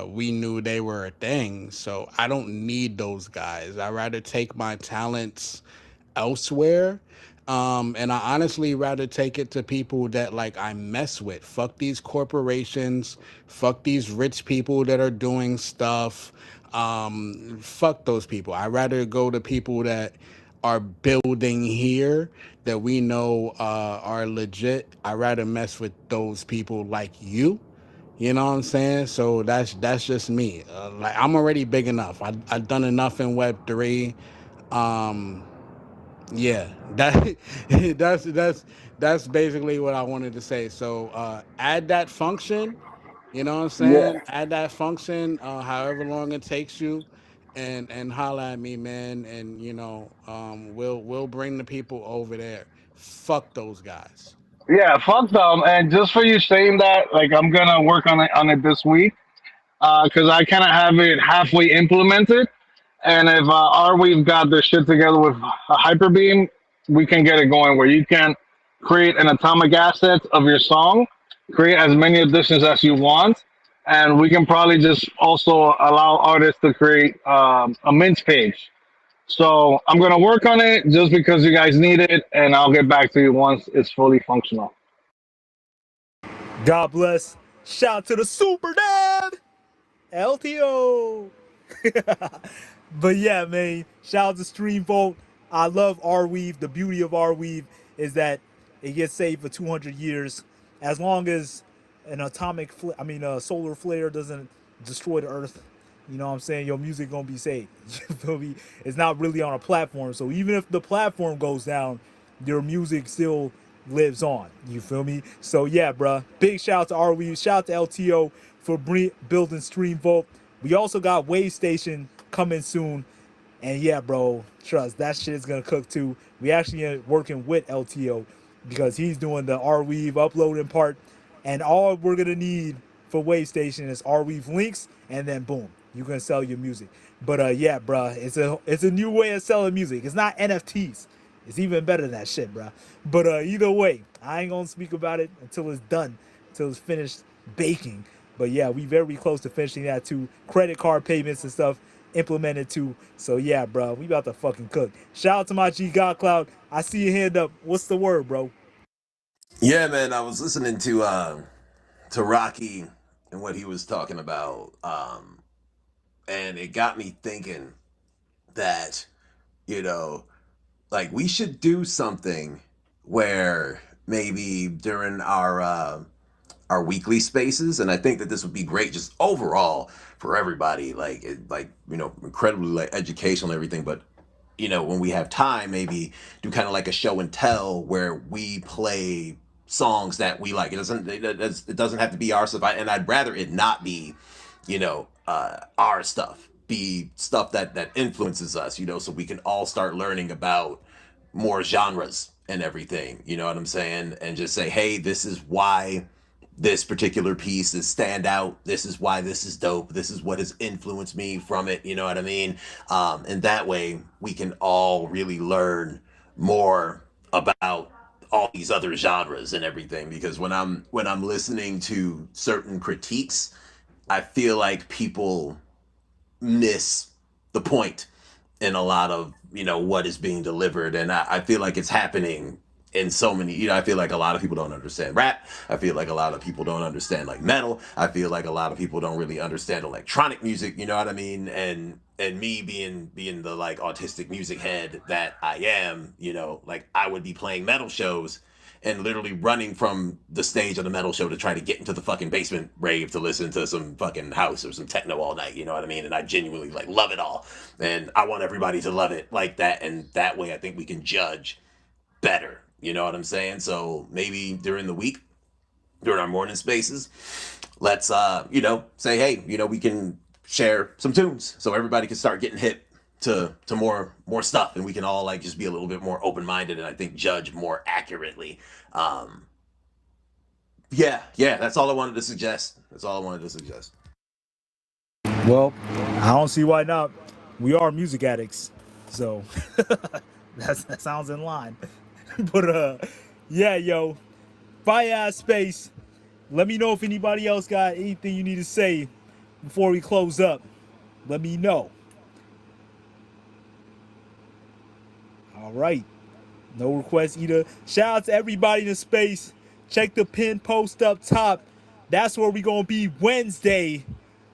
we knew they were a thing. So I don't need those guys. I rather take my talents elsewhere. And I honestly rather take it to people that like I mess with. Fuck these corporations. Fuck these rich people that are doing stuff. Fuck those people. I rather go to people that are building here that we know are legit. I rather mess with those people like you. You know what I'm saying? So that's just me. Like I'm already big enough. I've done enough in Web3. Um, yeah, that that's basically what I wanted to say. So add that function, you know what I'm Yeah. saying? Add that function, however long it takes you, and holla at me, man. And we'll bring the people over there. Fuck those guys. Yeah, fuck them. And just for you saying that, like I'm gonna work on it this week, because I kind of have it halfway implemented. And if Arweave got their shit together with a Hyperbeam, we can get it going where you can create an atomic asset of your song, create as many editions as you want, and we can probably just also allow artists to create a mint page. So I'm gonna work on it just because you guys need it, and I'll get back to you once it's fully functional. God bless. Shout out to the super dad, LTO. But yeah, man, shout out to Stream Vault. I love Arweave. The beauty of Arweave is that it gets saved for 200 years, as long as an a solar flare doesn't destroy the Earth. You know what I'm saying? Your music gonna be saved. You feel me? It's not really on a platform, so even if the platform goes down, your music still lives on. You feel me? So yeah, bruh. Big shout out to Arweave. Shout out to LTO for building Stream Vault. We also got Wave Station coming soon. And yeah, bro, trust that shit is gonna cook too. We actually are working with LTO because he's doing the Arweave uploading part, and all we're gonna need for Wave Station is Arweave links, and then boom, you can sell your music. But yeah, bro, it's a new way of selling music. It's not NFTs. It's even better than that shit, bro. But either way, I ain't gonna speak about it until it's done, until it's finished baking. But yeah, we very close to finishing that too. Credit card payments and stuff implemented too. So yeah, bro, we about to fucking cook. Shout out to my G God Cloud. I see your hand up. What's the word, bro? Yeah, man, I was listening to Rocky and what he was talking about, and it got me thinking that you know, like we should do something where maybe during our weekly spaces, and I think that this would be great just overall for everybody, like incredibly like educational and everything, but when we have time, maybe do kind of like a show and tell where we play songs that we like. It doesn't have to be our stuff, and I'd rather it not be, our stuff. Be stuff that influences us, so we can all start learning about more genres and everything. You know what I'm saying? And just say, hey, this is why this particular piece is stand out. This is why this is dope. This is what has influenced me from it. You know what I mean? And that way we can all really learn more about all these other genres and everything. Because when I'm listening to certain critiques, I feel like people miss the point in a lot of what is being delivered, and I feel like it's happening in so many. I feel like a lot of people don't understand rap. I feel like a lot of people don't understand like metal. I feel like a lot of people don't really understand electronic music. You know what I mean? And me being the like autistic music head that I am, like I would be playing metal shows and literally running from the stage of the metal show to try to get into the fucking basement rave to listen to some fucking house or some techno all night. You know what I mean? And I genuinely like love it all, and I want everybody to love it like that. And that way, I think we can judge better. You know what I'm saying? So maybe during the week, during our morning spaces, let's say, hey, we can share some tunes so everybody can start getting hip to more stuff, and we can all like just be a little bit more open minded and I think judge more accurately. Um, yeah, that's all I wanted to suggest. That's all I wanted to suggest. Well, I don't see why not. We are music addicts, so that sounds in line. But yeah, yo, fire ass space. Let me know if anybody else got anything you need to say before we close up. Let me know. All right. No requests either. Shout out to everybody in the space. Check the pin post up top. That's where we gonna be Wednesday.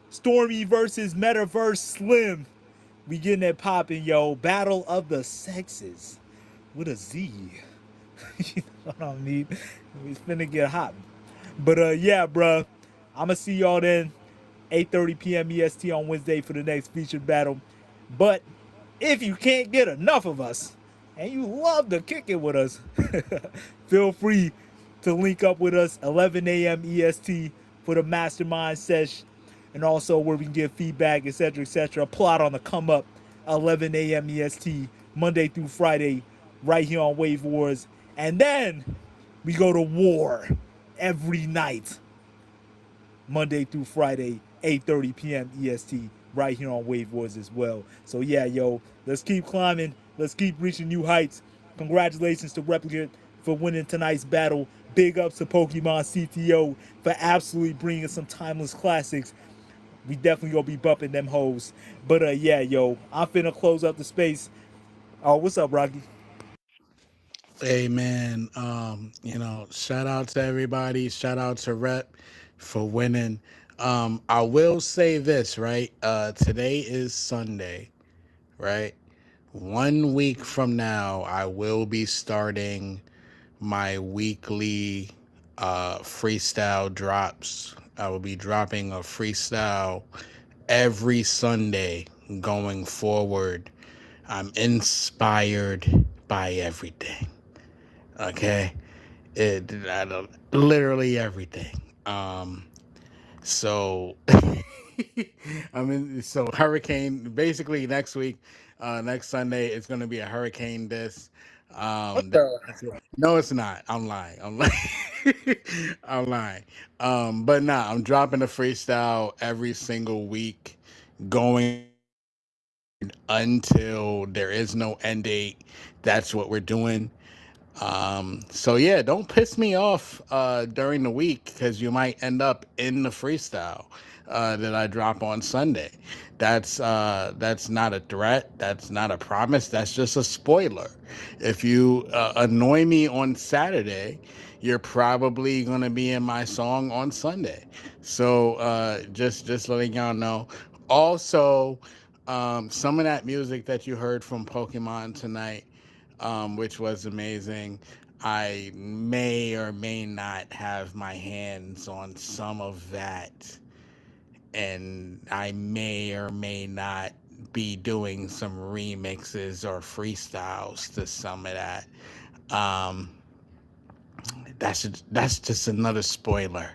Stormy versus Metaverse Slim. We getting that popping, yo. Battle of the sexes. With a Z. You know what I mean? It's finna get hot. But yeah, bruh. I'ma see y'all then. 8:30 p.m. EST on Wednesday for the next featured battle. But if you can't get enough of us and you love to kick it with us, feel free to link up with us 11 a.m. EST for the mastermind sesh, and also where we can give feedback, etc. Plot on the come up 11 a.m. EST Monday through Friday right here on Wave Wars. And then we go to war every night Monday through Friday, 8:30 p.m. EST, right here on Wave Wars as well. So yeah, yo, let's keep climbing. Let's keep reaching new heights. Congratulations to Replicant for winning tonight's battle. Big ups to Pokemon CTO for absolutely bringing some timeless classics. We definitely gonna be bumping them hoes. But yeah, yo, I'm finna close up the space. Oh, what's up, Rocky? Hey man, shout out to everybody. Shout out to Rep for winning. I will say this, right? Today is Sunday, right? 1 week from now, I will be starting my weekly freestyle drops. I will be dropping a freestyle every Sunday going forward. I'm inspired by everything. Okay, literally everything. So I mean, so hurricane. Basically, next week, next Sunday, it's gonna be a hurricane disc. No, it's not. I'm lying. I'm lying. I'm lying. But nah, I'm dropping a freestyle every single week, going until there is no end date. That's what we're doing. So yeah, don't piss me off during the week because you might end up in the freestyle that I drop on Sunday. That's not a threat. That's not a promise. That's just a spoiler. If you annoy me on Saturday, you're probably gonna be in my song on Sunday. So just letting y'all know. Also, some of that music that you heard from Pokemon tonight, which was amazing. I may or may not have my hands on some of that, and I may or may not be doing some remixes or freestyles to some of that. Um, that's just another spoiler.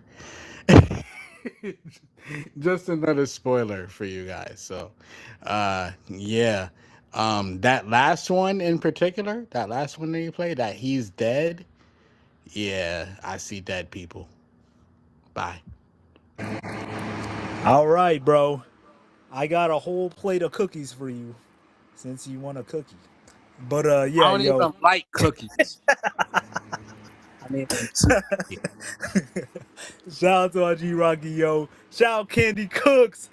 Just another spoiler for you guys. So, yeah. That last one in particular, that last one that you played, that he's dead. Yeah, I see dead people. Bye. All right, bro. I got a whole plate of cookies for you since you want a cookie. But I yeah, don't yo. even like cookies. I mean, Shout out to our G Rocky, yo. Shout out Candy Cooks.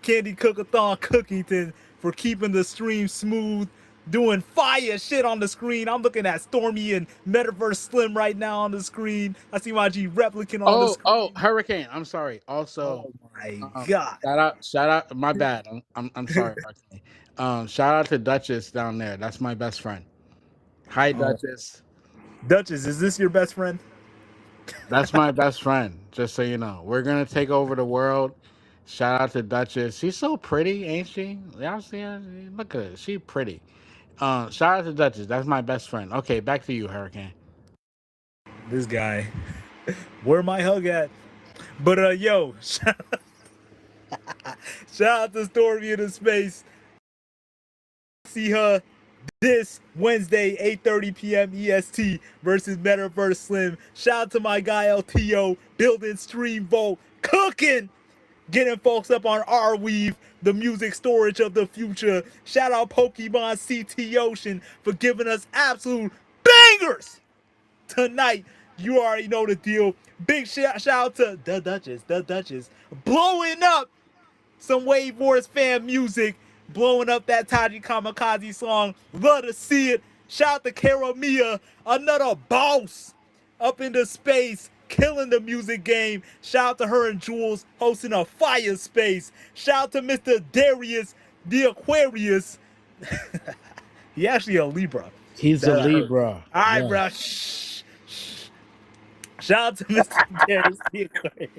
Candy Cookathon Cookington for keeping the stream smooth, doing fire shit on the screen. I'm looking at Stormy and Metaverse Slim right now on the screen. I see my G Replicant on the Oh, screen. Hurricane. I'm sorry. Also, Oh my god. shout out. My bad. I'm sorry, Hurricane. Shout out to Duchess down there. That's my best friend. Hi, Oh. Duchess. Duchess, is this your best friend? That's my best friend. Just so you know, we're gonna take over the world. Shout out to Duchess. She's so pretty, ain't she? Y'all see her? Look at her. She pretty. Shout out to Duchess. That's my best friend. Okay, back to you, Hurricane. This guy. Where my hug at? But yo, shout out to Stormy in the space. See her this Wednesday, 8:30 p.m. EST versus Metaverse Slim. Shout out to my guy LTO, building Stream Vault, cooking, getting folks up on Arweave, the music storage of the future. Shout out Pokemon CT Ocean for giving us absolute bangers tonight. You already know the deal. Big shout out to the Duchess, blowing up some Wave Wars fan music, blowing up that Taji Kamikaze song. Love to see it. Shout out to Kara Mia, another boss up into space, killing the music game. Shout out to her and Jules hosting a fire space. Shout out to Mr. Darius, the Aquarius. He actually a Libra. He's a That I heard. Libra. All right, Yeah. bro. Shh. Shout out to Mr. Darius the Aquarius.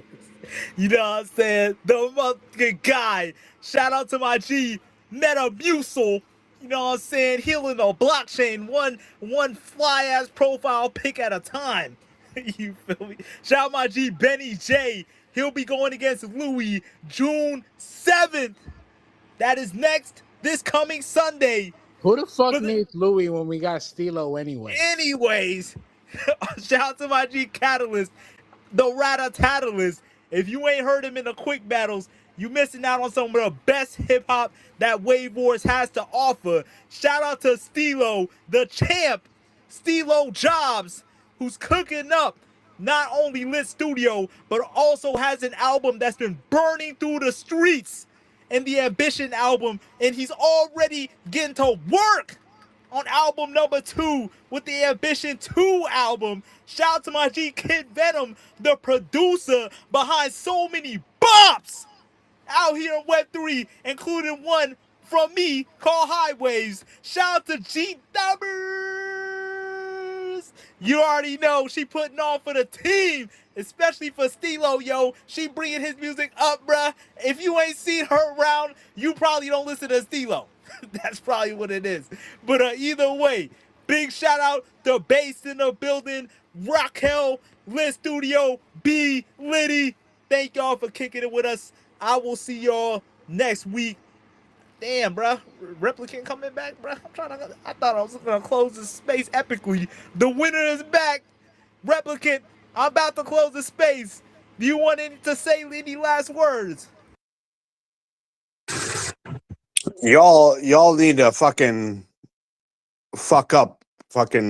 You know what I'm saying? The motherfucking guy. Shout out to my G, Metamucil. You know what I'm saying? Healing the blockchain one fly ass profile pick at a time. You feel me? Shout out my G, Benny J. He'll be going against Louis June 7th. That is next this coming Sunday. Who the fuck For the needs Louis when we got Stilo anyway? anyways, shout out to my G Catalyst, the Ratatatalist. If you ain't heard him in the quick battles, you missing out on some of the best hip hop that Wave Wars has to offer. Shout out to Stilo, the champ, Stilo Jobs, who's cooking up not only Lit Studio, but also has an album that's been burning through the streets in the Ambition album, and he's already getting to work on album number 2 with the Ambition 2 album. Shout out to my G Kid Venom, the producer behind so many bops out here in Web3, including one from me called Highways. Shout out to G Dubbers. You already know she putting on for the team, especially for Stilo, yo. She bringing his music up, bruh. If you ain't seen her around, you probably don't listen to Stilo. That's probably what it is. But either way, big shout out to Bass in the building, Raquel, Lit Studio, B, Liddy. Thank y'all for kicking it with us. I will see y'all next week. Damn, bruh. Replicant coming back, bruh. I thought I was gonna close the space epically. The winner is back. Replicant, I'm about to close the space. Do you want to say any last words? Y'all need to fucking fuck up fucking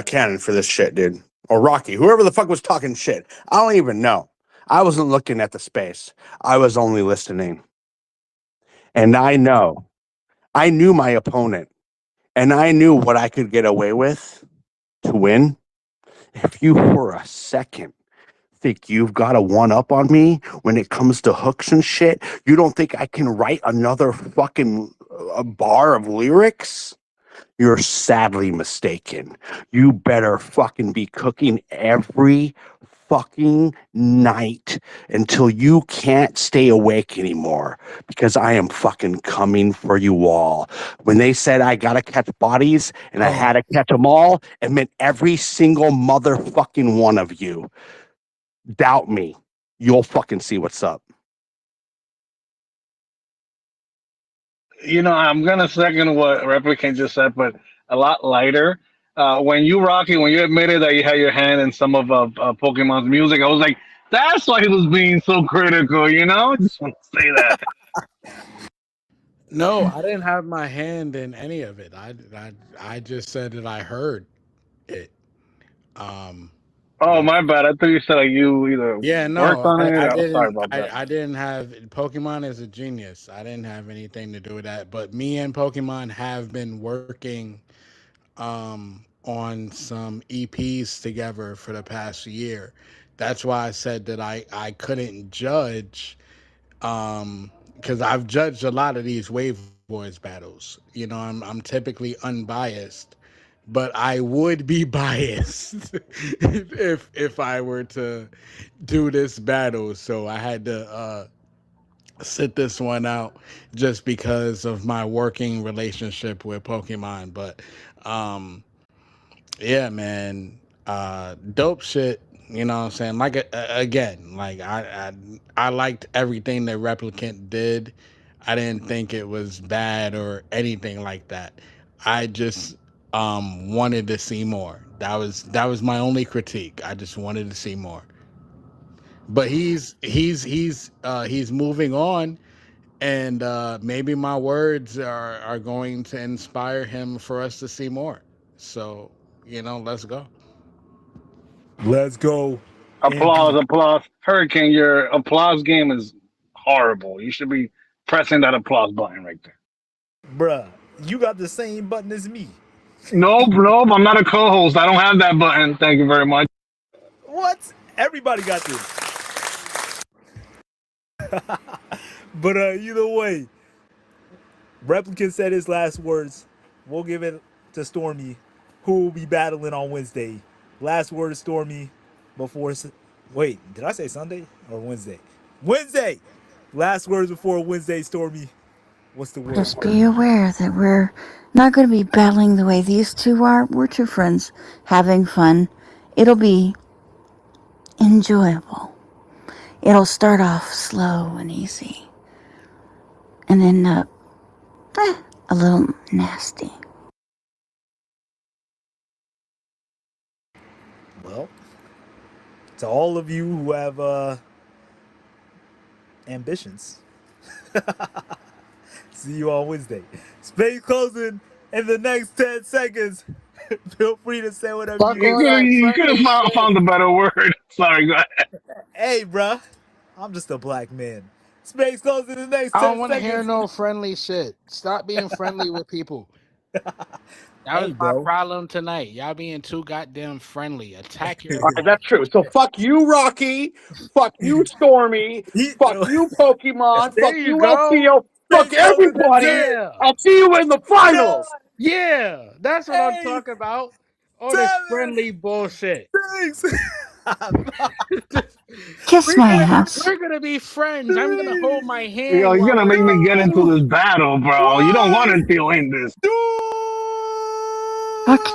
Cannon for this shit, dude. Or Rocky, whoever the fuck was talking shit. I don't even know. I wasn't looking at the space. I was only listening. And I knew my opponent, and I knew what I could get away with to win. If you for a second think you've got a one up on me when it comes to hooks and shit, you don't think I can write another fucking bar of lyrics? You're sadly mistaken. You better fucking be cooking every fucking night until you can't stay awake anymore, because I am fucking coming for you all. When they said I gotta catch bodies and I had to catch them all, it meant every single motherfucking one of you. Doubt me. You'll fucking see what's up. I'm gonna second what Replicant just said, but a lot lighter. When you admitted that you had your hand in some of Pokemon's music, I was like, that's why he was being so critical. Just want to say that. No, I didn't have my hand in any of it. I just said that I heard it. Um, Oh, But my bad. I thought you said like you either yeah, worked no, on it. I I'm sorry didn't. about that. I didn't have Pokemon is a genius. I didn't have anything to do with that. But me and Pokemon have been working on some EPs together for the past year. That's why I said that I couldn't judge because I've judged a lot of these Wave Boys battles. You know, I'm typically unbiased, but I would be biased if I were to do this battle. So I had to sit this one out just because of my working relationship with Pokemon. But um, yeah, man, dope shit. You know what I'm saying? Like again, like I liked everything that Replicant did. I didn't think it was bad or anything like that. I just wanted to see more. That was my only critique. I just wanted to see more. But he's moving on, and maybe my words are going to inspire him for us to see more. So let's go. Let's go. Applause, Andy. applause. Hurricane, your applause game is horrible. You should be pressing that applause button right there. Bruh, you got the same button as me. Nope, nope. I'm not a co-host. I don't have that button. Thank you very much. What? Everybody got this. But either way, Replicant said his last words. We'll give it to Stormy, who will be battling on Wednesday. Last word, Stormy, before. Wait, did I say Sunday or Wednesday? Wednesday! Last words before Wednesday, Stormy. What's the word? Just be aware that we're not going to be battling the way these two are. We're two friends having fun. It'll be enjoyable. It'll start off slow and easy and end up a little nasty. Well, to all of you who have ambitions, see you on Wednesday. Space closing in the next 10 seconds. Feel free to say whatever Fuck you You all could have that you could have friendly shit. found a better word. Sorry, go ahead. Hey, bruh. I'm just a black man. Space closing in the next I don't 10 want to hear seconds. no friendly shit. Stop being friendly with people. That was Hey, my bro. problem tonight. Y'all being too goddamn friendly. Attack your All right, that's true. So fuck you, Rocky. Fuck you, Stormy. Fuck you, Pokemon. Fuck There you you, go. LTO. Fuck Space closing in everybody. 10, Yeah. I'll see you in the 9, finals. Yeah. That's what I'm 8, talking about. All this 7, friendly bullshit. 6, 5, Kiss my 4, ass. We're gonna be friends. I'm gonna hold 3, my Yo, hand you're while gonna we're make me get into 2, this battle, bro. You don't want 1. to feel in this. Do Fuck